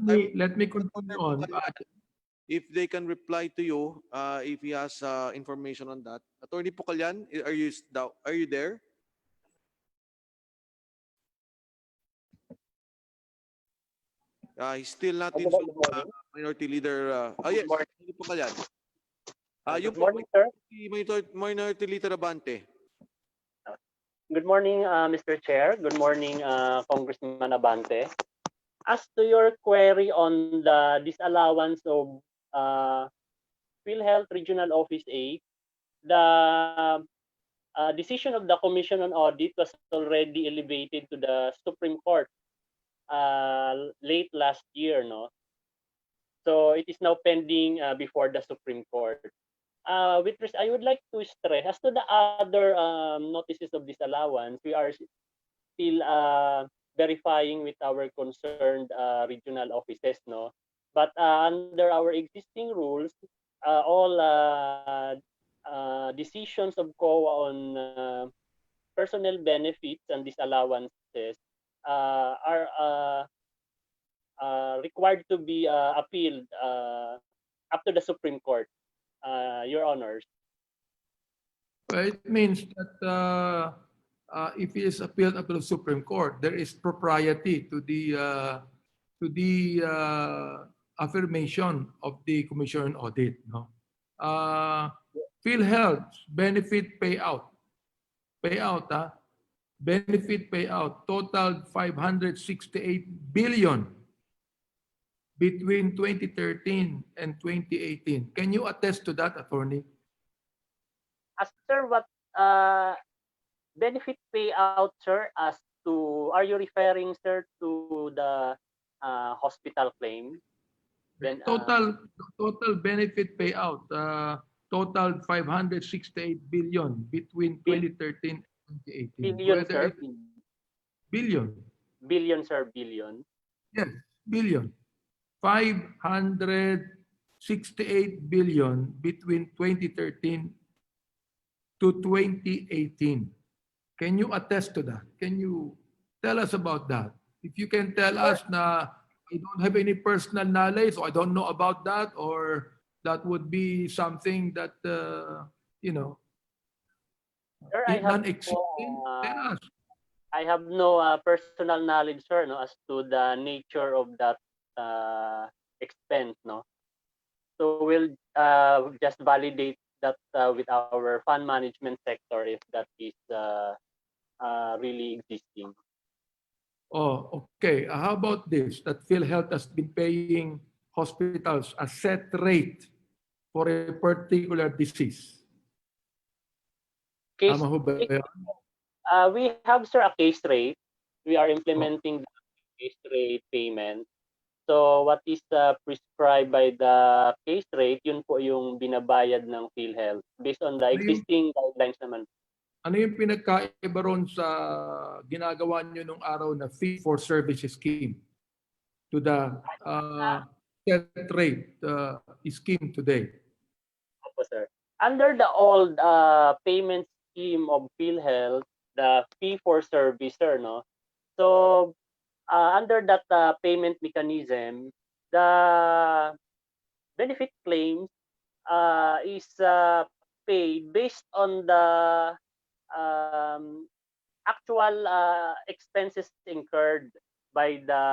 Let me continue on. If they can reply to you, if he has information on that. Attorney Pucalyan, are you there? He's still not in Minority Leader. Yes, Attorney Pucalyan. Good morning, sir. Minority Leader Abante. Good morning, Mr. Chair. Good morning, Congressman Abante. As to your query on the disallowance of PhilHealth Regional Office A, the decision of the Commission on Audit was already elevated to the Supreme Court late last year, no? So it is now pending before the Supreme Court. I would like to stress, as to the other notices of disallowance, we are still verifying with our concerned regional offices, no? But under our existing rules, all decisions of COA on personnel benefits and disallowances are required to be appealed up to the Supreme Court, Your Honors. Well, it means that if it is appealed up to the Supreme Court, there is propriety to the affirmation of the Commission on Audit. No? PhilHealth benefit payout, benefit payout totaled 568 billion between 2013 and 2018. Can you attest to that, Attorney? Sir, what benefit payout, sir, as to, are you referring, sir, to the hospital claim? Then, total benefit payout totaled 568 billion between 2013 and 2018. Billion, sir. Billion. Billion, sir, billion. Yes, billion. 568 billion between 2013 to 2018. Can you attest to that? Can you tell us about that? If you can tell us na I don't have any personal knowledge, or I don't know about that, or that would be something that, Sir, non-existing, tell us. I have no personal knowledge, sir, no, as to the nature of that expense, no. So we'll just validate that with our fund management sector if that is really existing. Oh, okay. How about this? That PhilHealth has been paying hospitals a set rate for a particular disease. Case, Tama ho ba yun? we have, sir, a case rate. we are implementing the case rate payment. So what is prescribed by the case rate, yun po yung binabayad ng PhilHealth based on the Ano yung, existing guidelines naman. ano yung pinagkaiba ron sa ginagawa nyo nung araw na fee for service scheme to the set rate scheme today? Opo, sir. Under the old payment scheme of PhilHealth, the fee for service, sir, no? So, under that payment mechanism, the benefit claims is paid based on the um, actual expenses incurred by the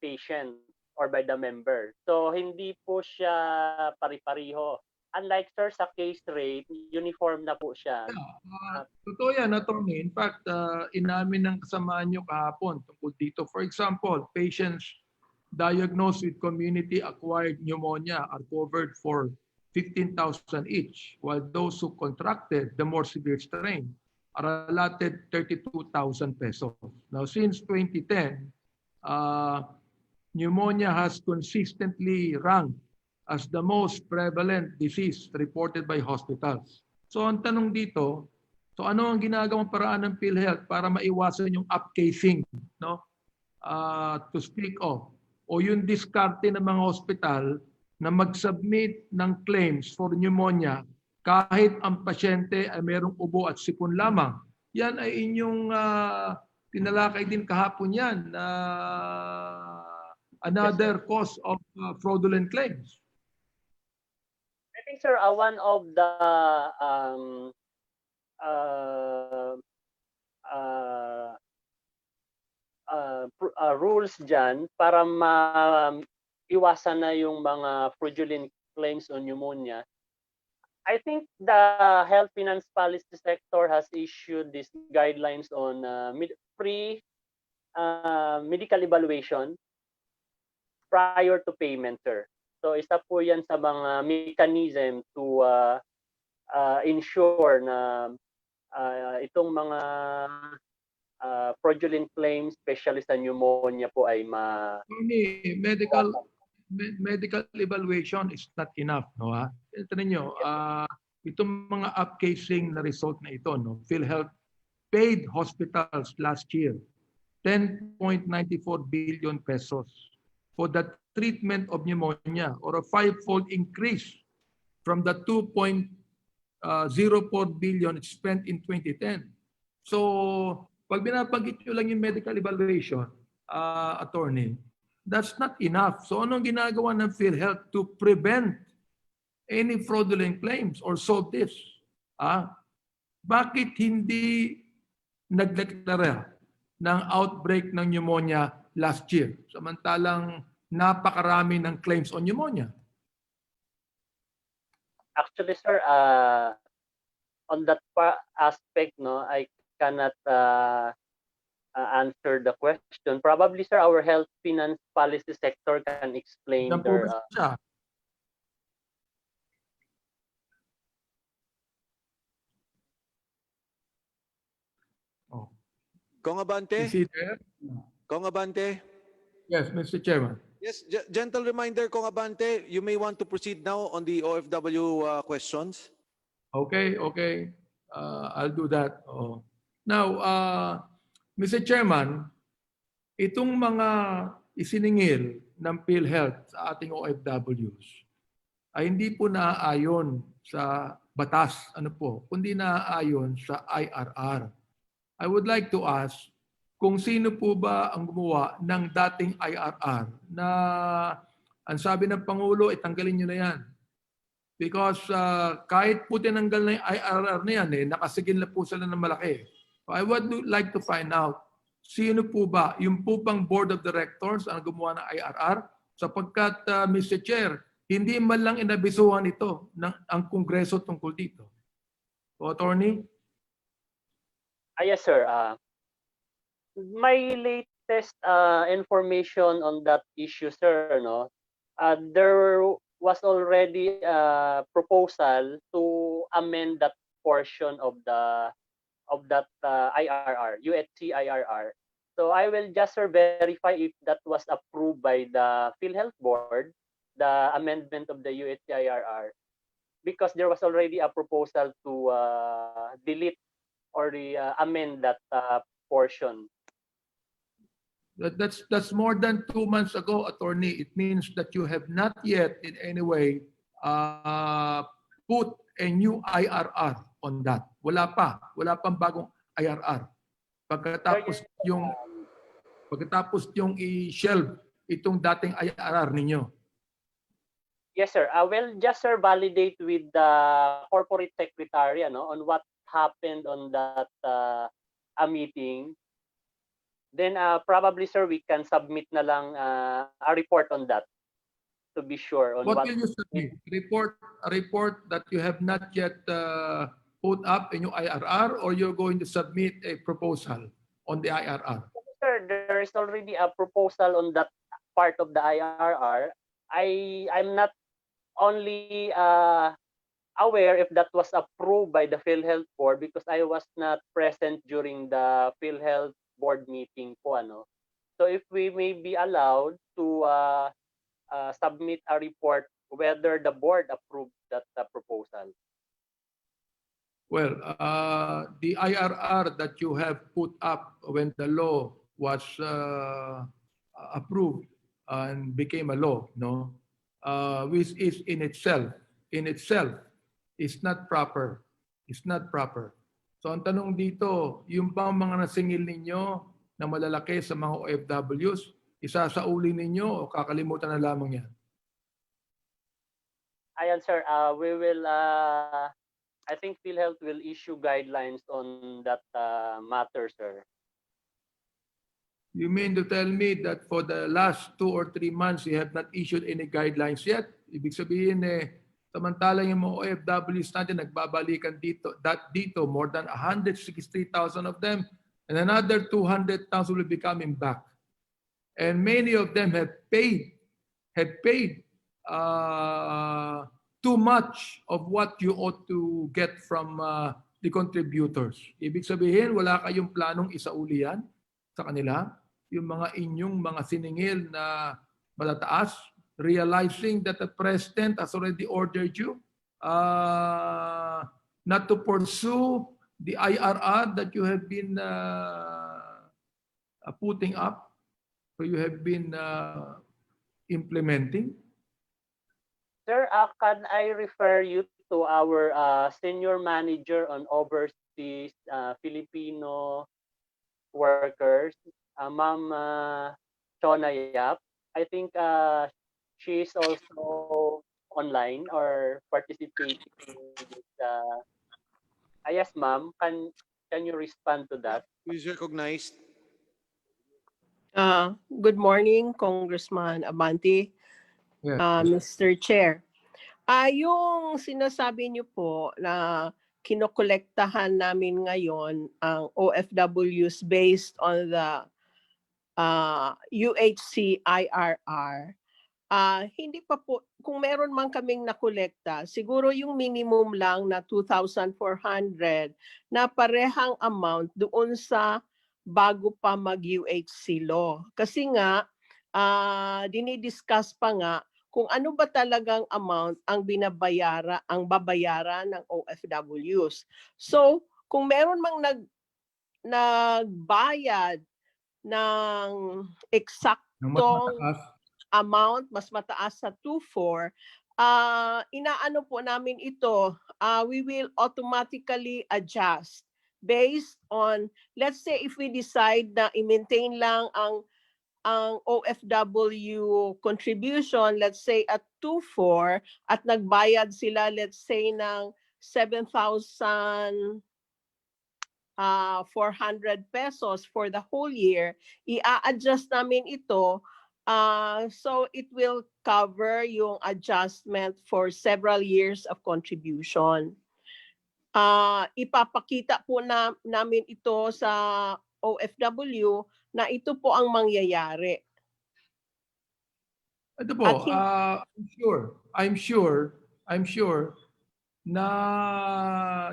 patient or by the member. So hindi po siya pari-pariho. Unlike sir sa case rate, uniform na po siya. Totoo yan, attorney. In fact, inamin ng kasamaan nyo kahapon tungkol dito. For example, patients diagnosed with community-acquired pneumonia are covered for 15,000 each, while those who contracted the more severe strain are allotted 32,000 pesos. Now, since 2010, pneumonia has consistently ranked as the most prevalent disease reported by hospitals. So ang tanong dito, so ano ang ginagawang paraan ng PhilHealth para maiwasan yung upcasing, no? To speak of, o yung diskarte ng mga hospital na mag-submit ng claims for pneumonia kahit ang pasyente ay mayroong ubo at sipon lamang. Yan ay inyong tinalakay din kahapon yan na another cause of fraudulent claims. I think sir, one of the rules dyan para iwasan na yung mga fraudulent claims on pneumonia. I think the health finance policy sector has issued these guidelines on free medical evaluation prior to payment, sir. So isa po yan sa mga mechanism to ensure na itong mga fraudulent claims, especially sa pneumonia po ay medical evaluation is not enough, no ha? Ito ninyo, itong mga upcasing na result na ito, no? PhilHealth paid hospitals last year 10.94 billion pesos for the treatment of pneumonia, or a 5-fold increase from the 2.04 billion spent in 2010. So, pag binabanggit nyo lang yung medical evaluation, attorney, that's not enough. So, anong ginagawa ng PhilHealth to prevent any fraudulent claims or solve this? Bakit hindi nagdeklara ng outbreak ng pneumonia last year, samantalang napakarami ng claims on pneumonia? Actually, sir, on that aspect, no, I cannot answer the question. Probably, sir, our health finance policy sector can explain their. Kong Abante? Is he there? Kong Abante? Yes, Mr. Chairman. Yes, gentle reminder, Kong Abante, you may want to proceed now on the OFW questions. Okay. I'll do that. Now, Mr. Chairman, itong mga isiningil ng PhilHealth sa ating OFWs ay hindi po naaayon sa batas, kundi naaayon sa IRR. I would like to ask kung sino po ba ang gumawa ng dating IRR na ang sabi ng Pangulo, tanggalin nyo na yan. Because kahit po tinanggal na yung IRR na yan, nakasigil na po sila ng malaki. So I would like to find out, sino po ba, yung po pang Board of Directors ang gumawa ng IRR? Sapagkat, Mr. Chair, hindi man lang inabisuhan ito ang Kongreso tungkol dito. So, Attorney? Yes, sir. My latest information on that issue, sir, no, there was already a proposal to amend that portion of that IRR, UHC IRR. So I will just verify if that was approved by the PhilHealth board, the amendment of the UHCIRR, because there was already a proposal to delete or amend that portion. That's more than 2 months ago, attorney. It means that you have not yet in any way put a new IRR on that. Wala pang bagong IRR. Pagkatapos yung i-shelve itong dating IRR ninyo. Yes, sir. I will just, sir, validate with the corporate secretary on what happened on that a meeting. Then probably, sir, we can submit na lang a report on that to be sure on What what. will you submit? A report that you have not yet put up in your IRR, or you're going to submit a proposal on the IRR? Sir, there is already a proposal on that part of the IRR. I'm not only aware if that was approved by the PhilHealth board because I was not present during the PhilHealth board meeting po So if we may be allowed to submit a report whether the board approved that proposal. Well, the IRR that you have put up when the law was approved and became a law, no, which is in itself is not proper. It's not proper. So ang tanong dito, yung bang mga nasingil ninyo na malalaki sa mga OFWs, isasauli ninyo o kakalimutan na lamang yan? Ayan, sir, we will I think PhilHealth will issue guidelines on that matter, sir. You mean to tell me that for the last 2 or 3 months, you have not issued any guidelines yet? Ibig sabihin, samantalang yung mga OFWs natin nagbabalikan dito, more than 163,000 of them, and another 200,000 will be coming back. And many of them have paid too much of what you ought to get from the contributors. Ibig sabihin, wala kayong planong isauli yan sa kanila, yung mga inyong mga siningil na malataas, realizing that the President has already ordered you not to pursue the IRR that you have been putting up, so you have been implementing. Sir, can I refer you to our senior manager on overseas Filipino workers, Ma'am Chona Yap? I think she is also online or participating in this. Yes, ma'am. Can you respond to that? Please recognize. Good morning, Congressman Abante. Yes. Mr. Chair. Yung sinasabi niyo po na kinokolektahan namin ngayon ang OFWs based on the UHC IRR, hindi pa po, kung meron man kaming nakolekta, siguro yung minimum lang na 2,400 na parehang amount doon sa bago pa mag-UHC law. Kasi nga, dinidiscuss pa nga kung ano ba talagang amount ang babayaran ng OFWs. So, kung meron mang nagbayad ng eksaktong amount, mas mataas sa 2,400, inaano po namin ito, we will automatically adjust based on, let's say if we decide na i-maintain lang ang OFW contribution, let's say at 2,400 at nagbayad sila, let's say ng 7,400 pesos for the whole year, i-adjust namin ito so it will cover yung adjustment for several years of contribution. Ipapakita po namin ito sa OFW na ito po ang mangyayari. Ito po, I'm sure na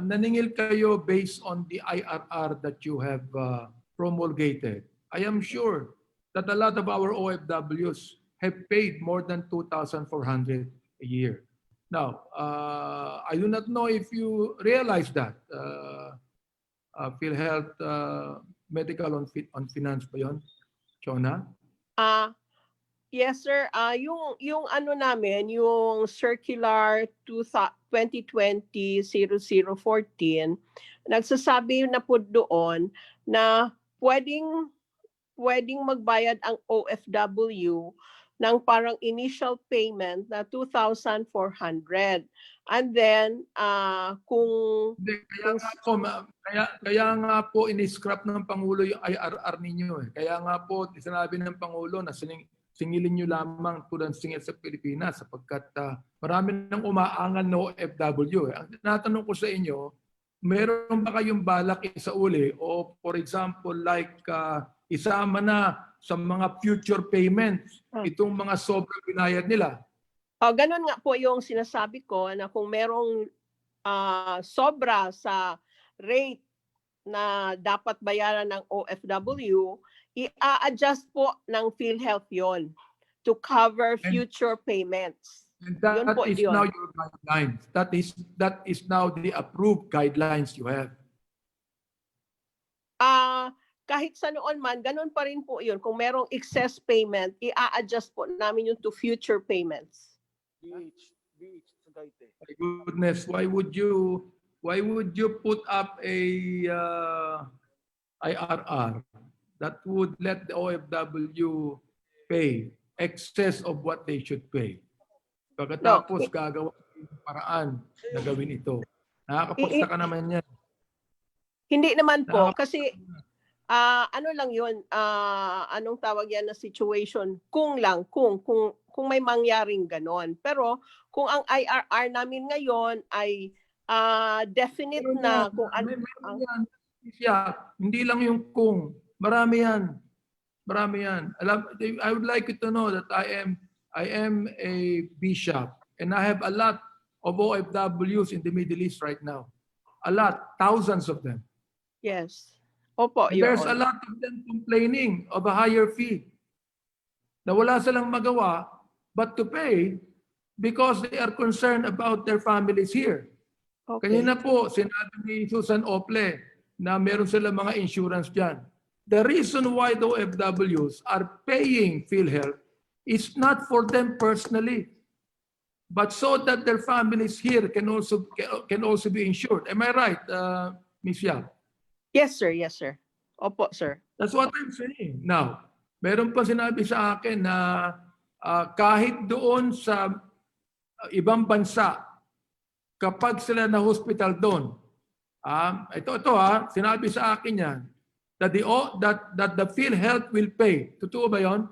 naningil kayo based on the IRR that you have promulgated. I am sure that a lot of our OFWs have paid more than 2,400 a year. Now, I do not know if you realize that. PhilHealth Medical on Finance ba yun? Chona? Ah, yes sir. Yung ano namin, yung circular 2020-0014, nagsasabi na po doon na pwedeng magbayad ang OFW ng parang initial payment na 2,400. And then kung Hindi, kaya nga po ini-scrap ng Pangulo yung IRR ninyo eh. Kaya nga po sinabi ng Pangulo na singilin nyo lamang tulad singil sa Pilipinas sapagkat marami nang umaangal na OFW eh. Ang tinatanong ko sa inyo, meron ba kayong balak isauli o for example like isama na sa mga future payments itong mga sobrang binayad nila? Ganun nga po yung sinasabi ko na kung merong sobra sa rate na dapat bayaran ng OFW, i-adjust po ng PhilHealth yon to cover future payments. And that Yun po is yun. now your guidelines. That is now the approved guidelines you have. Kahit sa noon man, ganun pa rin po yun. Kung merong excess payment, i-adjust po namin yun to future payments. My goodness, why would you put up a IRR that would let the OFW pay excess of what they should pay? Pagkatapos gagawa ng paraan na gawin ito. Nakakapagtaka naman yan. Hindi naman po kasi ano lang yun, anong tawag yan na situation, kung may mangyaring ganon. Pero kung ang IRR namin ngayon ay definite na kung ano. Hindi lang yung kung, marami yan. I would like you to know that I am a bishop and I have a lot of OFWs in the Middle East right now. A lot, thousands of them. Yes. Opo, There's a lot of them complaining of a higher fee. Na wala silang magawa but to pay because they are concerned about their families here. Okay. Kanina po, sinabi ni Susan Ople na meron silang mga insurance dyan. The reason why the OFWs are paying PhilHealth is not for them personally, but so that their families here can also be insured. Am I right, Ms. Yap? Yes, sir. Yes, sir. Opo, sir. That's what I'm saying. Now, meron pa sinabi sa akin na kahit doon sa ibang bansa, kapag sila na hospital doon, ito sinabi sa akin yan, that the PhilHealth will pay. Totoo ba yun?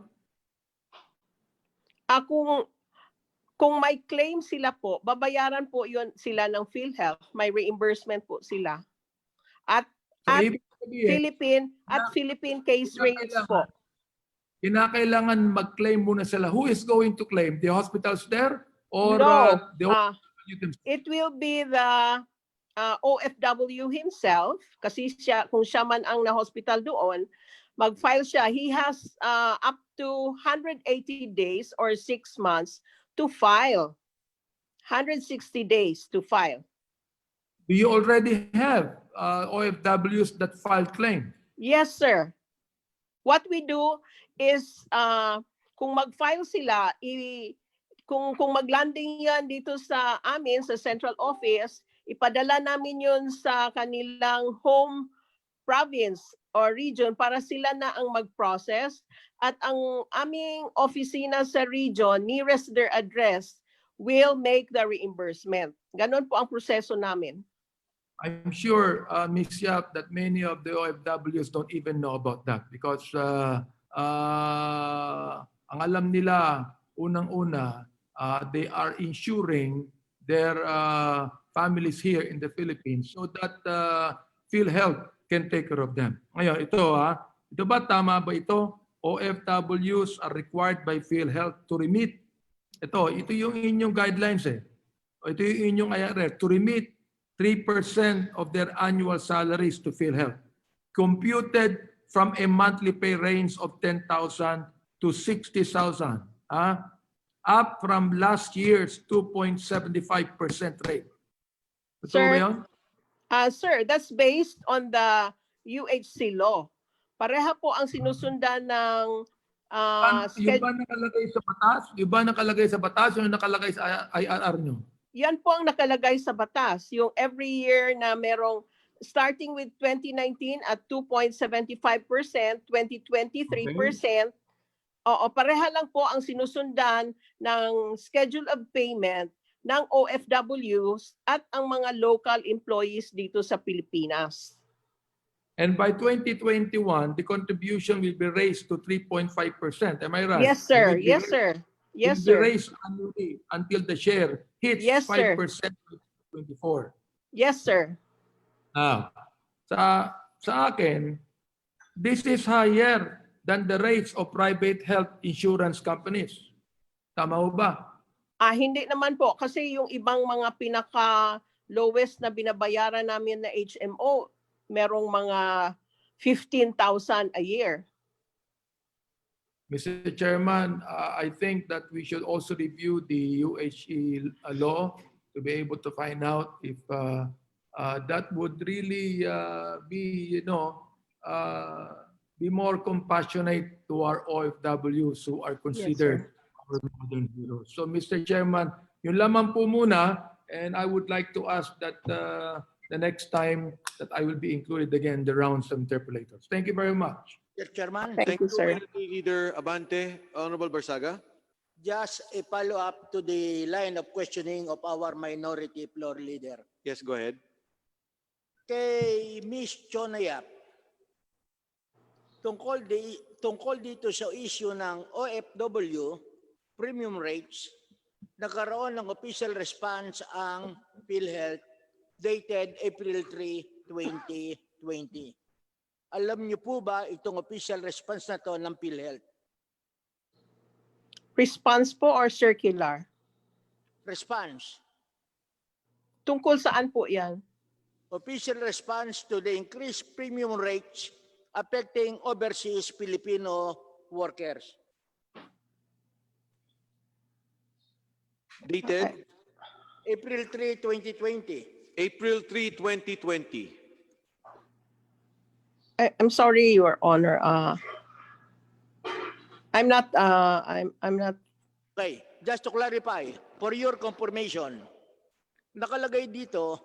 Kung may claim sila po, babayaran po yun sila ng PhilHealth. May reimbursement po sila. At Philippine case rates po. Kinakailangan mag-claim muna sila. Who is going to claim? The hospitals there? Or No. it will be the OFW himself kasi kung siya man ang na-hospital doon, mag-file siya. He has up to 180 days or 6 months to file. 160 days to file. Do you already have OFWs that filed claim? Yes, sir. What we do is kung mag-file sila, kung mag-landing yan dito sa amin, sa central office, ipadala namin yun sa kanilang home province or region para sila na ang mag-process at ang aming opisina sa region, nearest their address, will make the reimbursement. Ganon po ang proseso namin. I'm sure, Ms. Yap, that many of the OFWs don't even know about that because ang alam nila, unang-una, they are insuring their families here in the Philippines so that PhilHealth can take care of them. Ngayon, ito ba, tama ba ito? OFWs are required by PhilHealth to remit. Ito yung inyong guidelines eh. Ito yung inyong IRR, to remit 3% of their annual salaries to PhilHealth, computed from a monthly pay range of 10,000 to 60,000. Up from last year's 2.75% rate. Totoo ba Sir, yun? Sir, that's based on the UHC law. Pareha po ang sinusundan ng Yung ba nakalagay sa batas? Yung ba nakalagay sa batas? Yung nakalagay sa IRR nyo? Yan po ang nakalagay sa batas. Yung every year na merong starting with 2019 at 2.75%, 2020 3%. Oo, pareha lang po ang sinusundan ng schedule of payment ng OFWs at ang mga local employees dito sa Pilipinas. And by 2021, the contribution will be raised to 3.5%. Am I right? Yes, sir. It will be Yes, raised- sir. Yes, It will be sir. raised annually until the share hits Yes, sir. 5% in 2024. Yes, sir. Sa akin, this is higher than the rates of private health insurance companies. Tama ho ba? Hindi naman po kasi yung ibang mga pinaka lowest na binabayaran namin na HMO, merong mga 15,000 a year. Mr. Chairman, I think that we should also review the UHE law to be able to find out if that would really be, be more compassionate to our OFWs who are considered our modern heroes. So, Mr. Chairman, yun lamang po muna, and I would like to ask that the next time that I will be included again the rounds of interpolators. Thank you very much. Mr. Chairman, Thank you, sir. Leader Abante, Honorable Barsaga. just a follow-up to the line of questioning of our minority floor leader. Yes, go ahead. Kay Ms. Chonayap, tungkol dito sa issue ng OFW premium rates, nagkaroon ng official response ang PhilHealth dated April 3, 2020. Alam niyo po ba itong official response na to ng PhilHealth? Response po or circular? Response. Tungkol saan po yan? Official response to the increased premium rates affecting overseas Filipino workers. Dated April 3, 2020. April 3, 2020. I'm sorry, Your Honor. I'm not. I'm not. Okay, just to clarify, for your confirmation, nakalagay dito,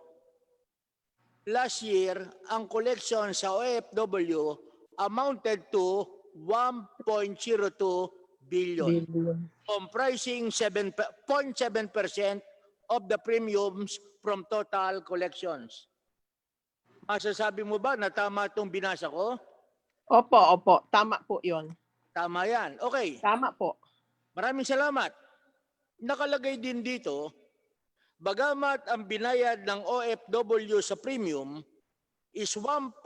last year, ang collection sa OFW amounted to 1.02 billion, comprising 7.7% of the premiums from total collections. Masasabi mo ba na tama itong binasa ko? Opo. Tama po yun. Tama yan. Okay. Tama po. Maraming salamat. Nakalagay din dito, bagamat ang binayad ng OFW sa premium is 1.02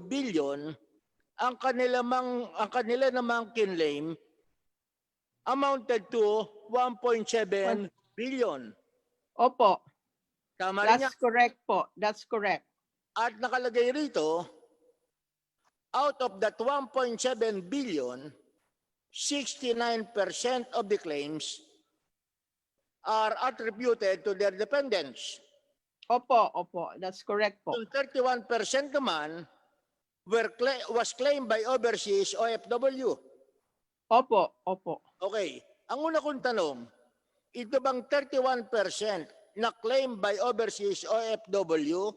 billion, ang kanila namang kinlaim amounted to 1.7 billion. Opo. Tama rin yan. That's correct po. That's correct. At nakalagay rito, out of that 1.7 billion, 69% of the claims are attributed to their dependents. Opo. That's correct po. Yung 31% naman was claimed by overseas OFW. Opo. Okay. Ang una kong tanong, ito bang 31% na claim by overseas OFW,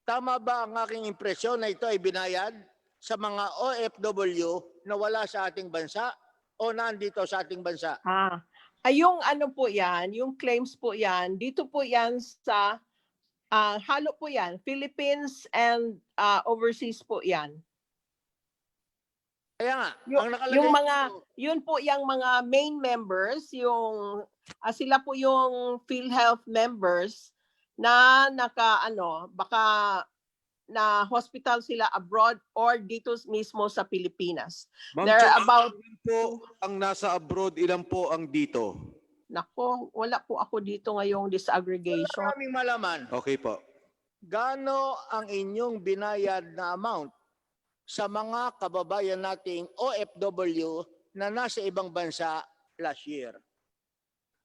tama ba ang aking impresyon na ito ay binayad sa mga OFW na wala sa ating bansa o nandito sa ating bansa? Yung ano po yan, yung claims po yan, dito po yan sa, halo po yan, Philippines and overseas po yan. Kaya nga, Yung, ang nakalagay yung mga, dito, yun po yung mga main members, yung, sila po yung PhilHealth members na baka na hospital sila abroad or dito mismo sa Pilipinas. Ma'am There are Chair, about, ilan po ang nasa abroad, ilan po ang dito? nako, wala po ako dito ngayong disaggregation. maraming malaman. Okay po. Gaano ang inyong binayad na amount sa mga kababayan nating OFW na nasa ibang bansa last year?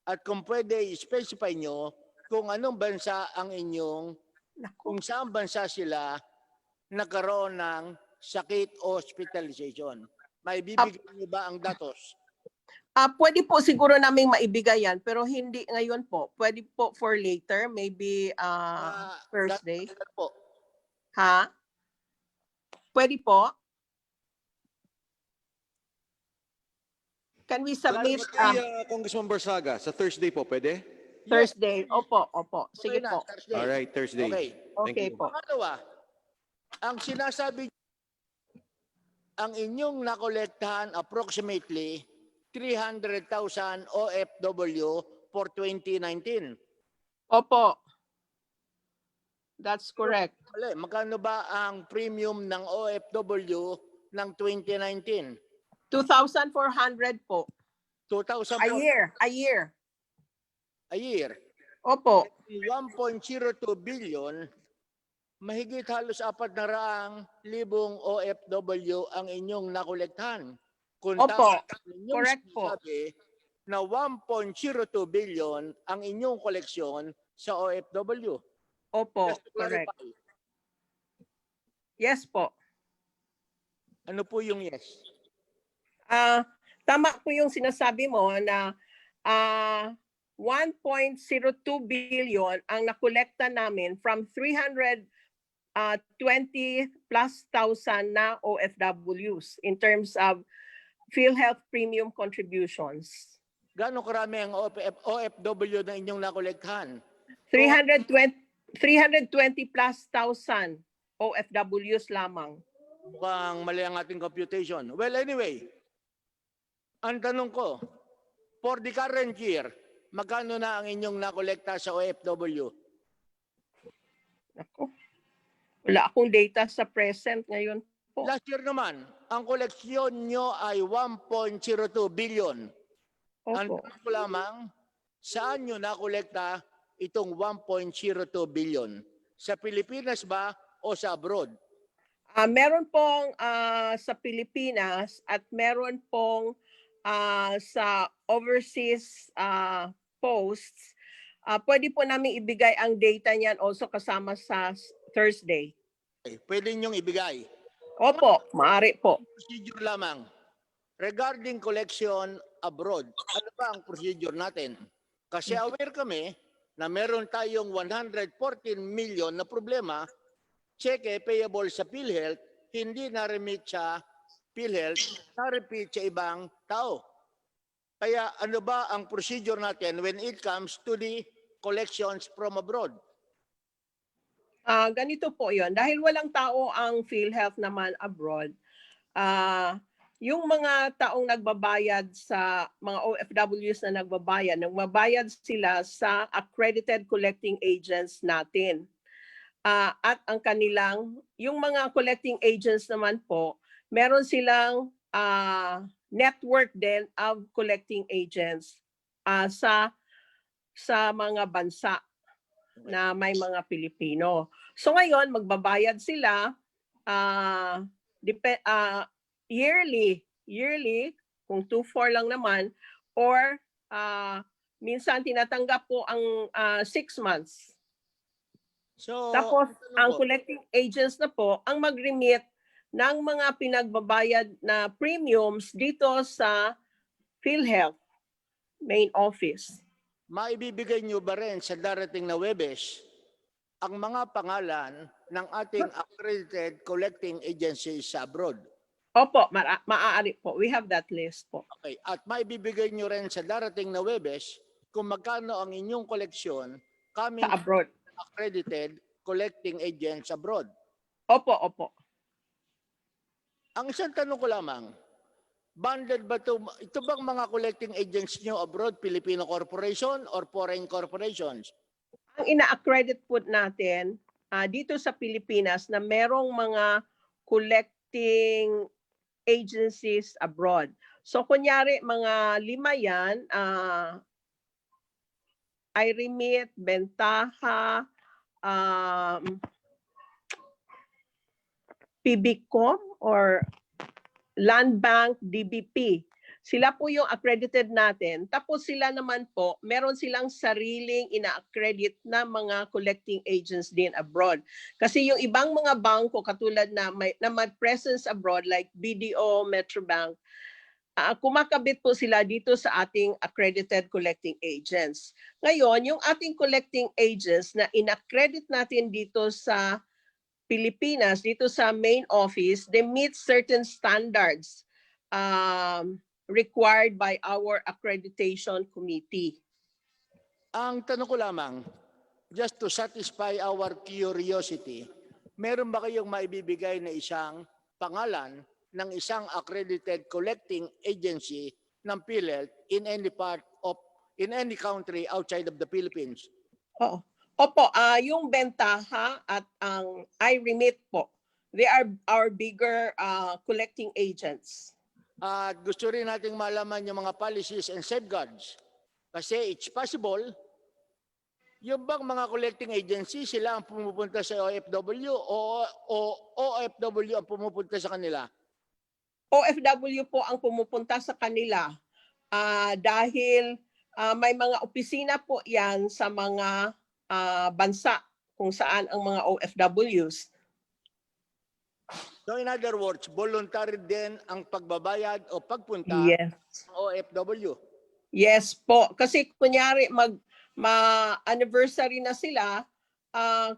At kung pwede, specify nyo kung anong bansa ang inyong, kung saan bansa sila nagkaroon ng sakit o hospitalization. May bibigyan niyo ba ang datos? Pwede po siguro naming maibigay yan, pero hindi ngayon po. Pwede po for later, maybe Thursday. Po. Ha? Pwede po? Can we submit Congressman Barsaga, sa Thursday po, pwede? Thursday? Opo, opo. Sige Okay na, po. Thursday. All right, Thursday. Okay. Thank Okay you. po. Pangalawa, ang sinasabi ang inyong nakolektahan approximately 300,000 OFW for 2019. Opo. That's correct. Magkano ba ang premium ng OFW ng 2019? 2,400 po. 2,000 A year. A year. A year. Opo. 1.02 billion, mahigit halos 400,000 OFW ang inyong nakolektahan. Kung Opo. inyong Correct po. sinasabi na 1.02 billion ang inyong koleksyon sa OFW. Opo. Just to Correct. clarify. Yes po. Ano po yung yes? Tama po yung sinasabi mo na 1.02 billion ang nakolekta namin from 320 plus thousand na OFWs in terms of PhilHealth premium contributions. Gaano karami ang OFW na inyong nakolektahan? 320 plus thousand OFWs lamang. Mukhang mali ang ating computation. Well, anyway, ang tanong ko, for the current year, magkano na ang inyong nakolekta sa OFW? Ako. Wala akong data sa present ngayon po. Last year naman, ang koleksyon nyo ay 1.02 billion. Ang Opo. tanong ko lamang, saan nyo nakolekta itong 1.02 billion? Sa Pilipinas ba o sa abroad? Meron pong sa Pilipinas at meron pong sa overseas posts. Pwede po namin ibigay ang data niyan also kasama sa Thursday. Okay, pwede nyong ibigay. Opo, maaari po. Procedure lamang. Regarding collection abroad, ano ba ang procedure natin? Kasi aware kami na meron tayong 114 million na problema, cheque payable sa PhilHealth, hindi na-remit sa PhilHealth, na-repeat sa ibang tao. Kaya ano ba ang procedure natin when it comes to the collections from abroad? Ganito po yon. Dahil walang tao ang PhilHealth naman abroad, yung mga taong nagbabayad sa mga OFWs na nagbabayad sila sa accredited collecting agents natin. At ang kanilang, yung mga collecting agents naman po, meron silang network din of collecting agents sa mga bansa na may mga Pilipino. So ngayon, magbabayad sila yearly, kung 2-4 lang naman, or minsan tinatanggap po ang 6 months. So, Tapos, ang collecting agents na po ang mag-remit ng mga pinagbabayad na premiums dito sa PhilHealth main office. maibibigay nyo ba rin sa darating na Webes ang mga pangalan ng ating accredited collecting agencies sa abroad? Opo, maaari po. We have that list po. Okay. At maibibigay nyo rin sa darating na Webes kung magkano ang inyong koleksyon coming Sa abroad. accredited collecting agents abroad. Opo, opo. Ang isang tanong ko lamang, banded ba ito bang mga collecting agents nyo abroad, Filipino corporation or foreign corporations? Ang ina-accredit po natin dito sa Pilipinas na merong mga collecting agencies abroad. So kunyari mga 5 yan, I-remit, Bentaha, PBCOM or Land Bank, DBP. Sila po yung accredited natin. Tapos sila naman po, meron silang sariling ina-accredit na mga collecting agents din abroad. Kasi yung ibang mga bangko katulad na may presence abroad like BDO, Metrobank, kumakabit po sila dito sa ating accredited collecting agents. Ngayon, yung ating collecting agents na ina-accredit natin dito sa Pilipinas, dito sa main office, they meet certain standards required by our accreditation committee. Ang tanong ko lamang, just to satisfy our curiosity, meron ba kayong maibibigay na isang pangalan ng isang accredited collecting agency ng PhilHealth in any country outside of the Philippines? Oo. Opo, yung Bentaha at ang I-Remit po, they are our bigger collecting agents. At gusto rin nating malaman yung mga policies and safeguards. Kasi it's possible, yung bang mga collecting agency, sila ang pumupunta sa OFW o OFW ang pumupunta sa kanila? OFW po ang pumupunta sa kanila dahil may mga opisina po yan sa mga bansa kung saan ang mga OFWs. So in other words, voluntary din ang pagbabayad o pagpunta Yes. ng OFW. Yes po. Kasi kunyari ma-anniversary na sila,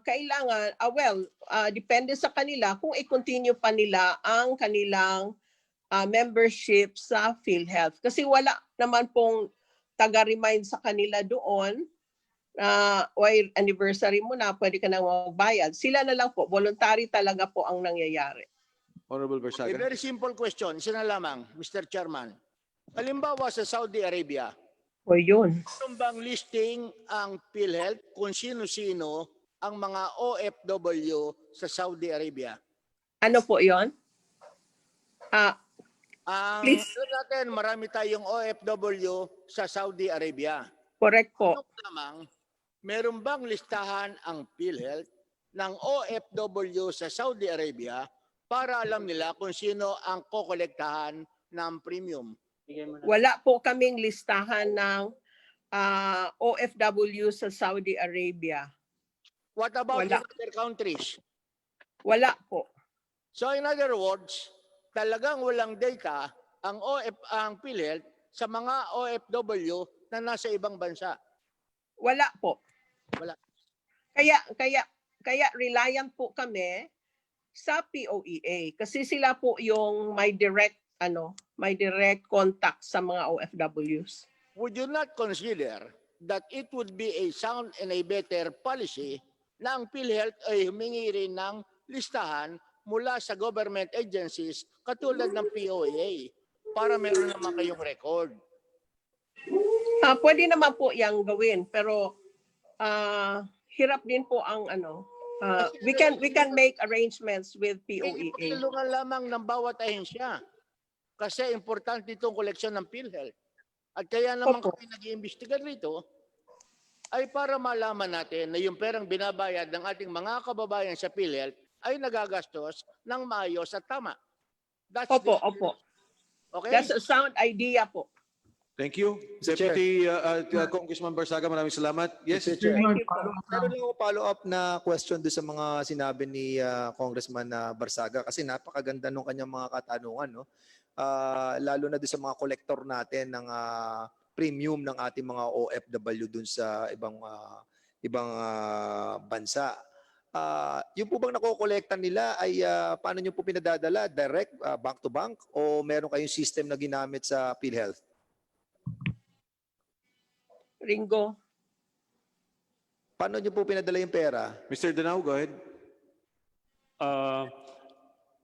kailangan, depende sa kanila kung i-continue pa nila ang kanilang membership sa PhilHealth. Kasi wala naman pong taga-remind sa kanila doon anniversary mo na, pwede ka nang magbayad. Sila na lang po, voluntary talaga po ang nangyayari. Honorable A Barsaga. very simple question, isa na lamang, Mr. Chairman. Halimbawa sa Saudi Arabia, O yun. meron bang listing ang PhilHealth kung sino-sino ang mga OFW sa Saudi Arabia? Ano po yun? Please. Alam natin, marami tayong OFW sa Saudi Arabia. Correct po. Ano lamang, meron bang listahan ang PhilHealth ng OFW sa Saudi Arabia para alam nila kung sino ang kokolektahan ng premium? Wala po kaming listahan ng OFW sa Saudi Arabia. What about Wala. in other countries? Wala po. So in other words, talagang walang data ang PhilHealth sa mga OFW na nasa ibang bansa. Wala po. Wala. Kaya reliant po kami sa POEA kasi sila po yung may direct contact sa mga OFWs. Would you not consider that it would be a sound and a better policy na ang PhilHealth ay humingi rin ng listahan mula sa government agencies katulad ng POEA para meron naman kayong record? Pwede naman po yang gawin pero hirap din po ang we can make arrangements with POEA. Tulungan lamang ng bawat ahensya kasi importante itong koleksyon ng PhilHealth. At kaya naman kami nag-iimbestiga rito ay para malaman natin na yung perang binabayad ng ating mga kababayan sa PhilHealth ay nagagastos ng maayos at tama. Opo. Okay? That's a sound idea po. Thank you. Deputy Congressman Barsaga, maraming salamat. Yes, Meron lang ako follow-up na question doon sa mga sinabi ni Congressman Barsaga kasi napakaganda nung kanyang mga katanungan, no? Lalo na doon sa mga collector natin ng premium ng ating mga OFW doon sa ibang bansa. Yung po bang nakokolekta nila ay paano nyo po pinadadala? Direct, bank to bank? O meron kayong system na ginamit sa PhilHealth? Ringo. Paano nyo po pinadala yung pera? Mr. Danao, go ahead.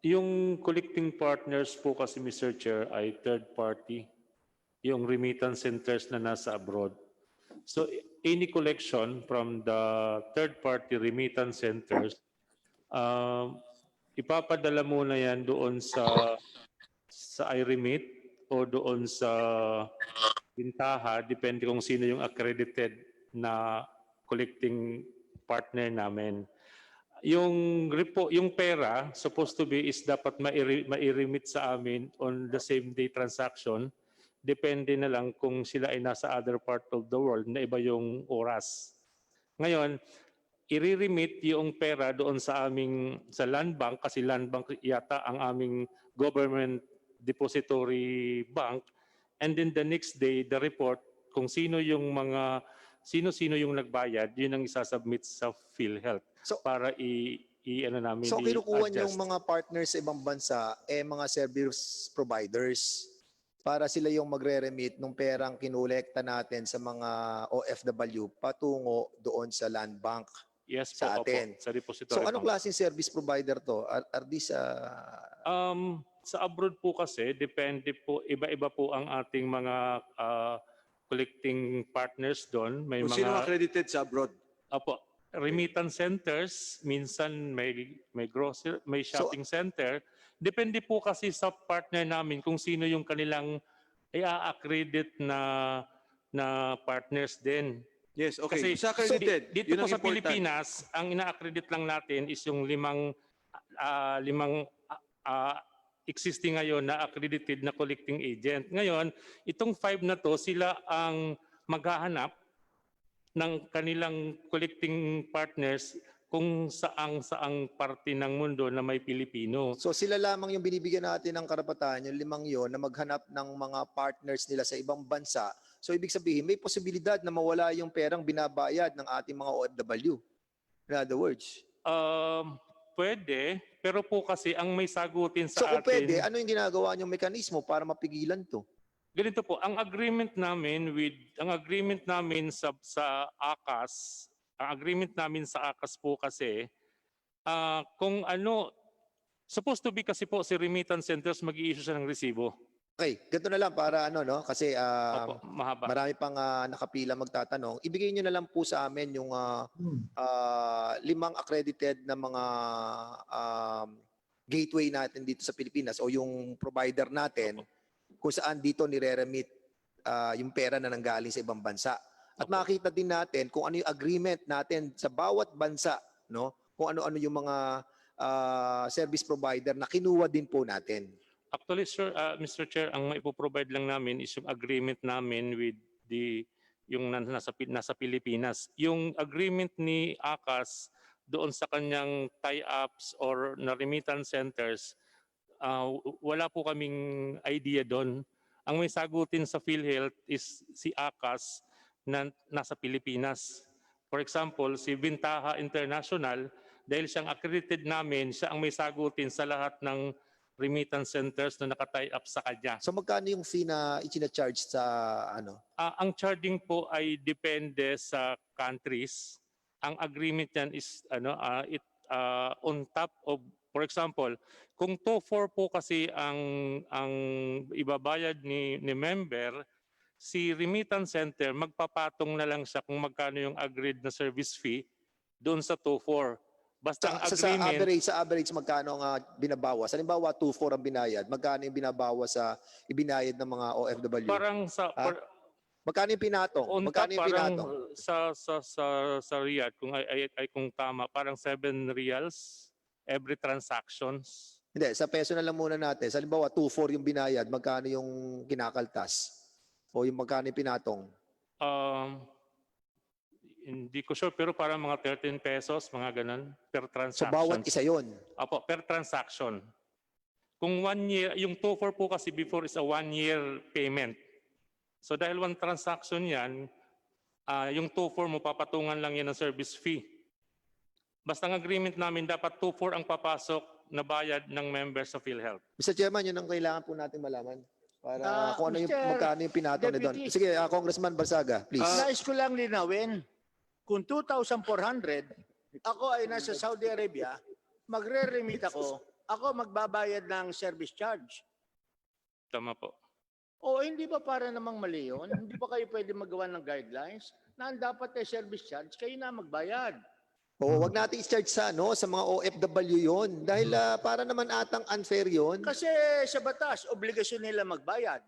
Yung collecting partners po kasi, Mr. Chair, ay third party. Yung remittance centers na nasa abroad. So any collection from the third party remittance centers, ipapadala muna yan doon sa I-remit o doon sa Bintaha, depende kung sino yung accredited na collecting partner namin. yung pera supposed to be is dapat mai-remit sa amin on the same day transaction. Depende na lang kung sila ay nasa other part of the world na iba yung oras. Ngayon, i-remit yung pera doon sa land bank kasi land bank yata ang aming government depository bank, and then the next day the report kung sino yung nagbayad, yun ang isasubmit sa PhilHealth para ano namin So kinukuha niyo yung i-adjust. mga partners sa ibang bansa, mga service providers para sila yung magre-remit ng perang kinolekta natin sa mga OFW patungo doon sa land bank Yes po, sa atin. opo, sa depository So anong bank. klaseng service provider to? Are these Sa abroad po kasi, depende po, iba-iba po ang ating mga collecting partners doon. May Kung mga sino accredited sa abroad? Apo, remittance centers, minsan may grocery, may shopping center. Depende po kasi sa partner namin kung sino yung kanilang i-accredit na partners din. Yes, okay. Kasi Sa accredited, dito yun po ang sa important. Pilipinas, ang ina-accredit lang natin is yung limang existing ngayon na accredited na collecting agent. Ngayon, itong 5 na to, sila ang maghahanap ng kanilang collecting partners kung saang parte ng mundo na may Pilipino. So sila lamang yung binibigyan natin ng karapatan, yung 5 yon, na maghanap ng mga partners nila sa ibang bansa. So ibig sabihin, may posibilidad na mawala yung perang binabayad ng ating mga OFW. In other words. Pwede, pero po kasi ang may sagutin sa So kung atin... pwede, ano yung ginagawa niyong mekanismo para mapigilan to? Ganito po, ang agreement namin sa ACAS, ang agreement namin sa ACAS po kasi kung ano, supposed to be kasi po si remittance centers mag-i-issue siya ng resibo. Okay, ganito na lang para kasi Opo, mahaba. marami pang nakapila magtatanong. Ibigay niyo na lang po sa amin yung 5 accredited na mga gateway natin dito sa Pilipinas o yung provider natin kung saan dito nire-remit yung pera na nanggaling sa ibang bansa. At makita din natin kung ano yung agreement natin sa bawat bansa, no? Kung ano-ano yung mga service provider na kinuha din po natin. Actually, sir, Mr. Chair, ang maipoprovide lang namin is yung agreement namin with yung nasa Pilipinas. Yung agreement ni ACAS doon sa kanyang tie-ups or na remittance centers, wala po kaming idea doon. Ang may sagutin sa PhilHealth is si ACAS na nasa Pilipinas. For example, si Bintaha International, dahil siyang accredited namin, siya ang may sagutin sa lahat ng remittance centers na naka-tie up sa kanya. So magkano yung fee na i-charge sa ano? Ang charging po ay depende sa countries. Ang agreement yan is on top of, for example, kung 2-4 po kasi ang ibabayad ni member, si remittance center magpapatong na lang siya kung magkano yung agreed na service fee doon sa 2-4. Basta ang agreement... Sa average, magkano ang binabawas? Halimbawa, 2-4 ang binayad. Magkano yung binabawas sa ibinayad ng mga OFW? Parang sa... Magkano yung pinatong? Magkano yung pinatong? Sa Riyadh, kung tama, parang 7 reals every transactions. Hindi, sa peso na lang muna natin. Sa halimbawa, 2-4 yung binayad. Magkano yung kinakaltas? O yung magkano yung pinatong? Hindi ko sure, pero parang mga 13 pesos, mga ganun, per transaction. So bawat isa yun? Apo, per transaction. Kung 1 year, yung 2-4 po kasi before is a 1-year payment. So dahil 1 transaction yan, yung 2-4 mo, papatungan lang yan ng service fee. Basta ang agreement namin, dapat 2-4 ang papasok na bayad ng members sa PhilHealth. Mr. Chairman, yun ang kailangan po natin malaman. Para kung ano yung Mr. magkano yung pinatong na doon. Sige, Congressman Barsaga, please. Nais ko lang linawin. Kung 2,400, ako ay nasa Saudi Arabia, magre-remit ako magbabayad ng service charge. Tama po. O hindi ba para namang mali yun? Hindi ba kayo pwede magawa ng guidelines na ang dapat ay service charge, kayo na magbayad? Oo, wag natin i-charge sa mga OFW yon dahil para naman atang unfair yon. Kasi sa batas, obligasyon nila magbayad.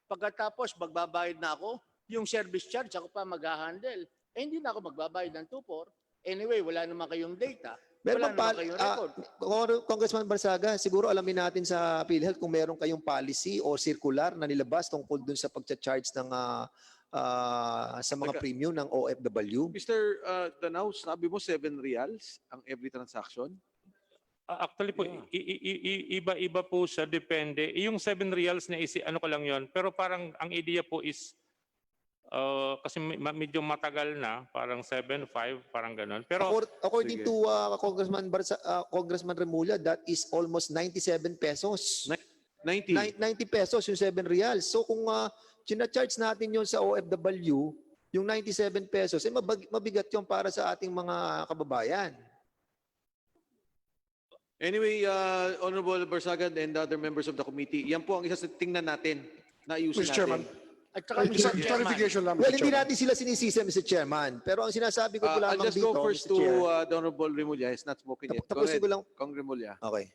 Pagkatapos magbabayad na ako, yung service charge ako pa mag-handle. Hindi na ako magbabayad ng 2-4. Anyway, wala naman kayong data. Meron Wala bang naman kayong record. Congressman Barsaga, siguro alamin natin sa PhilHealth kung meron kayong policy o circular na nilabas tungkol dun sa pagcha-charge ng sa mga Teka. premium ng OFW. Mr. Danaw, sabi mo 7 reals ang every transaction? Actually po, iba-iba po siya, depende. Yung 7 reals na ano ko lang yon, pero parang ang idea po is, kasi medyo matagal na, parang 7.5, parang ganun. Pero According Sige. to Congressman Remulla, that is almost 97 pesos. 90. 90 pesos yung 7 reals. So kung charge natin yon sa OFW, yung 97 pesos, mabigat yung para sa ating mga kababayan. Anyway, Honorable Barsaga and other members of the committee, yan po ang isa sa tingnan natin na ayusin Mr. natin. Chairman, At saka, Mr. Chairman, clarification lang, Well, Mr. hindi Chairman. natin sila sinisisi, Mr. Chairman. Pero ang sinasabi ko po I'll lamang just dito, go first Mr. to Chair. the Honorable Remulla. He has not spoken yet. Go Tapusin ahead, ko lang. Kong Remulla. Okay.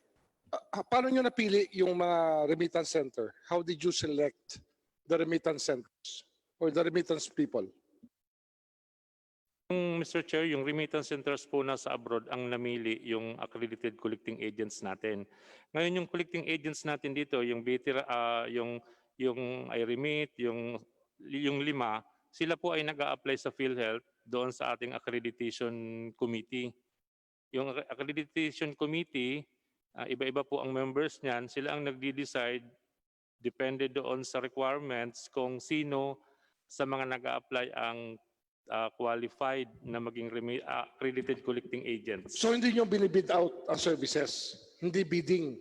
Paano nyo napili yung mga remittance center? How did you select the remittance centers or the remittance people? Mr. Chair, yung remittance centers po nasa abroad ang namili yung accredited collecting agents natin. Ngayon yung collecting agents natin dito, yung yung iRemit, yung 5, sila po ay nag-a-apply sa PhilHealth doon sa ating accreditation committee. Yung accreditation committee, iba-iba po ang members niyan, sila ang nagde-decide depende doon sa requirements kung sino sa mga nag-a-apply ang qualified na maging accredited collecting agents. So hindi nyo binibid out ang services? Hindi bidding?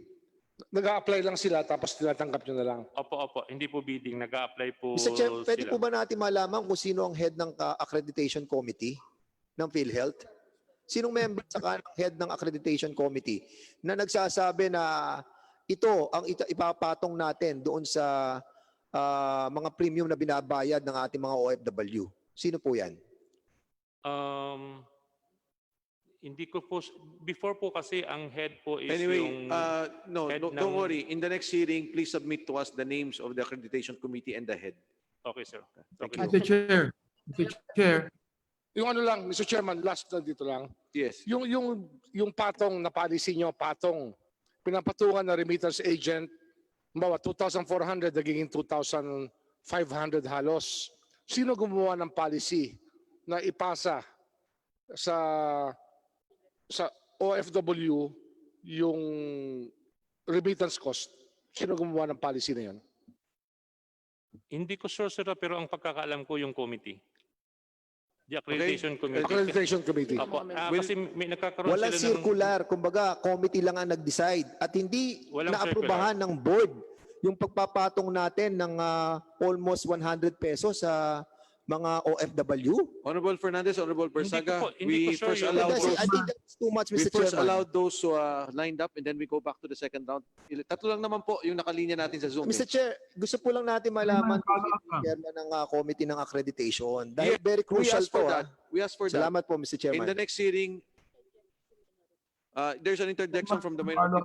Nag-a-apply lang sila tapos tinatanggap nyo na lang? Opo, hindi po bidding, nag-a-apply po Mr. Chair, pwede sila. po ba natin malaman kung sino ang head ng accreditation committee ng PhilHealth? Sinong member sa head ng accreditation committee na nagsasabi na ito ang ipapatong natin doon sa mga premium na binabayad ng ating mga OFW? Sino po yan? Hindi ko po, before po kasi ang head po is Anyway, yung head don't worry. In the next hearing, please submit to us the names of the accreditation committee and the head. Okay, sir. Thank Okay. you. Mr. Chair, Yung ano lang, Mr. Chairman, last na dito lang. Yes. Yung patong na policy nyo, pinapatungan na remittance agent, bawa 2,400 nagiging 2,500 halos. Sino gumawa ng policy na ipasa sa OFW yung remittance cost? Sino gumawa ng policy na yun? Hindi ko sure, sir, pero ang pagkakaalam ko yung committee. The accreditation committee. Accreditation committee. Opo, kasi may nagkakaroon Walang sila circular, kumbaga committee lang ang nag-decide at hindi Walang naaprubahan ng board yung pagpapatong natin ng almost 100 pesos sa mga OFW. Honorable Fernandez, Honorable Barsaga, hindi ko we sure first yun. allowed I think that's too much, we Mr. first Chairman. allowed those who lined up and then we go back to the second round. Tatlo lang naman po yung nakalinya natin sa Zoom. Mr. Chair, gusto po lang natin malaman kung sino yung chairman ng committee ng accreditation. Dahil Yeah, very we crucial asked for po. that. We asked for that. Salamat po, Mr. In Chairman. the next hearing, there's an interjection from the minority.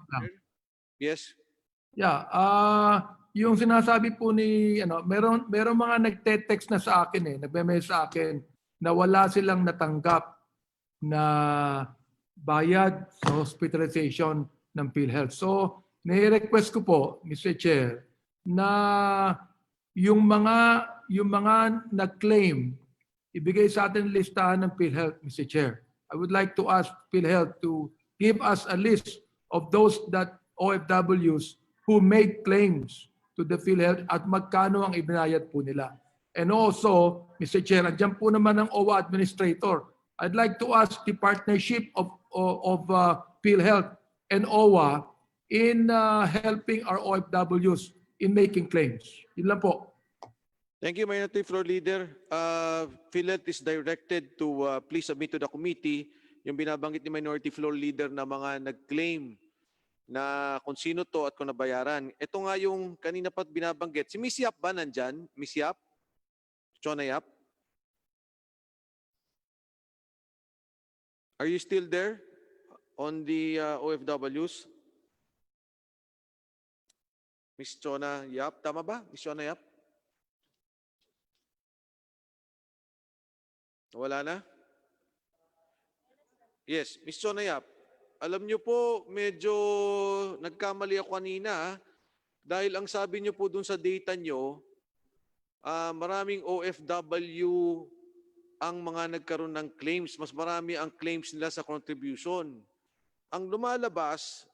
Yes. yeah, yung sinasabi po ni meron mga nagte-text na sa akin nagme-message sa akin na wala silang natanggap na bayad sa hospitalization ng PhilHealth. So, ni-request ko po, Mr. Chair, na yung mga nag-claim, ibigay sa atin listahan ng PhilHealth, Mr. Chair. I would like to ask PhilHealth to give us a list of those OFWs who made claims to the PhilHealth at magkano ang ibinayad po nila. And also, Mr. Chair, andyan po naman ang OWA administrator. I'd like to ask the partnership of PhilHealth and OWA in helping our OFWs in making claims. Yun lang po. Thank you, Minority Floor Leader. PhilHealth is directed to please submit to the committee yung binabanggit ni Minority Floor Leader na mga nag-claim na kung sino to at kung nabayaran. Ito nga yung kanina pa binabanggit. Si Miss Yap ba nandyan? Miss Yap? Chona Yap? Are you still there on the OFWs? Miss Chona Yap? Tama ba? Miss Chona Yap? Wala na? Yes, Miss Chona Yap. alam nyo po, medyo nagkamali ako kanina dahil ang sabi nyo po dun sa data nyo, maraming OFW ang mga nagkaroon ng claims. Mas marami ang claims nila sa contribution. Ang lumalabas,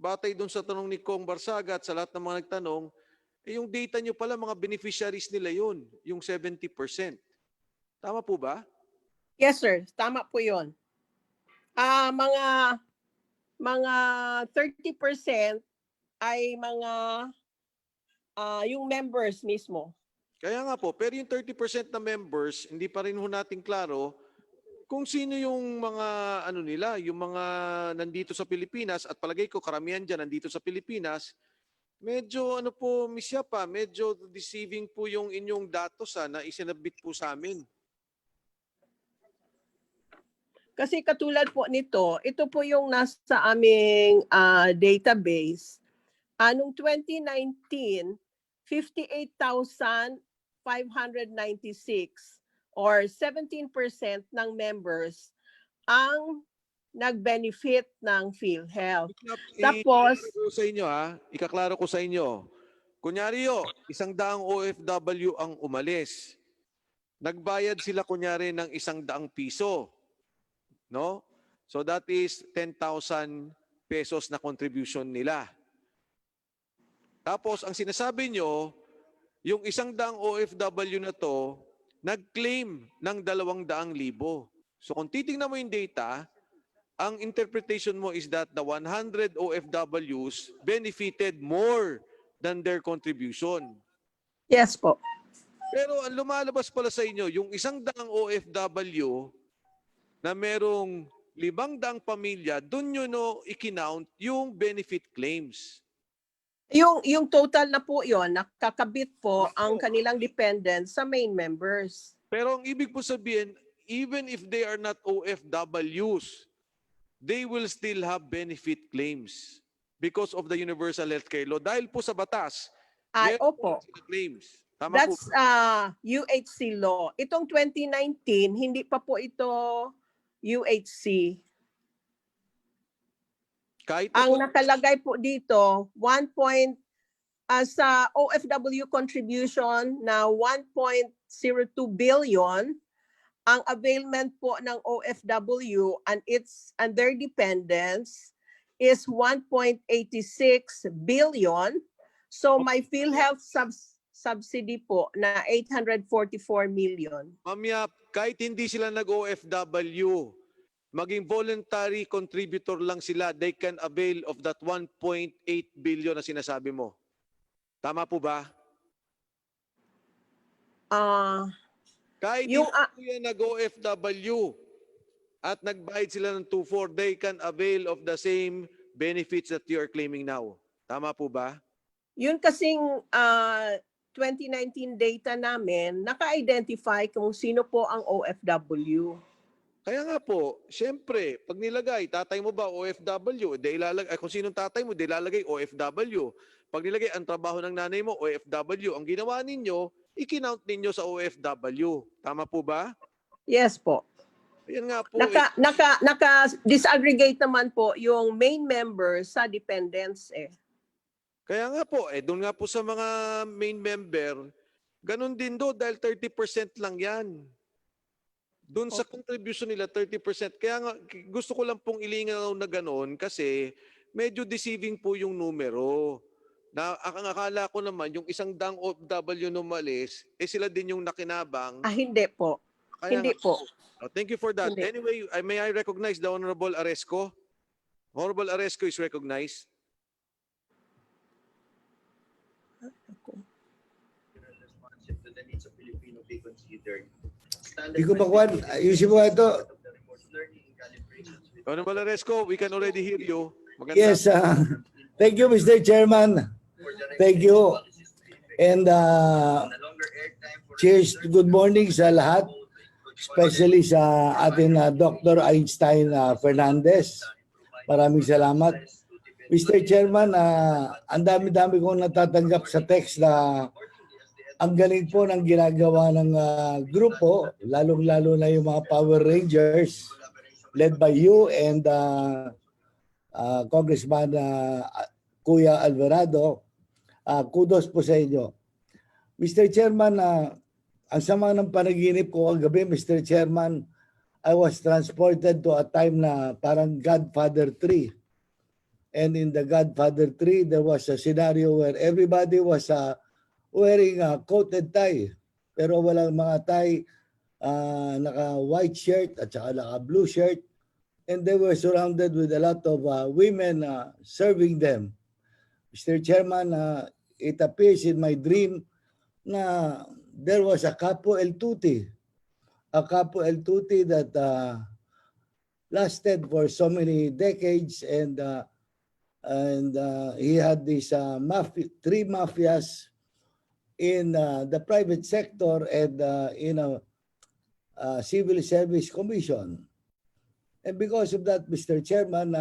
batay dun sa tanong ni Kong Barsaga at sa lahat ng mga nagtanong, yung data nyo pala, mga beneficiaries nila yun, yung 70%. Tama po ba? Yes, sir. Tama po yun. Mga 30% ay mga yung members mismo. Kaya nga po, pero yung 30% na members, hindi pa rin ho natin klaro kung sino yung mga ano nila, yung mga nandito sa Pilipinas at palagay ko karamihan dyan nandito sa Pilipinas, medyo ano po, Miss Yapa, medyo deceiving po yung inyong datos na isinabit po sa amin. Kasi katulad po nito, ito po yung nasa aming database. Noong 2019, 58,596 or 17% ng members ang nag-benefit ng PhilHealth. Tapos, Ikaklaro ko sa inyo. Kunyari isang daang OFW ang umalis. Nagbayad sila kunyari ng 100 piso. No? So that is 10,000 pesos na contribution nila. Tapos ang sinasabi nyo, yung 100 OFW na to, nag-claim ng 200,000. So kung titingnan mo yung data, ang interpretation mo is that the 100 OFWs benefited more than their contribution. yes po. Pero ang lumalabas pala sa inyo, yung 100 OFW na merong 500 pamilya, dun nyo i-count yung benefit claims. Yung total na po yon, nakakabit po ang kanilang dependents sa main members. Pero ang ibig po sabihin, even if they are not OFWs, they will still have benefit claims because of the Universal Healthcare Law. Dahil po sa batas, meron opo. sila claims. Tama That's po. UHC law. Itong 2019, hindi pa po ito UHC. Kahit Ang nakalagay po dito, sa OFW contribution na 1.02 billion, ang availment po ng OFW and their dependents is 1.86 billion. So may PhilHealth subsidy po na 844 million. Ma'am Yap, kahit hindi sila nag-OFW, maging voluntary contributor lang sila, they can avail of that 1.8 billion na sinasabi mo. Tama po ba? Kahit Yung, hindi yan nag-OFW at nagbayad sila ng 2.4, they can avail of the same benefits that you are claiming now. Tama po ba? Yun kasing 2019 data namin, naka-identify kung sino po ang OFW. Kaya nga po, siyempre, pag nilagay, tatay mo ba OFW, kung sinong tatay mo, ilalagay OFW. Pag nilagay ang trabaho ng nanay mo, OFW. Ang ginawa ninyo, i-count ninyo sa OFW. Tama po ba? Yes po. Ayan nga po. Naka-disaggregate naman po yung main members sa dependents Kaya nga po, doon nga po sa mga main member, ganun din dahil 30% lang yan. Doon sa contribution nila, 30%. Kaya nga, gusto ko lang pong ilingaw na ganun kasi medyo deceiving po yung numero. Ang akala ko naman, yung 100 OFW na umalis, sila din yung nakinabang. Hindi po. Kaya Hindi nga, po. thank you for that. Hindi. Anyway, may I recognize the Honorable Aresco? Honorable Aresco is recognized. Hindi ko makuha. Ayusin mo ito. Honorable Aresco, we can already hear you. Maganda. Yes. Thank you, Mr. Chairman. Thank you. And cheers. Good morning sa lahat. Especially sa atin Dr. Einstein Fernandez. Maraming salamat. Mr. Chairman, ang dami-dami kong natatanggap sa text na ang galing po ng ginagawa ng grupo, lalong-lalo na yung mga Power Rangers led by you and Congressman Kuya Alvarado, kudos po sa inyo. Mr. Chairman, ang sama ng panaginip ko kagabi, Mr. Chairman, I was transported to a time na parang Godfather 3. And in the Godfather 3, there was a scenario where everybody was wearing a coat and tie. Pero walang mga tie, naka-white shirt at saka naka-blue shirt. And they were surrounded with a lot of women serving them. Mr. Chairman, it appears in my dream na there was a capo el tutti. A capo el tutti that lasted for so many decades, and he had these three mafias in the private sector and in a civil service commission. And because of that, Mr. Chairman,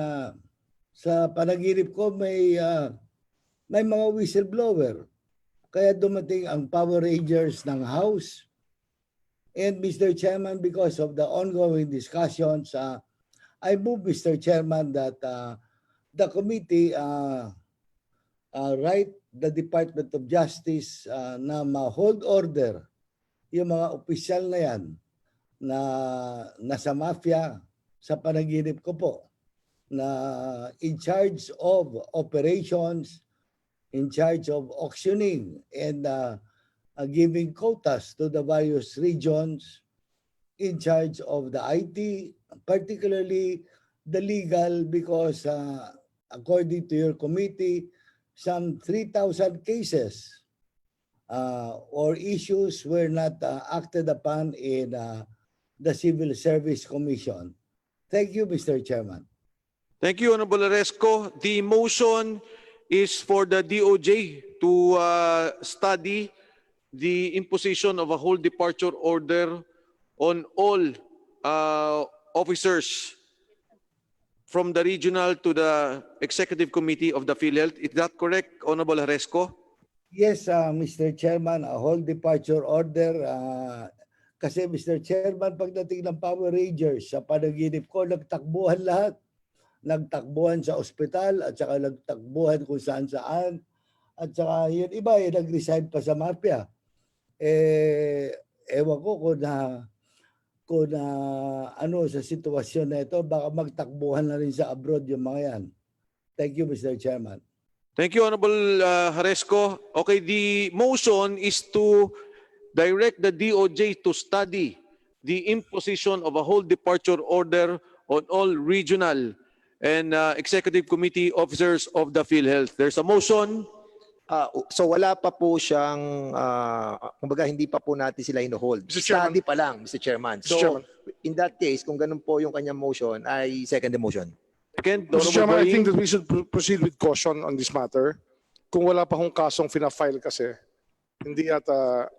sa panaginip ko may mga whistleblower. Kaya dumating ang Power Rangers ng House. And Mr. Chairman, because of the ongoing discussions, I move, Mr. Chairman, that the committee write the Department of Justice na ma-hold order yung mga opisyal na yan na nasa mafia sa panaginip ko po, na in charge of operations, in charge of auctioning, and giving quotas to the various regions, in charge of the IT, particularly the legal, because according to your committee, some 3,000 cases or issues were not acted upon in the Civil Service Commission. Thank you, Mr. Chairman. Thank you, Honorable Aresco. The motion is for the DOJ to study the imposition of a whole departure order on all officers from the regional to the executive committee of the PhilHealth. Is that correct, Honorable Aresco? Yes, Mr. Chairman, a whole departure order. Kasi Mr. Chairman, pagdating ng Power Rangers, sa panaginip ko, nagtakbuhan lahat. Nagtakbuhan sa ospital at saka nagtakbuhan kung saan-saan. At saka yun iba, nag-resign pa sa mafia. Ewan ko kung ano sa sitwasyon na ito, baka magtakbuhan na rin sa abroad yung mga yan. Thank you, Mr. Chairman. Thank you, Honorable Haresco. Okay, the motion is to direct the DOJ to study the imposition of a whole departure order on all regional and executive committee officers of the PhilHealth. There's a motion. So wala pa po siyang, kumbaga hindi pa po natin sila ino-hold. Study pa lang, Mr. Chairman. So in that case, kung ganun po yung kanyang motion, I second the motion. Second, Mr. Chairman, I think that we should proceed with caution on this matter. Kung wala pa hong kasong fina-file kasi, hindi yata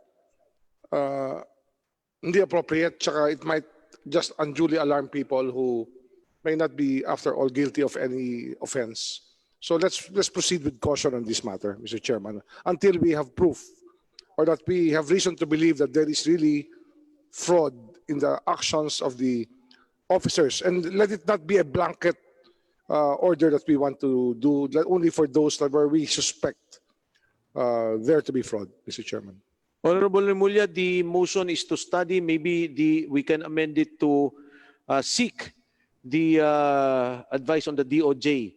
hindi appropriate, tsaka it might just unduly alarm people who may not be, after all, guilty of any offense. So let's proceed with caution on this matter, Mr. Chairman, until we have proof or that we have reason to believe that there is really fraud in the actions of the officers. And let it not be a blanket order that we want to do only for those that where we suspect there to be fraud, Mr. Chairman. Honorable Remulla, the motion is to study. Maybe we can amend it to seek the advice on the DOJ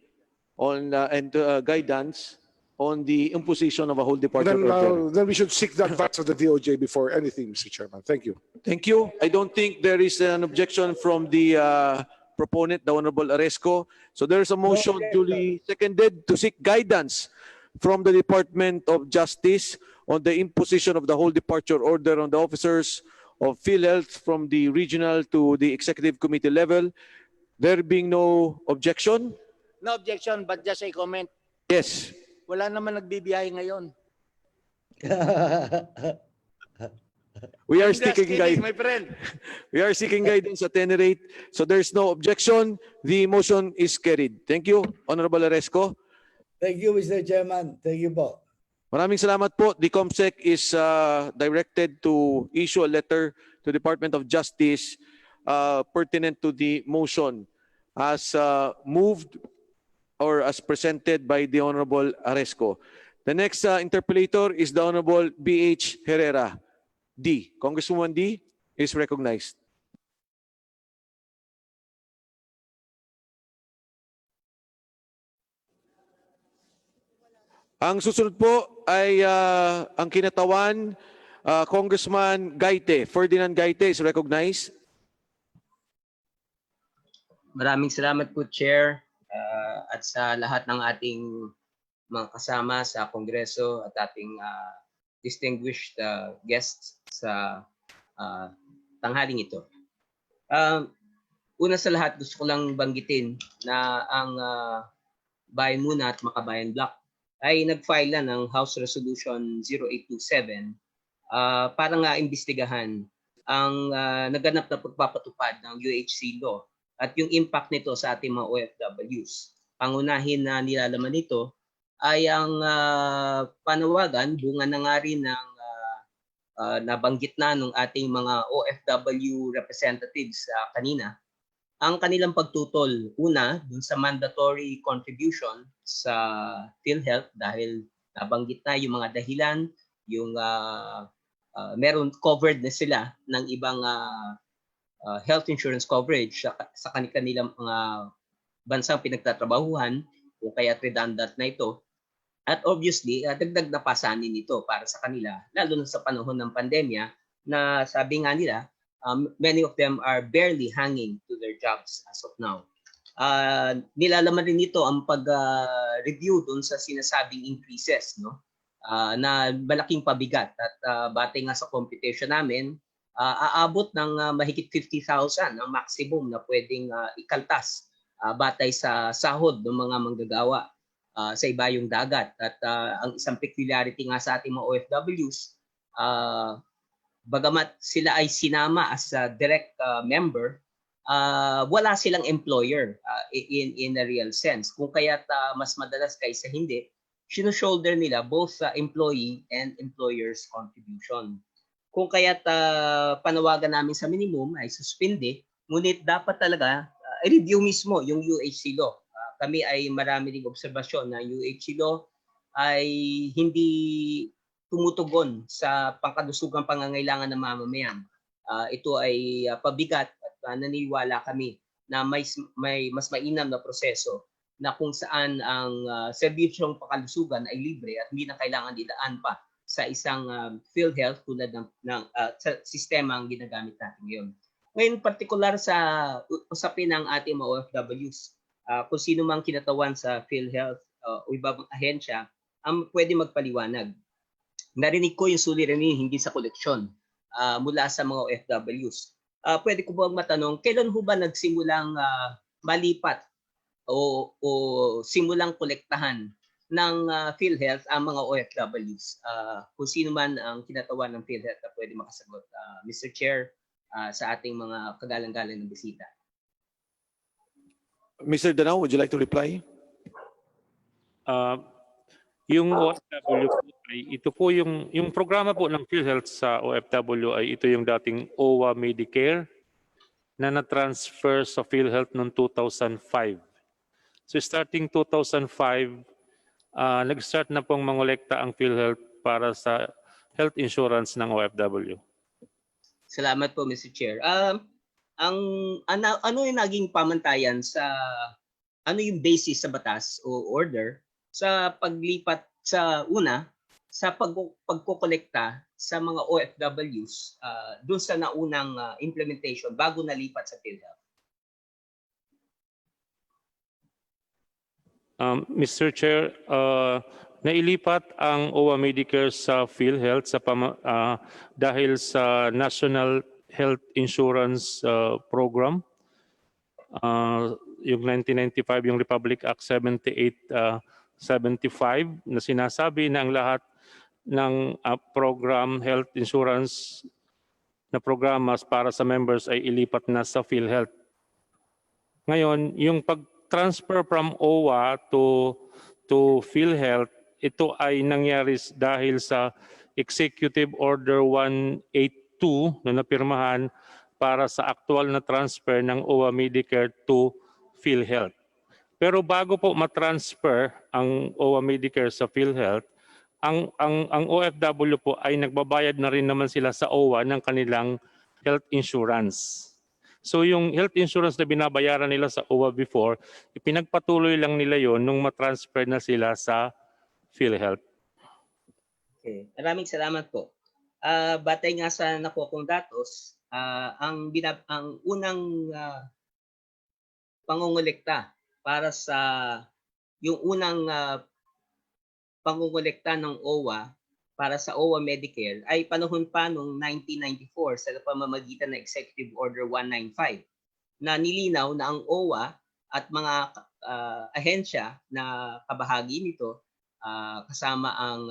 on and guidance on the imposition of a whole departure order. Then we should seek the advice of the DOJ before anything, Mr. Chairman. Thank you. Thank you. I don't think there is an objection from the proponent, the Honorable Aresco. So there is a motion duly seconded to seek guidance from the Department of Justice on the imposition of the whole departure order on the officers of PhilHealth from the regional to the executive committee level. There being no objection? No objection, but just a comment. Yes. Wala naman nagbibiyahe ngayon. We are I'm just seeking kidding, guidance. my friend. We are seeking guidance at any rate. So there's no objection. The motion is carried. Thank you, Honorable Aresco. Thank you, Mr. Chairman. Thank you po. Maraming salamat po. The COMSEC is directed to issue a letter to the Department of Justice pertinent to the motion as moved or as presented by the Honorable Aresco. The next interpellator is the Honorable B.H. Herrera. D. Congresswoman D is recognized. Ang susunod po ay ang kinatawan, Congressman Gaite. Ferdinand Gaite is recognized. Maraming salamat po, Chair, at sa lahat ng ating mga kasama sa Kongreso at ating distinguished guests sa tanghaling ito. Una sa lahat, gusto ko lang banggitin na ang Bayan Muna at Makabayan Block ay nag-file na ng House Resolution 0827 para nga imbestigahan ang naganap na pagpapatupad ng UHC law at yung impact nito sa ating mga OFWs. Pangunahin na nilalaman nito ay ang panawagan, bunga na nga rin ng nabanggit na ng ating mga OFW representatives kanina, ang kanilang pagtutol, una, dun sa mandatory contribution sa PhilHealth dahil nabanggit na yung mga dahilan, yung meron covered na sila ng ibang health insurance coverage sa kanilang mga bansang pinagtatrabahuhan o kaya redundant na ito. At obviously, dagdag na pasanin ito para sa kanila, lalo na sa panahon ng pandemya na sabi nga nila, many of them are barely hanging to their jobs as of now. Nilalaman rin nito ang pag-review dun sa sinasabing increases, no? Na malaking pabigat at batay nga sa computation namin, aabot ng mahigit 50,000 ang maximum na pwedeng ikaltas batay sa sahod ng mga manggagawa sa ibayong dagat. At ang isang peculiarity nga sa ating mga OFWs, bagamat sila ay sinama as a direct member, wala silang employer in a real sense. Kung kaya't mas madalas kaysa hindi, shoulder nila both sa employee and employer's contribution. Kung kaya't panawagan namin sa minimum ay suspende, ngunit dapat talaga i-review mismo yung UHC law. Kami ay marami ring obserbasyon na UHC law ay hindi tumutugon sa pangkalusugang pangangailangan ng mamamayan. Ito ay pabigat at naniniwala kami na mas mainam na proseso na kung saan ang serbisyong pangkalusugan ay libre at hindi na kailangan idaan pa sa isang PhilHealth tulad ng sa sistema ang ginagamit natin ngayon. Ngayon, partikular sa usapin ng ating mga OFWs, kung sino mang kinatawan sa PhilHealth o ibang ahensya, ang pwede magpaliwanag. Narinig ko yung suliranin hindi sa koleksyon mula sa mga OFWs. Pwede ko bang matanong, kailan ho ba nagsimulang malipat o simulang kolektahan ng PhilHealth ang mga OFWs? Kung sino man ang kinatawan ng PhilHealth na pwede makasagot, Mr. Chair, sa ating mga kagalang-galang ng bisita. Mr. Danao, would you like to reply? Yung OFW po ay ito po yung programa po ng PhilHealth sa OFW ay ito yung dating OWA Medicare na na-transfer sa PhilHealth noong 2005. So starting 2005, nag-start na pong mangolekta ang PhilHealth para sa health insurance ng OFW. Salamat po, Mr. Chair. Ano yung naging pamantayan sa ano yung basis sa batas o order sa paglipat sa sa pagkokolekta sa mga OFWs doon sa naunang implementation bago nalipat sa PhilHealth? Mr. Chair, nailipat ang OWA Medicare sa PhilHealth dahil sa National Health Insurance Program. Yung 1995, yung Republic Act 7875 na sinasabi na ang lahat ng program, health insurance na programas para sa members ay ilipat na sa PhilHealth. Ngayon, yung pag-transfer from OWA to PhilHealth, ito ay nangyari dahil sa Executive Order 182 na napirmahan para sa aktual na transfer ng OWA Medicare to PhilHealth. Pero bago po matransfer ang OWA Medicare sa PhilHealth, ang OFW po ay nagbabayad na rin naman sila sa OWA ng kanilang health insurance. So yung health insurance na binabayaran nila sa OWA before, ipinagpatuloy lang nila yon nung matransfer na sila sa PhilHealth. Okay. Maraming salamat po. Batay nga sa nakuha kong datos, ang unang pangungulekta para sa yung unang pangungulekta ng OWA para sa OWA Medicare ay panahon pa noong 1994 sa pamamagitan ng Executive Order 195 na nilinaw na ang OWA at mga ahensya na kabahagi nito kasama ang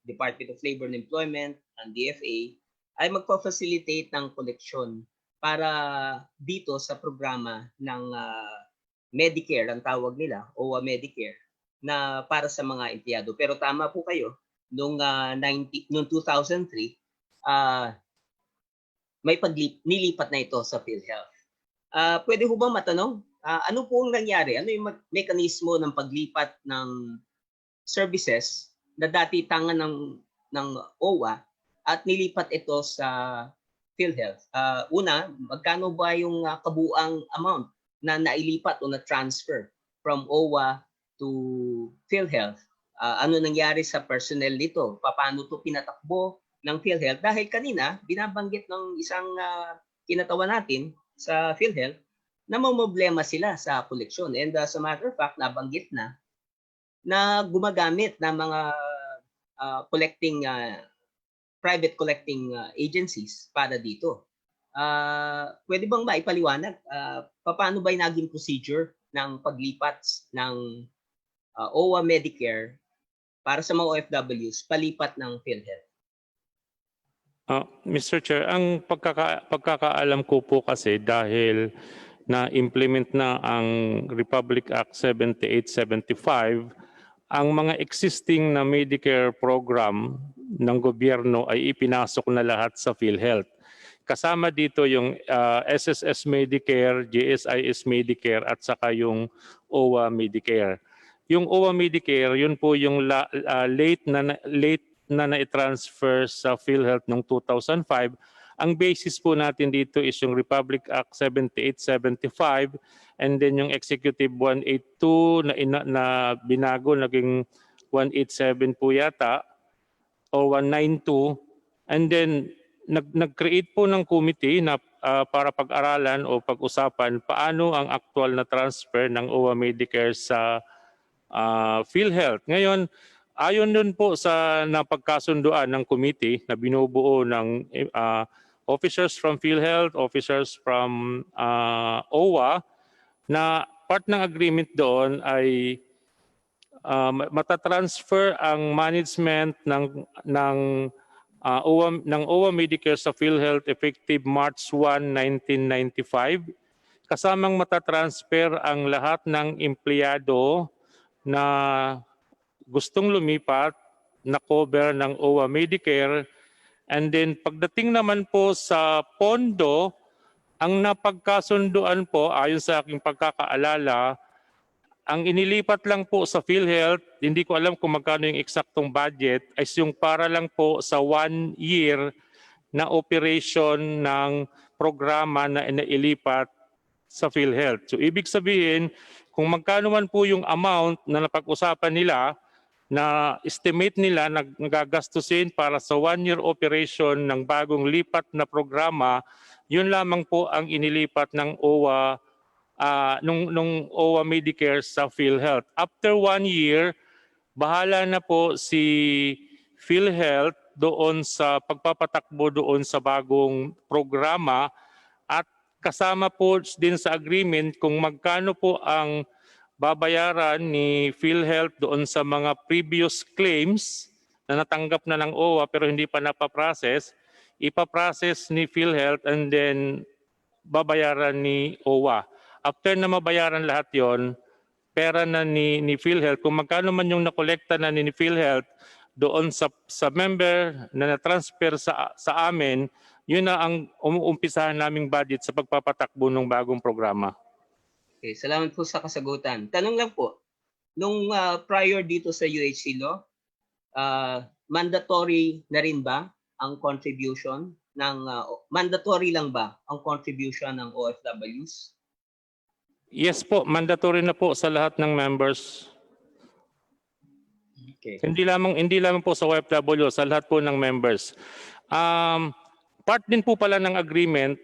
Department of Labor and Employment, ang DFA, ay magpa-facilitate ng koleksyon para dito sa programa ng Medicare, ang tawag nila, OWA Medicare, na para sa mga empleyado. Pero tama po kayo, noong 2003, may nilipat na ito sa PhilHealth. Pwede ho ba matanong, ano po ang nangyari? Ano yung mekanismo ng paglipat ng services na dati tangan ng OWA at nilipat ito sa PhilHealth? Una, magkano ba yung kabuang amount na nailipat o na-transfer from OWA to PhilHealth? Ano nangyari sa personnel nito? Paano ito pinatakbo ng PhilHealth? Dahil kanina, binabanggit ng isang kinatawan natin sa PhilHealth na problema sila sa koleksyon. And as a matter of fact, nabanggit na gumagamit ng mga private collecting agencies para dito. Pwede bang maipaliwanag paano ba yung naging procedure ng paglipat ng OWA Medicare para sa mga OFWs palipat ng PhilHealth? Mr. Chair, ang pagkakaalam ko po kasi dahil na-implement na ang Republic Act 7875, ang mga existing na Medicare program ng gobyerno ay ipinasok na lahat sa PhilHealth. Kasama dito yung SSS Medicare, GSIS Medicare at saka yung OWA Medicare. Yung OWA Medicare, yun po yung late na na-transfer sa PhilHealth noong 2005. Ang basis po natin dito is yung Republic Act 7875 and then yung Executive 182 na binago naging 187 po yata o 192, and then nag-create po ng committee na para pag-aralan o pag-usapan paano ang actual na transfer ng OWA Medicare sa PhilHealth. Ngayon, ayon dun po sa napagkasunduan ng committee na binubuo ng officers from PhilHealth, officers from OWA, na part ng agreement doon ay matatransfer ang management ng OWA Medicare sa PhilHealth effective March 1, 1995. Kasamang matatransfer ang lahat ng empleyado na gustong lumipat na cover ng OWA Medicare. And then pagdating naman po sa pondo, ang napagkasunduan po ayon sa aking pagkakaalala, ang inilipat lang po sa PhilHealth, hindi ko alam kung magkano yung eksaktong budget, ay yung para lang po sa 1 year na operation ng programa na ilipat sa PhilHealth. So ibig sabihin, kung magkano man po yung amount na napag-usapan nila, na estimate nila na nagagastusin para sa 1-year operation ng bagong lipat na programa, yun lamang po ang inilipat ng OWA nung OWA Medicare sa PhilHealth. After 1 year, bahala na po si PhilHealth doon sa pagpapatakbo doon sa bagong programa at kasama po din sa agreement kung magkano po ang babayaran ni PhilHealth doon sa mga previous claims na natanggap na ng OWA pero hindi pa napaprocess, ipaprocess ni PhilHealth and then babayaran ni OWA. After na mabayaran lahat yon, pera na ni PhilHealth, kung magkano man yung nakolekta na ni PhilHealth doon sa member na na-transfer sa amin, yun na ang umumpisahan naming budget sa pagpapatakbo ng bagong programa. Okay, salamat po sa kasagutan. Tanong lang po, nung prior dito sa UHC law, mandatory na rin ba ang contribution ng mandatory lang ba ang contribution ng OFWs? Yes po, mandatory na po sa lahat ng members. Okay. Hindi lamang po sa OFW, sa lahat po ng members. Part din po pala ng agreement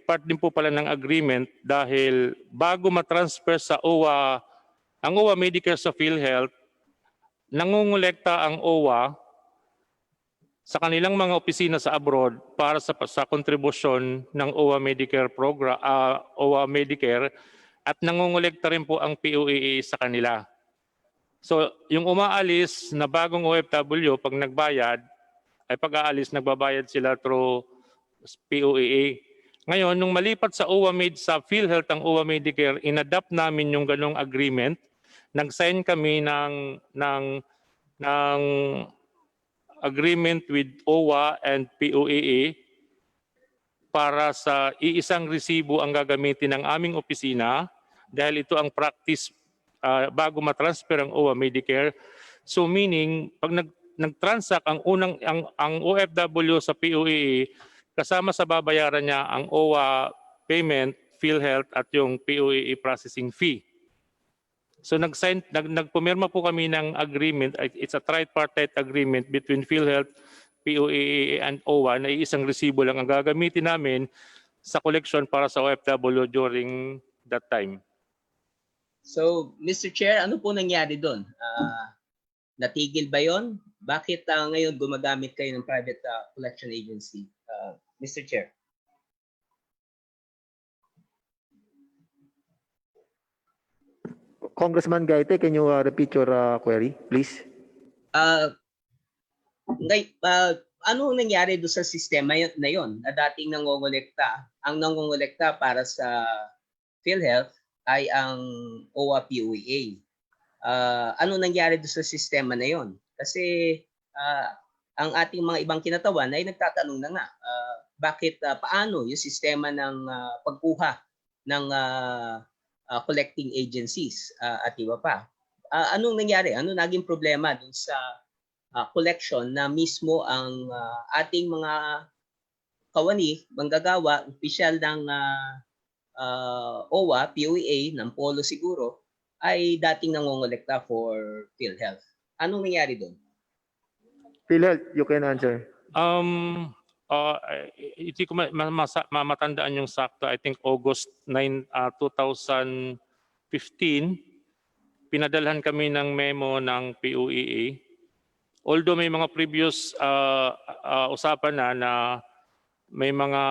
dahil bago matransfer sa OWA, ang OWA Medicare sa PhilHealth, nangungulekta ang OWA sa kanilang mga opisina sa abroad para sa kontribusyon ng OWA Medicare program, OWA Medicare, at nangungulekta rin po ang POAA sa kanila. So, yung umaalis na bagong OFW pag nagbayad, ay pag-aalis nagbabayad sila through POAA. Ngayon, nung malipat sa sa PhilHealth ang OWA Medicare, inadapt namin yung ganong agreement. Nag-sign kami ng agreement with OWA and POAA para sa iisang resibo ang gagamitin ng aming opisina dahil ito ang practice bago matransfer ang OWA Medicare. So meaning, pag nag-transact ang OFW sa POAA, kasama sa babayaran niya ang OWA payment, PhilHealth at yung POAA processing fee. So nagpumirma po kami ng agreement, it's a tripartite agreement between PhilHealth, POAA and OWA na isang resibo lang ang gagamitin namin sa collection para sa OFW during that time. So, Mr. Chair, ano po nangyari doon? Natigil ba yon? Bakit ngayon gumagamit kayo ng private collection agency? Mr. Chair. Congressman Gaite, can you repeat your query, please? Ano nangyari doon sa sistema na yon na dating nangongolekta? Ang nangongolekta para sa PhilHealth ay ang OWA POAA. Ano nangyari doon sa sistema na yon? Kasi ang ating mga ibang kinatawan ay nagtatanong na nga, bakit paano yung sistema ng pagkuha ng collecting agencies at iba pa. Anong nangyari? Ano naging problema dun sa collection na mismo ang ating mga kawani, manggagawa, opisyal ng OWA, POAA, ng Polo siguro, ay dating nangongolekta for PhilHealth. Anong nangyari doon? PhilHealth, you can answer. Hindi ko matandaan yung sakto. I think August 9, 2015, pinadalhan kami ng memo ng POAA. Although may mga previous usapan na may mga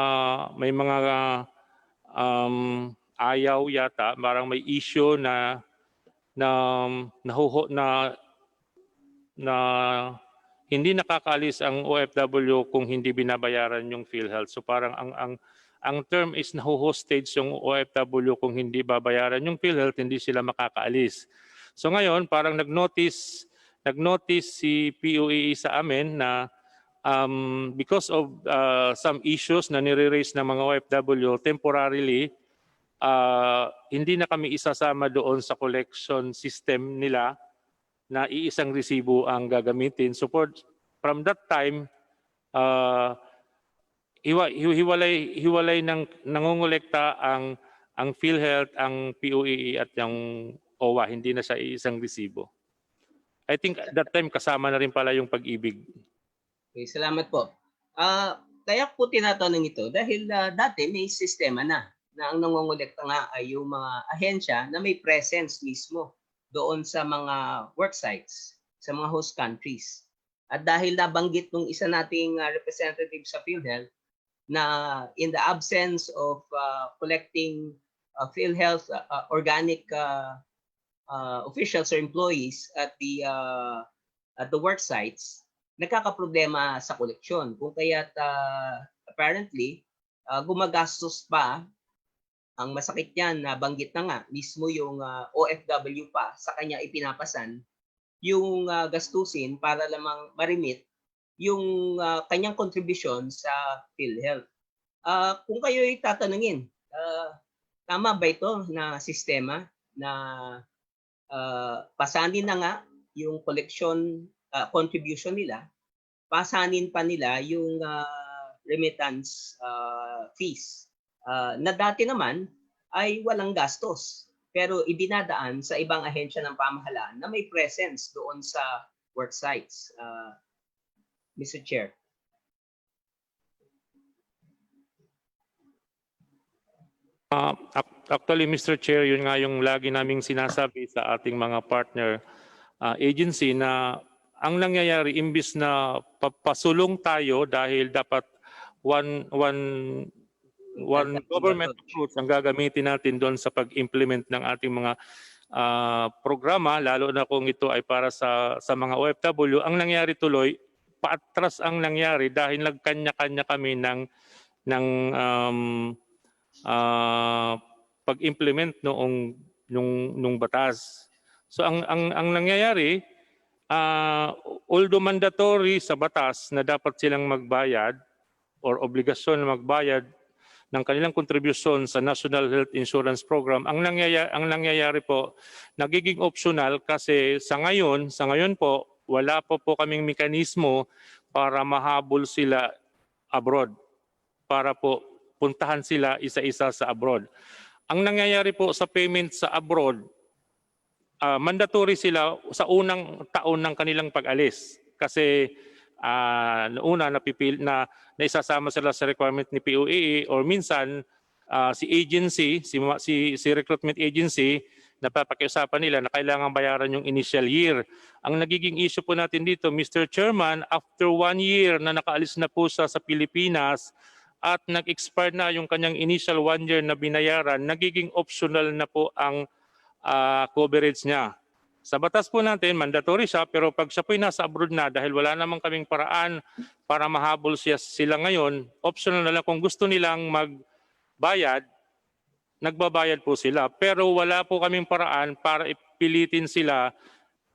ayaw yata, parang may issue na hindi nakakaalis ang OFW kung hindi binabayaran yung PhilHealth. So parang ang term is naho-hostage yung OFW kung hindi babayaran yung PhilHealth, hindi sila makakaalis. So ngayon, parang nag-notice si POAA sa amin na because of some issues na nire-raise ng mga OFW temporarily, hindi na kami isasama doon sa collection system nila na iisang resibo ang gagamitin. So from that time, hiwalay ng nangongolekta ang PhilHealth, ang POAA at yung OWA, hindi na siya iisang resibo. I think at that time kasama na rin pala yung pag-ibig. Okay, salamat po. Kaya po tinatanong ito dahil dati may sistema na ang nangongolekta nga ay yung mga ahensya na may presence mismo doon sa mga work sites, sa mga host countries. At dahil nabanggit nung isa nating representative sa PhilHealth na in the absence of collecting PhilHealth organic officials or employees at the work sites, nagkakaproblema sa koleksyon. Kung kaya't apparently gumagastos pa. Ang masakit yan, nabanggit na nga, mismo yung OFW pa sa kanya ipinapasan yung gastusin para lamang marimit yung kanyang kontribusyon sa PhilHealth. Kung kayo ay tatanungin, tama ba ito na sistema na pasanin na nga yung collection contribution nila, pasanin pa nila yung remittance fees na dati naman ay walang gastos pero idinadaan sa ibang ahensya ng pamahalaan na may presence doon sa work sites. Mr. Chair. Actually, Mr. Chair, yun nga yung lagi naming sinasabi sa ating mga partner agency na ang nangyayari imbis na papasulong tayo dahil dapat one government approach ang gagamitin natin doon sa pag-implement ng ating mga programa, lalo na kung ito ay para sa mga OFW. Ang nangyari tuloy, paatras ang nangyari dahil nagkanya-kanya kami ng pag-implement nung batas. So ang nangyayari, although mandatory sa batas na dapat silang magbayad or obligasyon na magbayad ng kanilang kontribusyon sa National Health Insurance Program, ang nangyayari po, nagiging optional kasi sa ngayon po, wala po kaming mekanismo para mahabol sila abroad, para po puntahan sila isa-isa sa abroad. Ang nangyayari po sa payment sa abroad, mandatory sila sa unang taon ng kanilang pag-alis kasi una naisasama sila sa requirement ni POAA or minsan si agency, si recruitment agency, napapakiusapan nila na kailangan bayaran yung initial year. Ang nagiging issue po natin dito, Mr. Chairman, after 1 year na nakaalis na po siya sa Pilipinas at nag-expire na yung kanyang initial 1 year na binayaran, nagiging optional na po ang coverage niya. Sa batas po natin, mandatory siya, pero pag siya po'y nasa abroad na dahil wala namang kaming paraan para mahabol sila ngayon, optional na lang kung gusto nilang magbayad, nagbabayad po sila. Pero wala po kaming paraan para ipilitin sila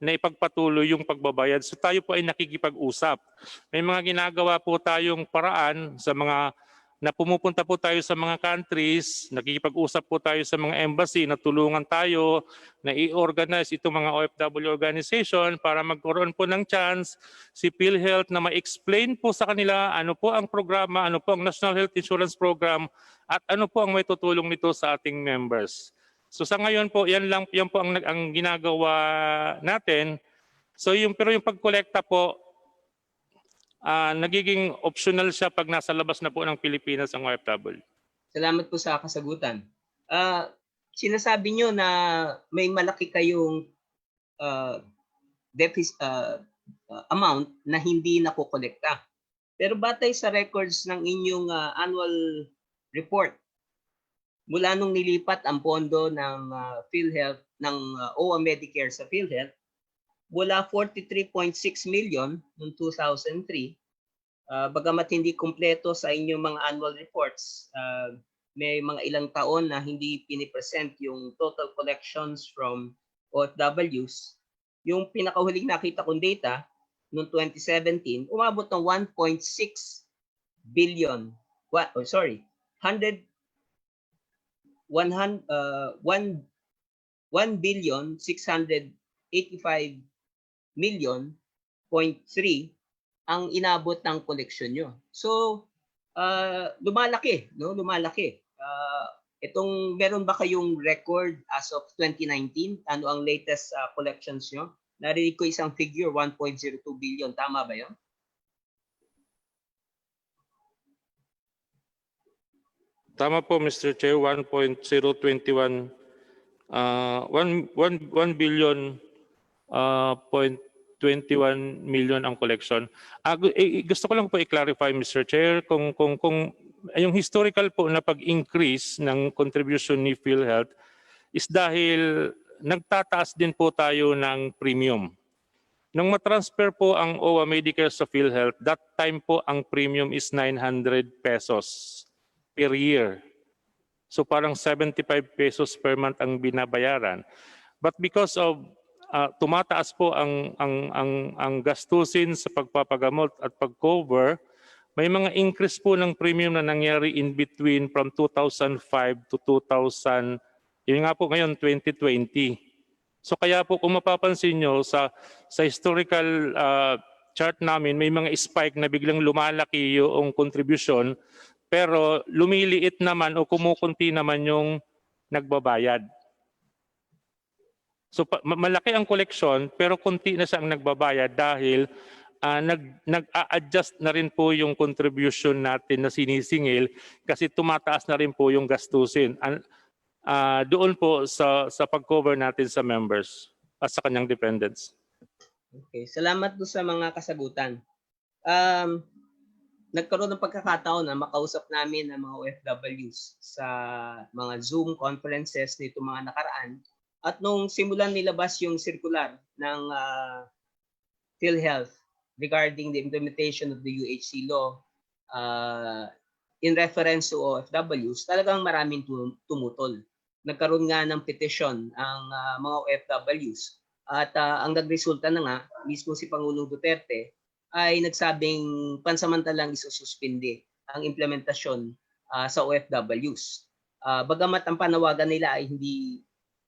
na ipagpatuloy yung pagbabayad. So tayo po ay nakikipag-usap. May mga ginagawa po tayong paraan sa mga na pumupunta po tayo sa mga countries, nakikipag-usap po tayo sa mga embassy na tulungan tayo na i-organize itong mga OFW organization para magkaroon po ng chance si PhilHealth na ma-explain po sa kanila ano po ang programa, ano po ang National Health Insurance Program at ano po ang may tutulong nito sa ating members. So sa ngayon po, yan po ang ginagawa natin. So pero yung pagkolekta po, nagiging optional siya pag nasa labas na po ng Pilipinas ang OFW. Salamat po sa kasagutan. Sinasabi nyo na may malaki kayong amount na hindi nakokolekta. Pero batay sa records ng inyong annual report, mula nung nilipat ang pondo ng PhilHealth, ng OA Medicare sa PhilHealth, mula 43.6 million noong 2003, bagamat hindi kumpleto sa inyong mga annual reports, may mga ilang taon na hindi pinipresent yung total collections from OFWs. Yung pinakahuling nakita kong data noong 2017, umabot ng 1.6 billion. 1,685,000,000.3 ang inabot ng koleksyon nyo. So, lumalaki, no? Lumalaki. Itong meron ba kayong record as of 2019? Ano ang latest collections nyo? Narinig ko isang figure, 1.02 billion. Tama ba yun? Tama po, Mr. Chair, 1.021 1 billion 0.21 million ang collection. Gusto ko lang po i-clarify, Mr. Chair, kung yung historical po na pag-increase ng contribution ni PhilHealth is dahil nagtataas din po tayo ng premium. Nung matransfer po ang OA Medicare sa PhilHealth, that time po ang premium is 900 pesos per year. So parang 75 pesos per month ang binabayaran. But because of tumataas po ang gastusin sa pagpapagamot at pag-cover, may mga increase po ng premium na nangyari in between from 2005 to 2019. Yun nga po ngayon, 2020. So kaya po kung mapapansin nyo sa historical chart namin, may mga spike na biglang lumalaki yung contribution, pero lumiliit naman o kumukunti naman yung nagbabayad. So malaki ang collection pero kunti na siyang nagbabayad dahil nag-a-adjust na rin po yung contribution natin na sinisingil kasi tumataas na rin po yung gastusin. Doon po sa pag-cover natin sa members at sa kanyang dependents. Okay, salamat do sa mga kasagutan. Nagkaroon ng pagkakataon na makausap namin ang mga OFWs sa mga Zoom conferences nito mga nakaraan. At nung simulan nilabas yung circular ng PhilHealth regarding the implementation of the UHC law in reference to OFWs, talagang maraming tumutol. Nagkaroon nga ng petition ang mga OFWs at ang nagresulta na nga, mismo si Pangulong Duterte ay nagsabing pansamantalang isususpindi ang implementasyon sa OFWs. Bagamat ang panawagan nila ay hindi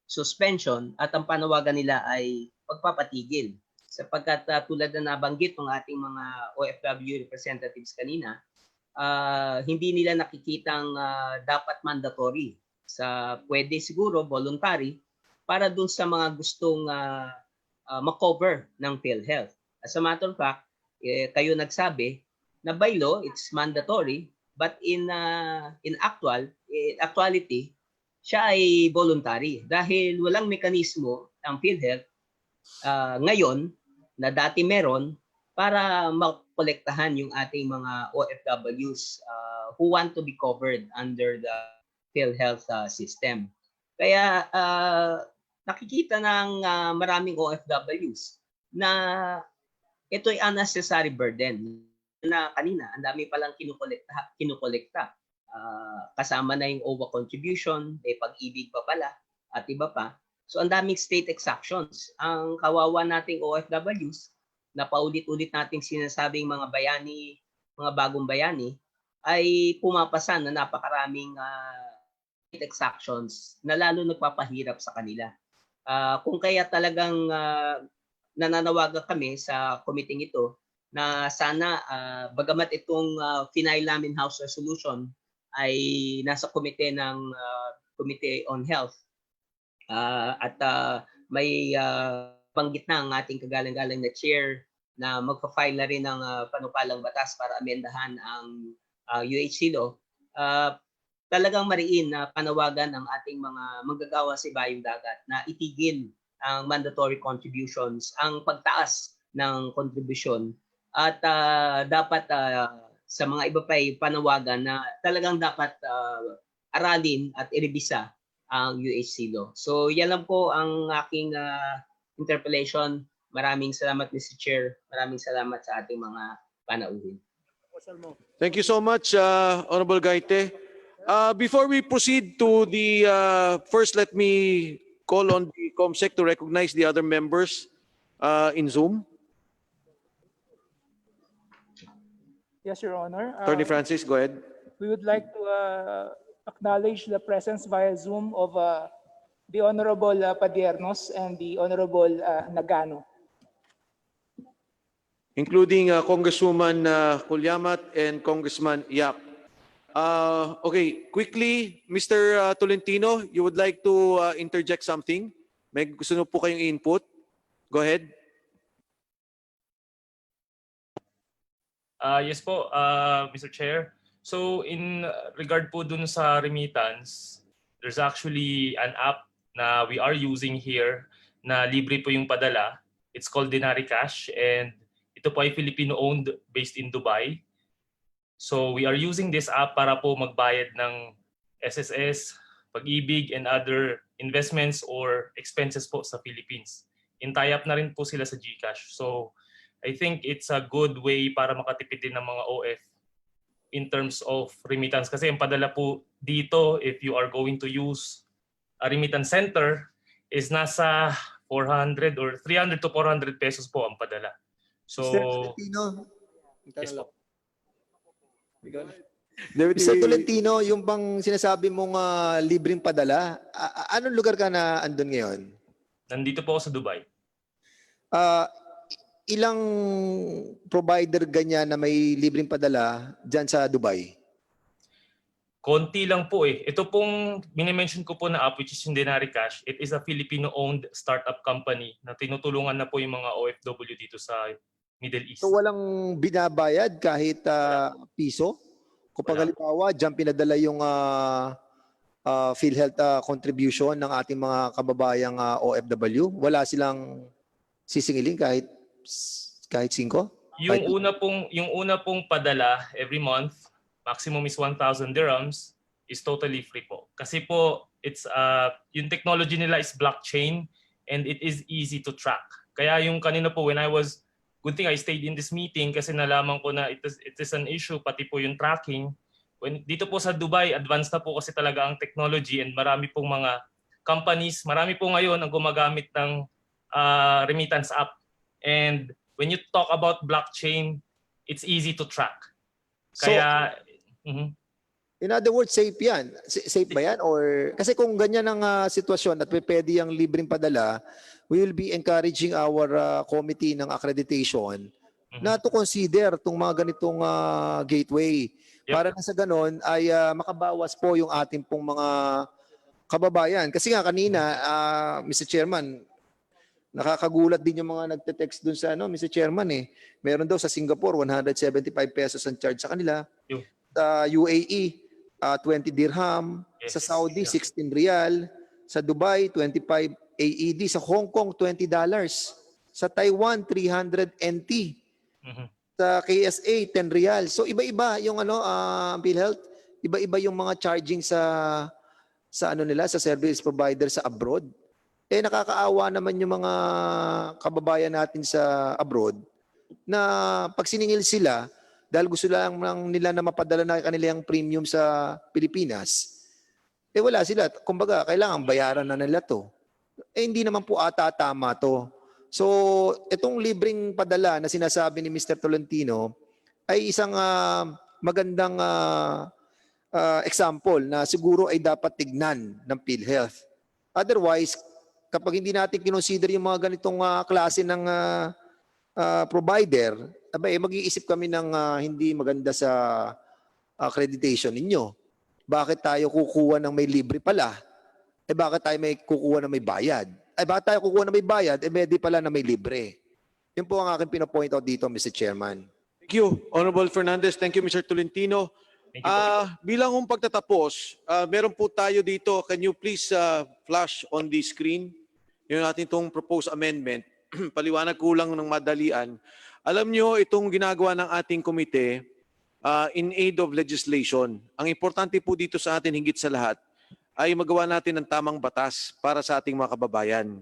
suspension at ang panawagan nila ay pagpapatigil. Sapagkat tulad na nabanggit ng ating mga OFW representatives kanina, hindi nila nakikitang dapat mandatory. Pwede siguro voluntary para dun sa mga gustong makover ng PhilHealth. As a matter of fact, kayo nagsabi na by law it's mandatory, but in actuality siya ay voluntary dahil walang mekanismo ang PhilHealth ngayon na dati meron para makolektahan yung ating mga OFWs who want to be covered under the PhilHealth system. Kaya nakikita ng maraming OFWs na ito ay unnecessary burden na kanina ang dami palang kinukolekta. Kasama na yung OWA contribution, may pag-ibig pa pala at iba pa. So ang daming state exactions. Ang kawawa nating OFWs na paulit-ulit nating sinasabing mga bayani, mga bagong bayani ay pumapasa na napakaraming exactions na lalo nagpapahirap sa kanila. Kung kaya talagang nananawagan kami sa committee ito na sana bagamat itong final namin House Resolution ay nasa committee ng Committee on Health at may banggit na ang ating kagalang-galang na chair na magpa-file na rin ng panukalang batas para amendahan ang UHC law. Talagang mariin na panawagan ng ating mga manggagawa sa ibayong dagat na itigil ang mandatory contributions, ang pagtaas ng kontribusyon at dapat sa mga iba pa ay panawagan na talagang dapat aralin at irebisa ang UHC law. So yan lang po ang aking interpellation. Maraming salamat Mr. Chair. Maraming salamat sa ating mga panauhin. Thank you so much, Honorable Gaite. Before we proceed to the first, let me call on the COMSEC to recognize the other members in Zoom. Yes, Your Honor. Attorney Francis, go ahead. We would like to acknowledge the presence via Zoom of the Honorable Padiernos and the Honorable Nagano. Including Congresswoman Kulyamat and Congressman Yap. Okay, quickly, Mr. Tolentino, you would like to interject something? May gusto nyo po kayong input? Go ahead. Yes po, Mr. Chair. So in regard po dun sa remittance, there's actually an app na we are using here na libre po yung padala. It's called Dinari Cash and ito po ay Filipino-owned based in Dubai. So we are using this app para po magbayad ng SSS, Pag-ibig and other investments or expenses po sa Philippines. In tie-up na rin po sila sa GCash. So I think it's a good way para makatipid din ng mga OF in terms of remittance. Kasi ang padala po dito, if you are going to use a remittance center, is nasa 400 or 300 to 400 pesos po ang padala. So, Filipino, yes po. Mr. Tolentino, yung bang sinasabi mong libreng padala, anong lugar ka na andun ngayon? Nandito po ako sa Dubai. Ah, ilang provider ganyan na may libreng padala dyan sa Dubai? Konti lang po eh. Ito pong minimension ko po na app which is yung Denari Cash, it is a Filipino-owned startup company na tinutulungan na po yung mga OFW dito sa Middle East. So walang binabayad kahit piso? Kung halimbawa, dyan pinadala yung PhilHealth contribution ng ating mga kababayang OFW, wala silang sisingilin kahit 5? Yung una pong padala every month, maximum is 1,000 dirhams, is totally free po. Kasi po it's yung technology nila is blockchain and it is easy to track. Kaya yung kanina po good thing I stayed in this meeting kasi nalaman ko na it is an issue pati po yung tracking. Dito po sa Dubai, advanced na po kasi talaga ang technology and marami pong mga companies, marami po ngayon ang gumagamit ng remittance app. And when you talk about blockchain, it's easy to track. Kaya in other words, safe yan. Safe ba yan? Or, kasi kung ganyan ang sitwasyon at pwede ang libreng padala, we will be encouraging our committee ng accreditation na to consider itong mga ganitong gateway. Para na sa ganon ay makabawas po yung ating pong mga kababayan. Kasi nga kanina, Mr. Chairman, nakakagulat din yung mga nagte-text dun sa Mr. Chairman eh. Meron daw sa Singapore 175 pesos ang charge sa kanila. Sa UAE 20 dirham, sa Saudi 16 rial, sa Dubai 25 AED, sa Hong Kong $20, sa Taiwan 300 NT. Sa KSA 10 rial. So iba-iba yung PhilHealth, iba-iba yung mga charging sa nila sa service provider sa abroad. Eh nakakaawa naman yung mga kababayan natin sa abroad na pag siningil sila dahil gusto lang nila na mapadala na kanilang premium sa Pilipinas, eh wala sila. Kumbaga, kailangan bayaran na nila to. Eh hindi naman po ata tama to. So, itong libreng padala na sinasabi ni Mr. Tolentino ay isang magandang example na siguro ay dapat tignan ng PhilHealth. Otherwise, kapag hindi natin kinonsider yung mga ganitong klase ng provider, mag-iisip kami ng hindi maganda sa accreditation ninyo. Bakit tayo kukuha ng may libre pala? Bakit tayo may kukuha ng may bayad? Bakit tayo kukuha ng may bayad? Di pala na may libre. Yun po ang aking pinapoint out dito, Mr. Chairman. Thank you, Honorable Fernandez. Thank you, Mr. Tolentino. Bilang pagtatapos, meron po tayo dito. Can you please flash on the screen yung ating itong proposed amendment? Paliwanag ko lang ng madalian. Alam nyo, itong ginagawa ng ating komite in aid of legislation. Ang importante po dito sa atin, higit sa lahat, ay magawa natin ng tamang batas para sa ating mga kababayan.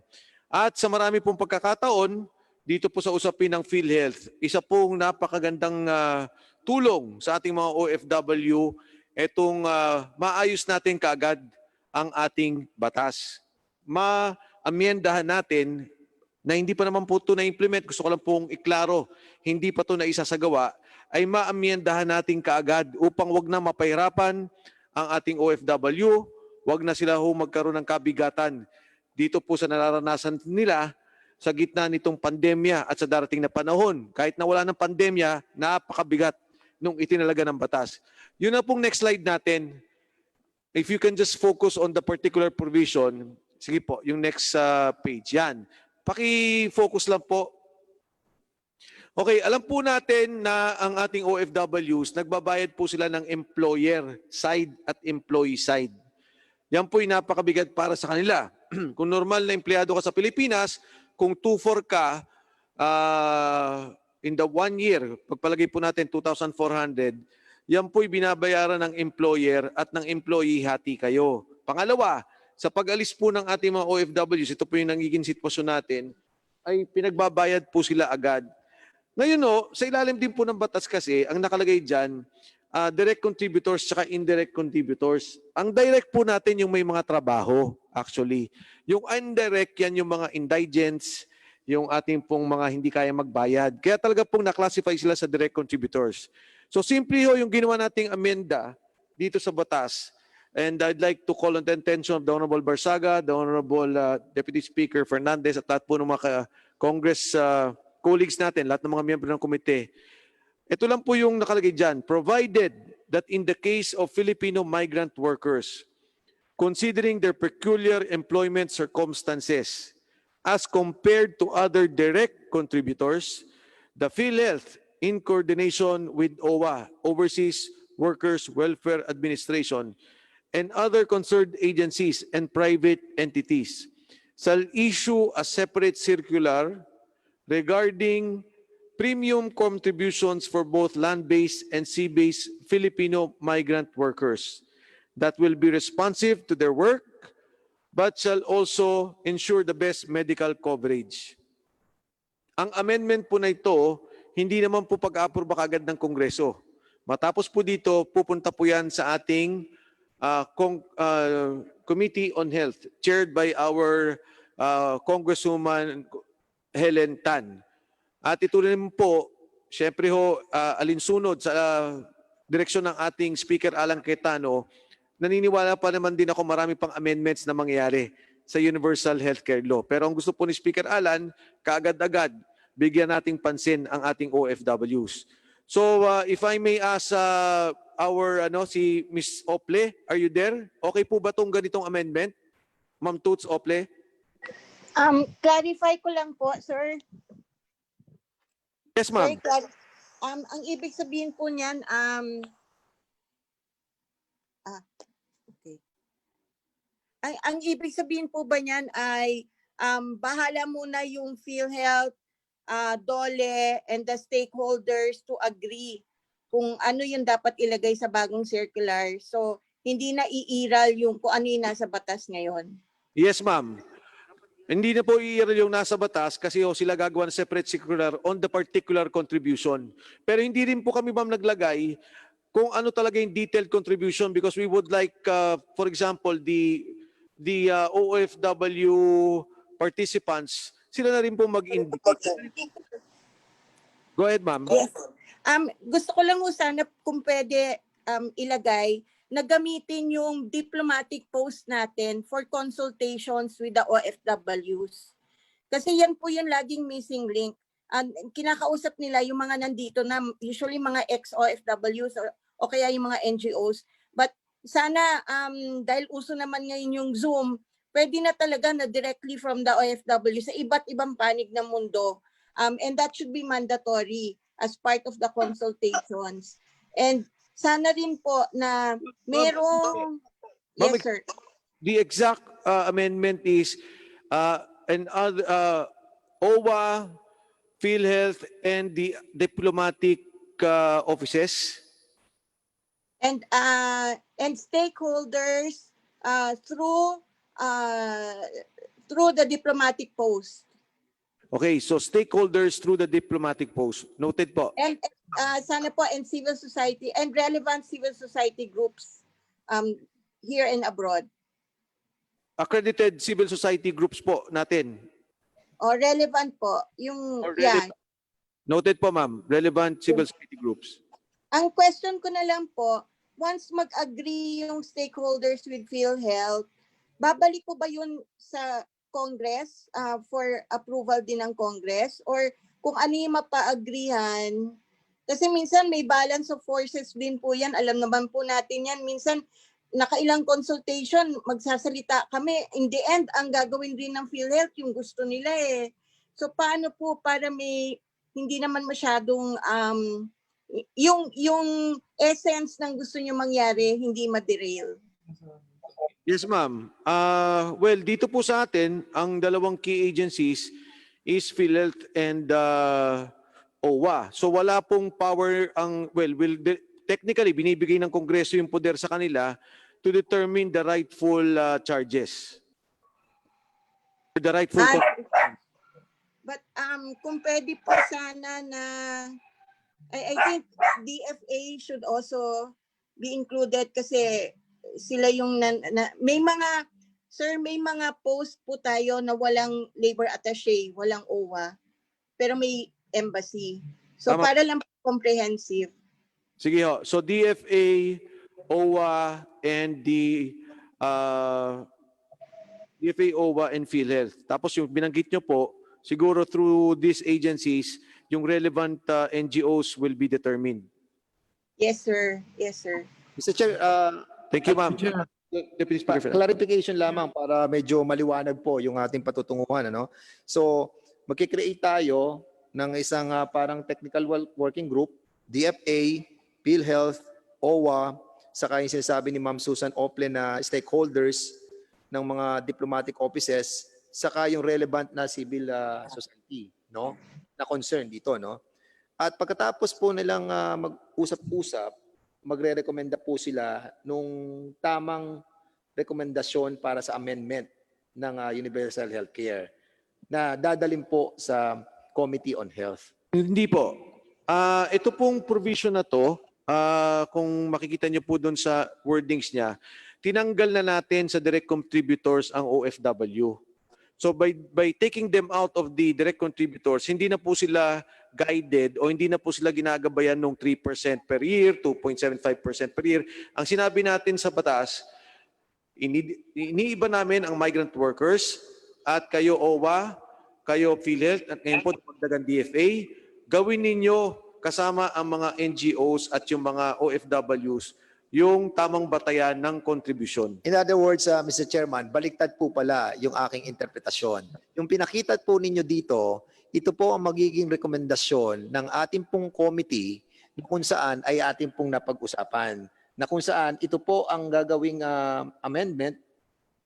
At sa marami pong pagkakataon, dito po sa usapin ng PhilHealth, isa pong napakagandang tulong sa ating mga OFW, itong maayos natin kaagad ang ating batas. Ma-amyendahan natin na hindi pa naman po ito na-implement, gusto ko lang pong iklaro, hindi pa ito na isasagawa, ay ma-amyendahan natin kaagad upang wag na mapahirapan ang ating OFW, wag na sila magkaroon ng kabigatan dito po sa nararanasan nila sa gitna nitong pandemya at sa darating na panahon. Kahit na wala ng pandemya, napakabigat nung itinalaga ng batas. Yun na pong next slide natin. If you can just focus on the particular provision. Sige po, yung next page. Yan. Paki-focus lang po. Okay, alam po natin na ang ating OFWs, nagbabayad po sila ng employer side at employee side. Yan po'y napakabigat para sa kanila. Kung normal na empleyado ka sa Pilipinas, kung 2,400 ka in the 1 year, pagpalagay po natin 2,400, yan po'y binabayaran ng employer at ng employee hati kayo. Pangalawa, sa pag-alis po ng ating mga OFWs, ito po yung nangiging sitwasyon natin, ay pinagbabayad po sila agad. Ngayon sa ilalim din po ng batas kasi, ang nakalagay dyan, direct contributors at indirect contributors. Ang direct po natin yung may mga trabaho, actually. Yung indirect, yan yung mga indigents, yung ating pong mga hindi kaya magbayad. Kaya talaga pong na-classify sila sa direct contributors. So simple ho yung ginawa nating amenda dito sa batas. And I'd like to call on the attention of the Honorable Barsaga, the Honorable Deputy Speaker Fernandez at lahat po ng mga Congress colleagues natin, lahat ng mga miyembro ng komite. Ito lang po yung nakalagay dyan. Provided that in the case of Filipino migrant workers, considering their peculiar employment circumstances as compared to other direct contributors, the PhilHealth, in coordination with OWA, Overseas Workers Welfare Administration, and other concerned agencies and private entities, shall issue a separate circular regarding premium contributions for both land-based and sea-based Filipino migrant workers that will be responsive to their work, but shall also ensure the best medical coverage. Ang amendment po na ito, hindi naman po pag-aproba kagad ng Kongreso. Matapos po dito, pupunta po yan sa ating Committee on Health, chaired by our Congresswoman Helen Tan. At ito rin po, syempre ho, alinsunod sa direksyon ng ating Speaker Alan Cayetano, naniniwala pa naman din ako marami pang amendments na mangyayari sa Universal Healthcare Law. Pero ang gusto po ni Speaker Alan, kaagad-agad, bigyan nating pansin ang ating OFWs. So if I may ask si Ms. Ople, are you there? Okay po ba itong ganitong amendment? Ma'am Toots Ople? Clarify ko lang po, sir. Yes, ma'am. Ang ibig sabihin po niyan, okay. Ang ibig sabihin po ba niyan ay bahala muna yung PhilHealth, DOLE, and the stakeholders to agree kung ano yung dapat ilagay sa bagong circular. So, hindi na iiral yung kung ano yung nasa batas ngayon. Yes, ma'am. Hindi na po iiral yung nasa batas kasi sila gagawa ng separate circular on the particular contribution. Pero hindi rin po kami, ma'am, naglagay kung ano talaga yung detailed contribution because we would like, for example, the OFW participants, sila na rin po mag-indicate. Go ahead, ma'am. Yes. Gusto ko lang sana kung pwede ilagay na gamitin yung diplomatic post natin for consultations with the OFWs. Kasi yan po yung laging missing link. Kinakausap nila yung mga nandito na usually mga ex-OFWs o kaya yung mga NGOs. But sana dahil uso naman ngayon yung Zoom, pwede na talaga na directly from the OFW sa iba't ibang panig ng mundo. And that should be mandatory as part of the consultations. And sana rin po na merong... Yes, sir. The exact amendment is OWA, PhilHealth, and the diplomatic offices. And stakeholders through the diplomatic post. Okay, so stakeholders through the diplomatic post. Noted po. And sana po and civil society and relevant civil society groups here and abroad. Accredited civil society groups po natin. O relevant po yung yan. Noted po, ma'am. Relevant civil society groups. Ang question ko na lang po, once mag-agree yung stakeholders with PhilHealth, babalik po ba yun sa Congress for approval din ng Congress? Or kung ano yung mapa-agreehan? Kasi minsan may balance of forces din po yan. Alam naman po natin yan. Minsan nakailang consultation, magsasalita kami. In the end, ang gagawin din ng PhilHealth yung gusto nila eh. So paano po para may hindi naman masyadong yung essence ng gusto nyo mangyari, hindi ma-derail? Yes, ma'am. Well, dito po sa atin, ang dalawang key agencies is PhilHealth and OWA. So wala pong power technically, binibigay ng Kongreso yung poder sa kanila to determine the rightful charges. The rightful But kung pwede po sana na I think DFA should also be included kasi sila yung may mga post po tayo na walang labor attaché, walang OWA, pero may embassy. So Tama. para lang comprehensive. Sige ho. So DFA, OWA, and DFA, OWA, and PhilHealth. Tapos yung binanggit nyo po, siguro through these agencies, yung relevant NGOs will be determined. Yes, sir. Yes, sir. Mr. Chair, Thank you, ma'am. Chair. Deputy Speaker Fernandez. clarification lamang para medyo maliwanag po yung ating patutunguhan. Ano? So, magkikreate tayo ng isang parang technical working group, DFA, PhilHealth, OWA, saka yung sinasabi ni Ma'am Susan Oplen na stakeholders ng mga diplomatic offices, saka yung relevant na civil society, no? Na concern dito, no? At pagkatapos po nilang mag-usap-usap, magre-recommenda po sila nung tamang rekomendasyon para sa amendment ng universal healthcare na dadalhin po sa Committee on Health. Hindi po. Ito pong provision na to, kung makikita nyo po doon sa wordings niya, tinanggal na natin sa direct contributors ang OFW. So by taking them out of the direct contributors, hindi na po sila guided o hindi na po sila ginagabayan ng 3% per year, 2.75% per year. Ang sinabi natin sa batas, iniiba namin ang migrant workers at kayo OWA, kayo PhilHealth at ngayon po dagdagan DFA, gawin ninyo kasama ang mga NGOs at yung mga OFWs yung tamang batayan ng kontribusyon. In other words, Mr. Chairman, baliktad po pala yung aking interpretasyon. Yung pinakita po ninyo dito, ito po ang magiging rekomendasyon ng ating pong committee kung saan ay ating pong napag-usapan. Na kung saan ito po ang gagawing amendment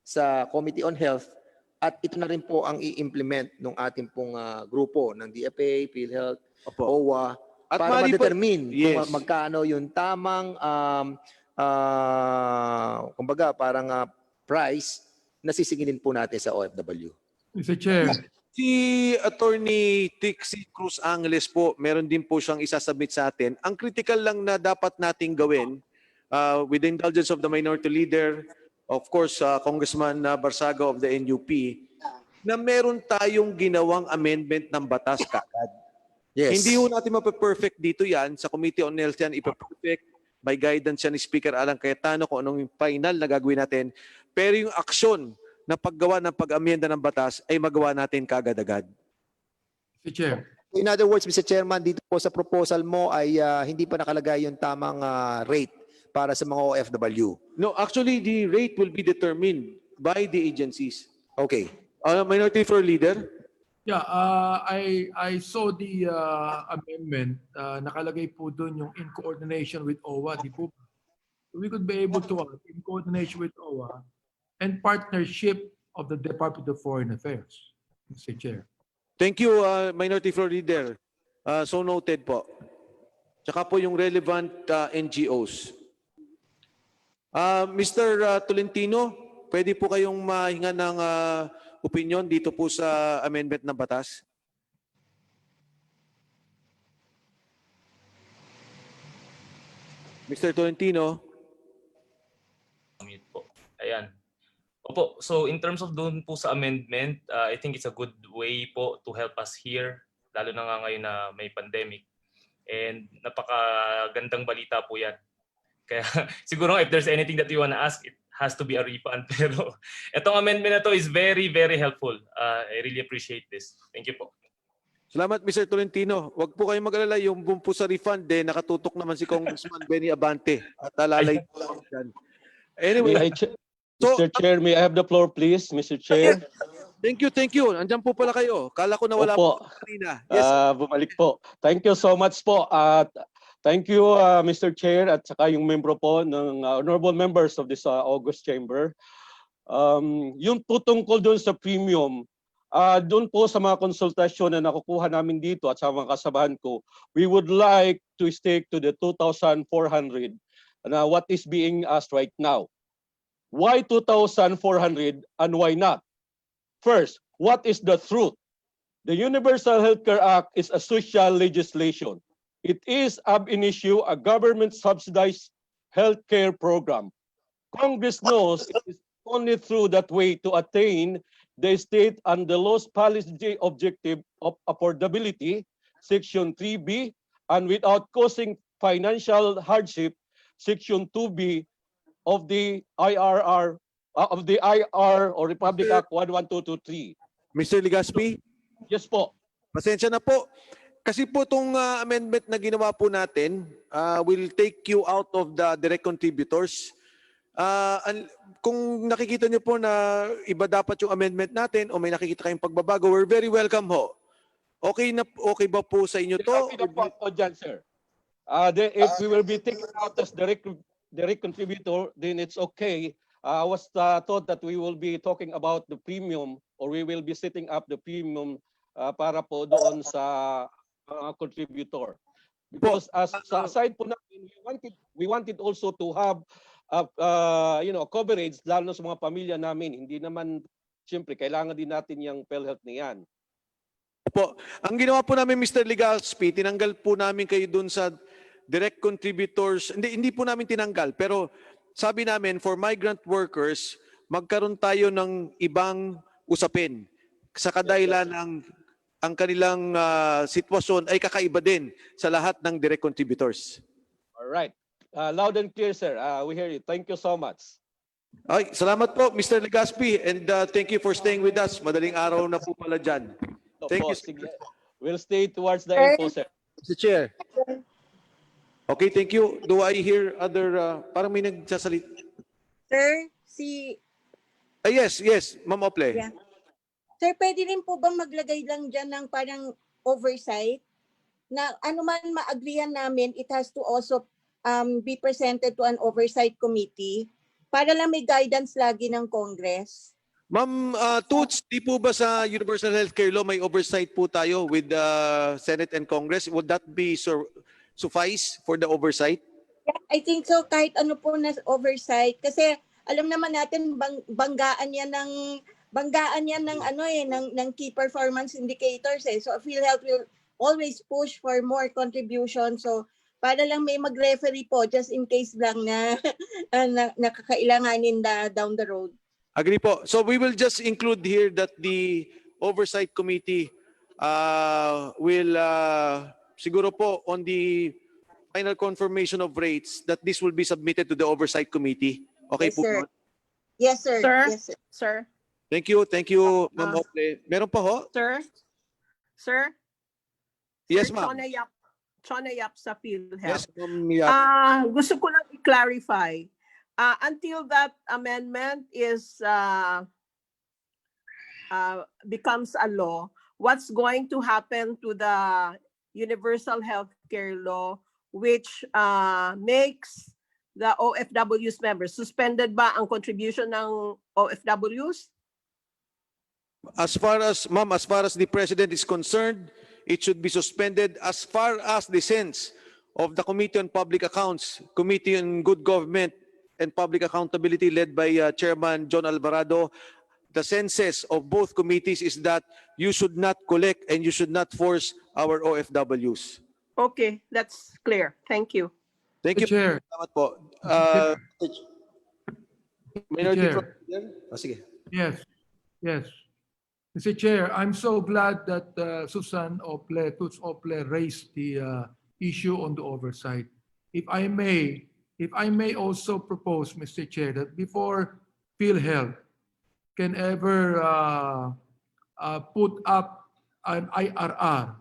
sa Committee on Health at ito na rin po ang i-implement ng ating pong grupo ng DFA, PhilHealth, OWA, At para ma-determine yes, kung magkano yung tamang kumbaga parang price na sisingilin po natin sa OFW. Mr. Chair. Si Attorney Trixie Cruz Angeles po, meron din po siyang isasubmit sa atin. Ang critical lang na dapat nating gawin, with the indulgence of the minority leader, of course, Congressman Barsaga of the NUP, na meron tayong ginawang amendment ng batas kaagad. Yes. Hindi ho natin mape-perfect dito yan. Sa Committee on Health yan, ipe-perfect by guidance yan ni Speaker Alan Cayetano kung anong yung final na gagawin natin. Pero yung aksyon na paggawa ng pag-amyenda ng batas ay magawa natin kaagad-agad. Mr. Chair. In other words, Mr. Chairman, dito po sa proposal mo ay hindi pa nakalagay yung tamang rate para sa mga OFW. No, actually, the rate will be determined by the agencies. Okay. Minority Floor Leader? Yeah, I saw the amendment. Nakalagay po doon yung in coordination with OWA, di po ba? We could be able to, in coordination with OWA, and partnership of the Department of Foreign Affairs, Mr. Chair. Thank you, Minority Floor Leader. So noted po. Tsaka po yung relevant NGOs. Mr. Tolentino, pwede po kayong mahinga ng opinion dito po sa amendment ng batas? Mr. Tolentino. Ayan. Opo, so in terms of doon po sa amendment, I think it's a good way po to help us here, lalo na nga ngayon na may pandemic. And napakagandang balita po yan. Kaya siguro if there's anything that you want to ask, it has to be a refund. Pero itong amendment na to is very, very helpful. I really appreciate this. Thank you po. Salamat, Mr. Tolentino. Huwag po kayong mag-alala, yung bumpo sa refund, nakatutok naman si Congressman Benny Abante. At alalay po dyan. Anyway. Mr. Chair, may I have the floor please, Mr. Chair? Thank you, thank you. Andiyan po pala kayo. Kala ko na wala po kanina. Yes. Bumalik po. Thank you so much po. At thank you, Mr. Chair, at saka yung membro po ng honorable members of this August Chamber. Yung tutungkol doon sa premium, doon po sa mga konsultasyon na nakukuha namin dito at sa mga kasabahan ko, we would like to stick to the 2,400 na what is being asked right now. Why 2,400 and why not? First, what is the truth? The Universal Healthcare Act is a social legislation. It is ab initio a government-subsidized healthcare program. Congress knows it is only through that way to attain the state and the law's policy objective of affordability, Section 3B, and without causing financial hardship, Section 2B of the IRR, of the IR or Republic Act 11223. Mr. Legaspi, Yes po. pasensya na po. Kasi po itong amendment na ginawa po natin will take you out of the direct contributors. Kung nakikita niyo po na iba dapat yung amendment natin o may nakikita kayong pagbabago, we're very welcome ho. Okay ba po sa inyo to? Okay na po ako dyan, sir. If we will be taken out as direct contributor, then it's okay. I was thought that we will be talking about the premium or we will be setting up the premium para po doon sa contributor. Because aside po natin, we wanted also to have coverage lalo sa mga pamilya namin. Hindi naman, siyempre, kailangan din natin yung PhilHealth na yan. Opo. Ang ginawa po namin, Mr. Legaspi, tinanggal po namin kayo dun sa direct contributors. Hindi po namin tinanggal, pero sabi namin, for migrant workers, magkaroon tayo ng ibang usapin sa kadahilan ng ang kanilang sitwasyon ay kakaiba din sa lahat ng direct contributors. All right. Loud and clear, sir. We hear you. Thank you so much. Ay, salamat po, Mr. Legaspi, and thank you for staying with us. Madaling araw na po pala dyan. Thank you. We'll stay towards the info, sir. Mr. Chair. Okay, thank you. Do I hear other, parang may nagsasalit? Sir, Yes, Ma'am Ople. Yeah. Sir, pwede rin po bang maglagay lang dyan ng parang oversight na ano man ma-agreehan namin, it has to also be presented to an oversight committee para lang may guidance lagi ng Congress. Ma'am Toots, di po ba sa Universal Healthcare Law may oversight po tayo with the Senate and Congress? Would that be suffice for the oversight? Yeah, I think so, kahit ano po na oversight. Kasi alam naman natin banggaan yan ng ng key performance indicators eh. So PhilHealth will always push for more contribution. So para lang may mag-referee po just in case lang na nakakailanganin down the road. Agree po. So we will just include here that the oversight committee will siguro po on the final confirmation of rates that this will be submitted to the oversight committee. Okay Yes, po. sir. Yes, sir. Sir? Yes, sir. Sir? Thank you, Ma'am Ople. Meron pa ho? Sir? Yes, Sir, ma'am. Chona Yap sa PhilHealth. Yes, Ma'am Yap. Gusto ko lang i-clarify. Until that amendment is becomes a law, what's going to happen to the Universal Healthcare Law which makes the OFWs members? Suspended ba ang contribution ng OFWs? As far as the President is concerned, it should be suspended. As far as the sense of the Committee on Public Accounts, Committee on Good Government and Public Accountability led by Chairman John Alvarado, the senses of both committees is that you should not collect and you should not force our OFWs. Okay, that's clear. Thank you. Thank you. Chair. Salamat po. Chair. Sige. Yes. Mr. Chair, I'm so glad that Susan Toots Ople raised the issue on the oversight. If I may also propose, Mr. Chair, that before PhilHealth can ever put up an IRR,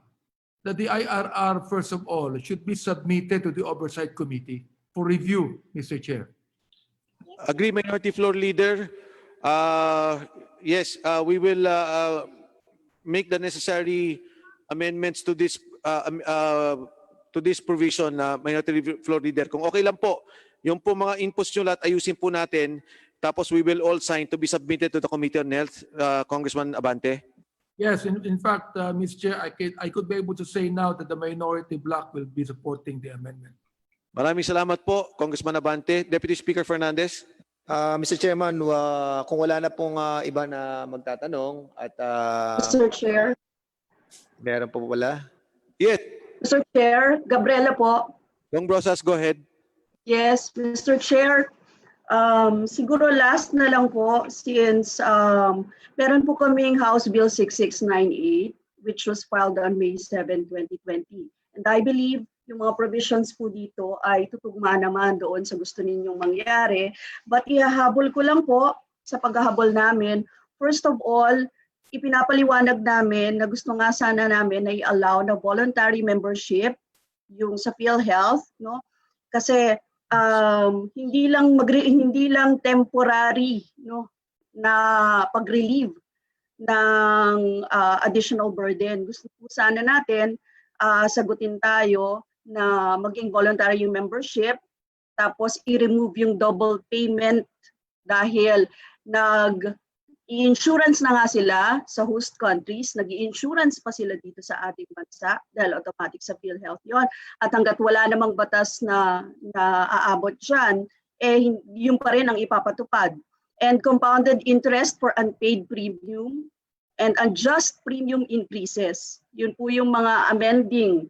that the IRR, first of all, should be submitted to the Oversight Committee for review, Mr. Chair. Agree, Minority Floor Leader. Yes, we will make the necessary amendments to this provision, Minority Floor Leader. Kung okay lang po, yung po mga inputs nyo lahat, ayusin po natin, tapos we will all sign to be submitted to the Committee on Health, Congressman Abante. Yes, in fact, Mr. Chair, I could be able to say now that the minority bloc will be supporting the amendment. Maraming salamat po, Congressman Abante. Deputy Speaker Fernandez. Mr. Chairman, kung wala na pong iba na magtatanong at Mr. Chair. Meron po wala? Yes. Mr. Chair, Gabriela po. Dong Brosas, go ahead. Yes, Mr. Chair. Siguro last na lang po since meron po kaming House Bill 6698 which was filed on May 7, 2020. And I believe yung mga provisions po dito ay tutugma naman doon sa gusto ninyong mangyari. But ihahabol ko lang po sa paghahabol namin, first of all, ipinapaliwanag namin na gusto nga sana namin na i-allow na voluntary membership yung sa PhilHealth, no? Kasi hindi lang temporary, no, na pag-relieve ng additional burden. Gusto po sana natin sagutin tayo na maging voluntary yung membership, tapos i-remove yung double payment dahil nag-i-insurance na nga sila sa host countries, nag-i-insurance pa sila dito sa ating bansa dahil automatic sa PhilHealth yon. At hanggat wala namang batas na aabot dyan, yun pa rin ang ipapatupad. And compounded interest for unpaid premium and unjust premium increases. Yun po yung mga amending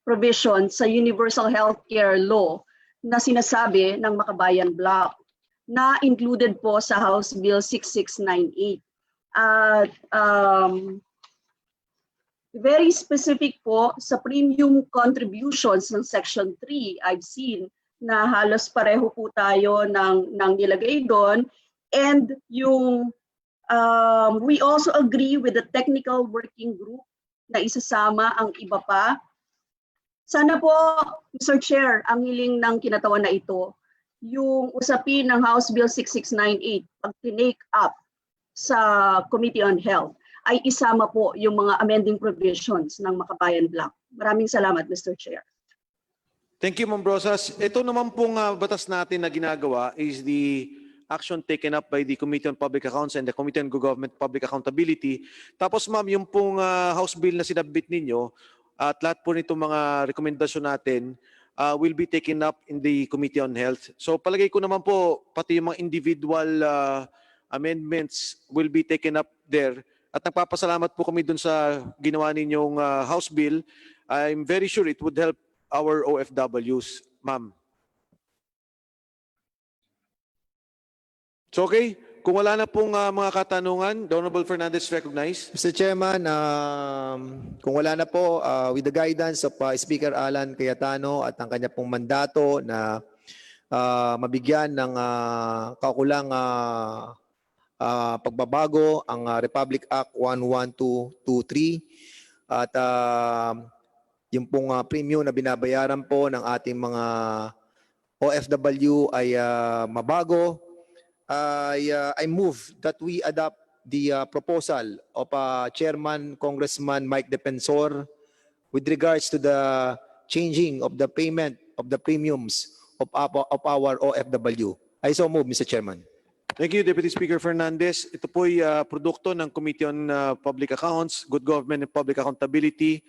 provisions sa Universal Healthcare Law na sinasabi ng Makabayan Bloc na included po sa House Bill 6698. Very specific po sa premium contributions ng Section 3, I've seen na halos pareho po tayo ng nilagay doon. And yung we also agree with the technical working group na isasama ang iba pa. Sana po, Mr. Chair, ang hiling ng kinatawan na ito, yung usapin ng House Bill 6698, pag tinake up sa Committee on Health, ay isama po yung mga amending provisions ng Makabayan Bloc. Maraming salamat, Mr. Chair. Thank you, Ma'am Brosas. Ito naman pong batas natin na ginagawa is the action taken up by the Committee on Public Accounts and the Committee on Government Public Accountability. Tapos ma'am, yung pong House Bill na sinabit ninyo at lahat po nitong mga rekomendasyon natin will be taken up in the Committee on Health. So palagay ko naman po, pati yung mga individual amendments will be taken up there. At nagpapasalamat po kami dun sa ginawa ninyong House Bill. I'm very sure it would help our OFWs, ma'am. So okay, kung wala na pong mga katanungan, the Honorable Fernandez recognized. Mr. Chairman, kung wala na po, with the guidance of Speaker Alan Cayetano at ang kanya pong mandato na mabigyan ng kaukulang pagbabago ang Republic Act 11223 at yung pong premium na binabayaran po ng ating mga OFW ay mabago. I move that we adopt the proposal of Chairman Congressman Mike Defensor with regards to the changing of the payment of the premiums of our OFW. I so move, Mr. Chairman. Thank you, Deputy Speaker Fernandez. Ito po ay produkto ng Committee on Public Accounts, Good Government and Public Accountability.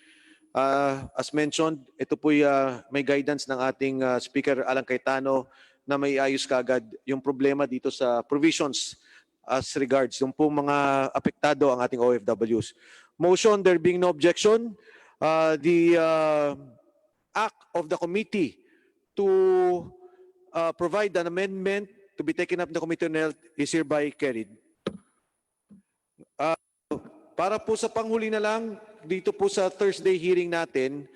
As mentioned, ito po ay may guidance ng ating Speaker Alan Cayetano na may ayos kagad yung problema dito sa provisions as regards yung po mga apektado ang ating OFWs. Motion, there being no objection, the act of the committee to provide an amendment to be taken up in the Committee on Health is hereby carried. Para po sa panghuli na lang, dito po sa Thursday hearing natin,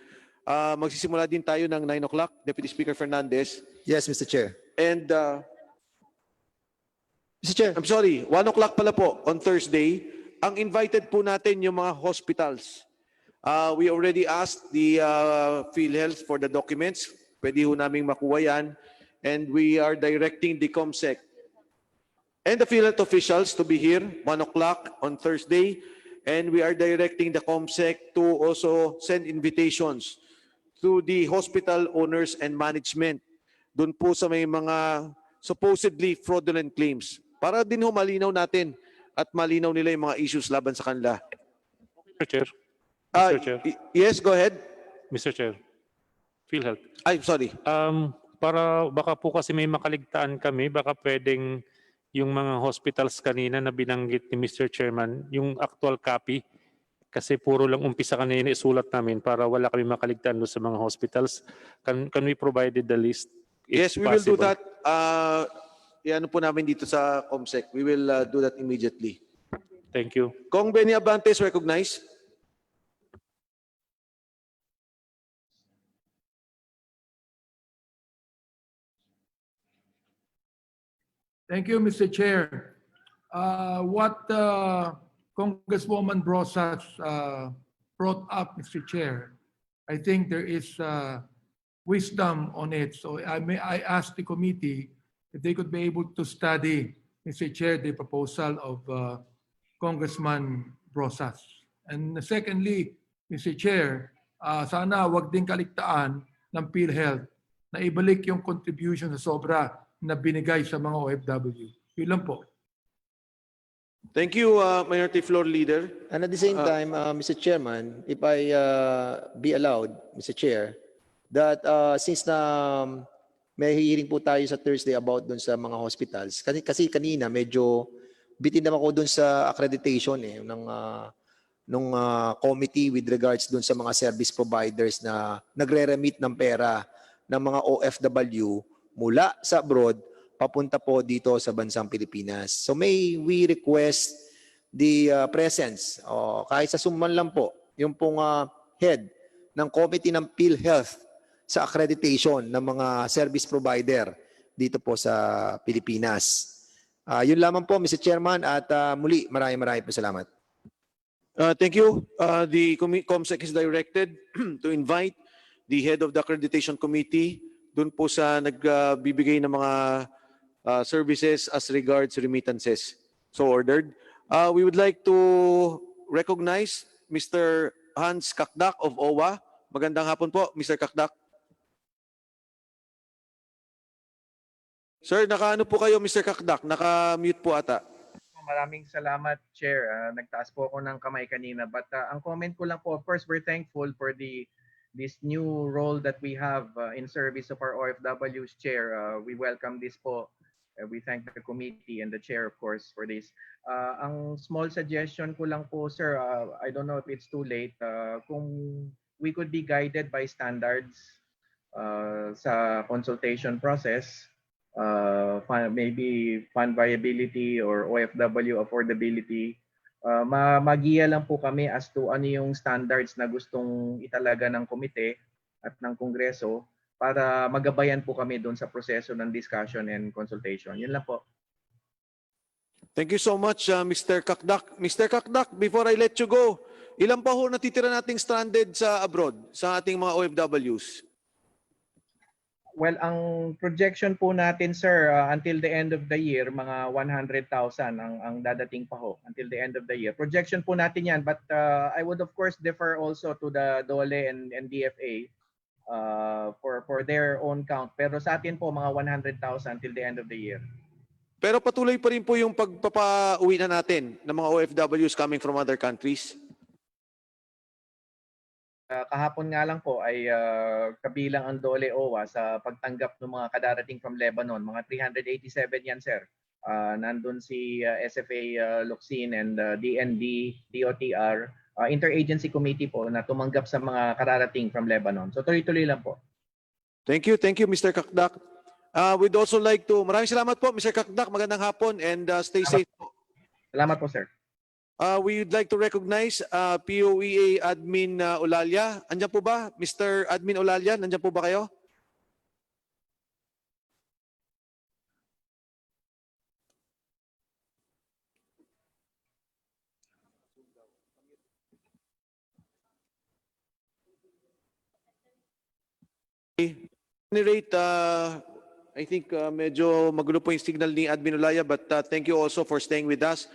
magsisimula din tayo ng 9 o'clock, Deputy Speaker Fernandez. Yes, Mr. Chair. And, Mr. Chair. I'm sorry, 1 o'clock pala po on Thursday. Ang invited po natin yung mga hospitals. We already asked the PhilHealth for the documents. Pwede ho naming makuha yan. And we are directing the COMSEC and the PhilHealth officials to be here 1 o'clock on Thursday. And we are directing the COMSEC to also send invitations to the hospital owners and management doon po sa may mga supposedly fraudulent claims. Para din ho malinaw natin at malinaw nila yung mga issues laban sa kanila. Mr. Chair. Mr. Chair. Yes, go ahead. Mr. Chair. PhilHealth. I'm sorry. Para baka po kasi may makaligtaan kami, baka pwedeng yung mga hospitals kanina na binanggit ni Mr. Chairman, yung actual copy, kasi puro lang umpisa kanina isulat namin para wala kami makaligtaan doon sa mga hospitals. Can we provide the list? Yes, we will do that. Iano po namin dito sa COMSEC. We will do that immediately. Thank you. Kong Benny Abantes, recognize. Thank you, Mr. Chair. What Congresswoman Brosas brought up, Mr. Chair, I think there is wisdom on it. So I asked the committee if they could be able to study, Mr. Chair, the proposal of Congressman Brosas. And secondly, Mr. Chair, sana wag din kaligtaan ng PhilHealth na ibalik yung contribution sa sobra na binigay sa mga OFW. Yun lang po. Thank you, Minority Floor Leader. And at the same time, Mr. Chairman, if I be allowed, Mr. Chair, that since na may hearing po tayo sa Thursday about dun sa mga hospitals, kasi kanina medyo bitin naman ako dun sa accreditation ng committee with regards dun sa mga service providers na nagre-remit ng pera ng mga OFW mula sa abroad papunta po dito sa bansang Pilipinas. So may we request the presence, kahit sa summan lang po, yung pong head ng committee ng PhilHealth sa accreditation ng mga service provider dito po sa Pilipinas. Yun lamang po, Mr. Chairman, at muli, maraming po salamat. Thank you. The COMSEC is directed to invite the head of the accreditation committee dun po sa nagbibigay ng mga services as regards remittances. So ordered. We would like to recognize Mr. Hans Kakdak of OWA. Magandang hapon po, Mr. Kakdak. Sir, naka-ano po kayo, Mr. Kakdak? Naka-mute po ata. Maraming salamat, Chair. Nagtaas po ako ng kamay kanina. But ang comment ko lang po, first, we're thankful for this new role that we have in service of our OFWs, Chair. We welcome this po. We thank the committee and the Chair, of course, for this. Ang small suggestion ko lang po, sir, I don't know if it's too late, kung we could be guided by standards sa consultation process, maybe fund viability or OFW affordability, magiya lang po kami as to ano yung standards na gustong italaga ng komite at ng Kongreso para magabayan po kami doon sa proseso ng discussion and consultation. Yun lang po. Thank you so much, Mr. Kakdak. Mr. Kakdak, before I let you go, ilan pa ho natitira nating stranded sa abroad, sa ating mga OFWs? Well, ang projection po natin, sir, until the end of the year, mga 100,000 ang dadating pa ho until the end of the year. Projection po natin yan, but I would of course defer also to the DOLE and DFA for their own count. Pero sa atin po, mga 100,000 till the end of the year. Pero patuloy pa rin po yung pagpapauwi na natin ng mga OFWs coming from other countries. Kahapon nga lang po ay kabilang ang DOLE OWA sa pagtanggap ng mga kadarating from Lebanon. Mga 387 yan, sir. Nandun si SFA Luxin and DND, DOTR, interagency committee po na tumanggap sa mga kararating from Lebanon. So tuloy-tuloy lang po. Thank you, Mr. Kakdak. We'd also like to, maraming salamat po, Mr. Kakdak. Magandang hapon and stay safe po. Salamat po, sir. We would like to recognize POEA Admin Olalia. Andiyan po ba? Mr. Admin Olalia, nandiyan po ba kayo? I think medyo magulo po yung signal ni Admin Olaya, but thank you also for staying with us.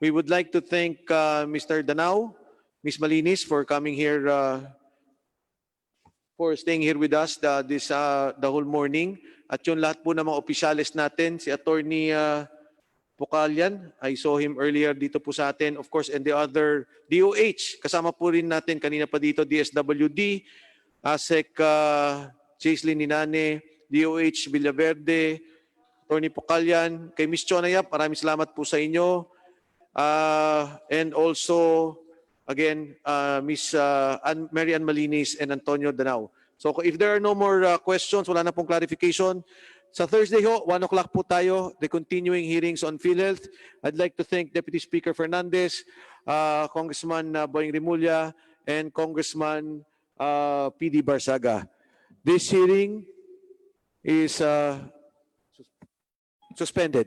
We would like to thank Mr. Danao, Ms. Malinis for coming here, for staying here with us the whole morning. At yung lahat po ng mga opisyales natin, si Attorney Pucalian, I saw him earlier dito po sa atin, of course, and the other DOH, kasama po rin natin kanina pa dito, DSWD, ASEC Jaislyn Ninane, DOH Villaverde, Attorney Pucalian, kay Ms. Chonayap, maraming salamat po sa inyo. And also, again, Ms. Mary Ann Malinis and Antonio Danao. So if there are no more questions, wala na pong clarification. Sa Thursday ho, 1 o'clock po tayo, the continuing hearings on PhilHealth. I'd like to thank Deputy Speaker Fernandez, Congressman Boying Rimulya, and Congressman PD Barsaga. This hearing is Suspended.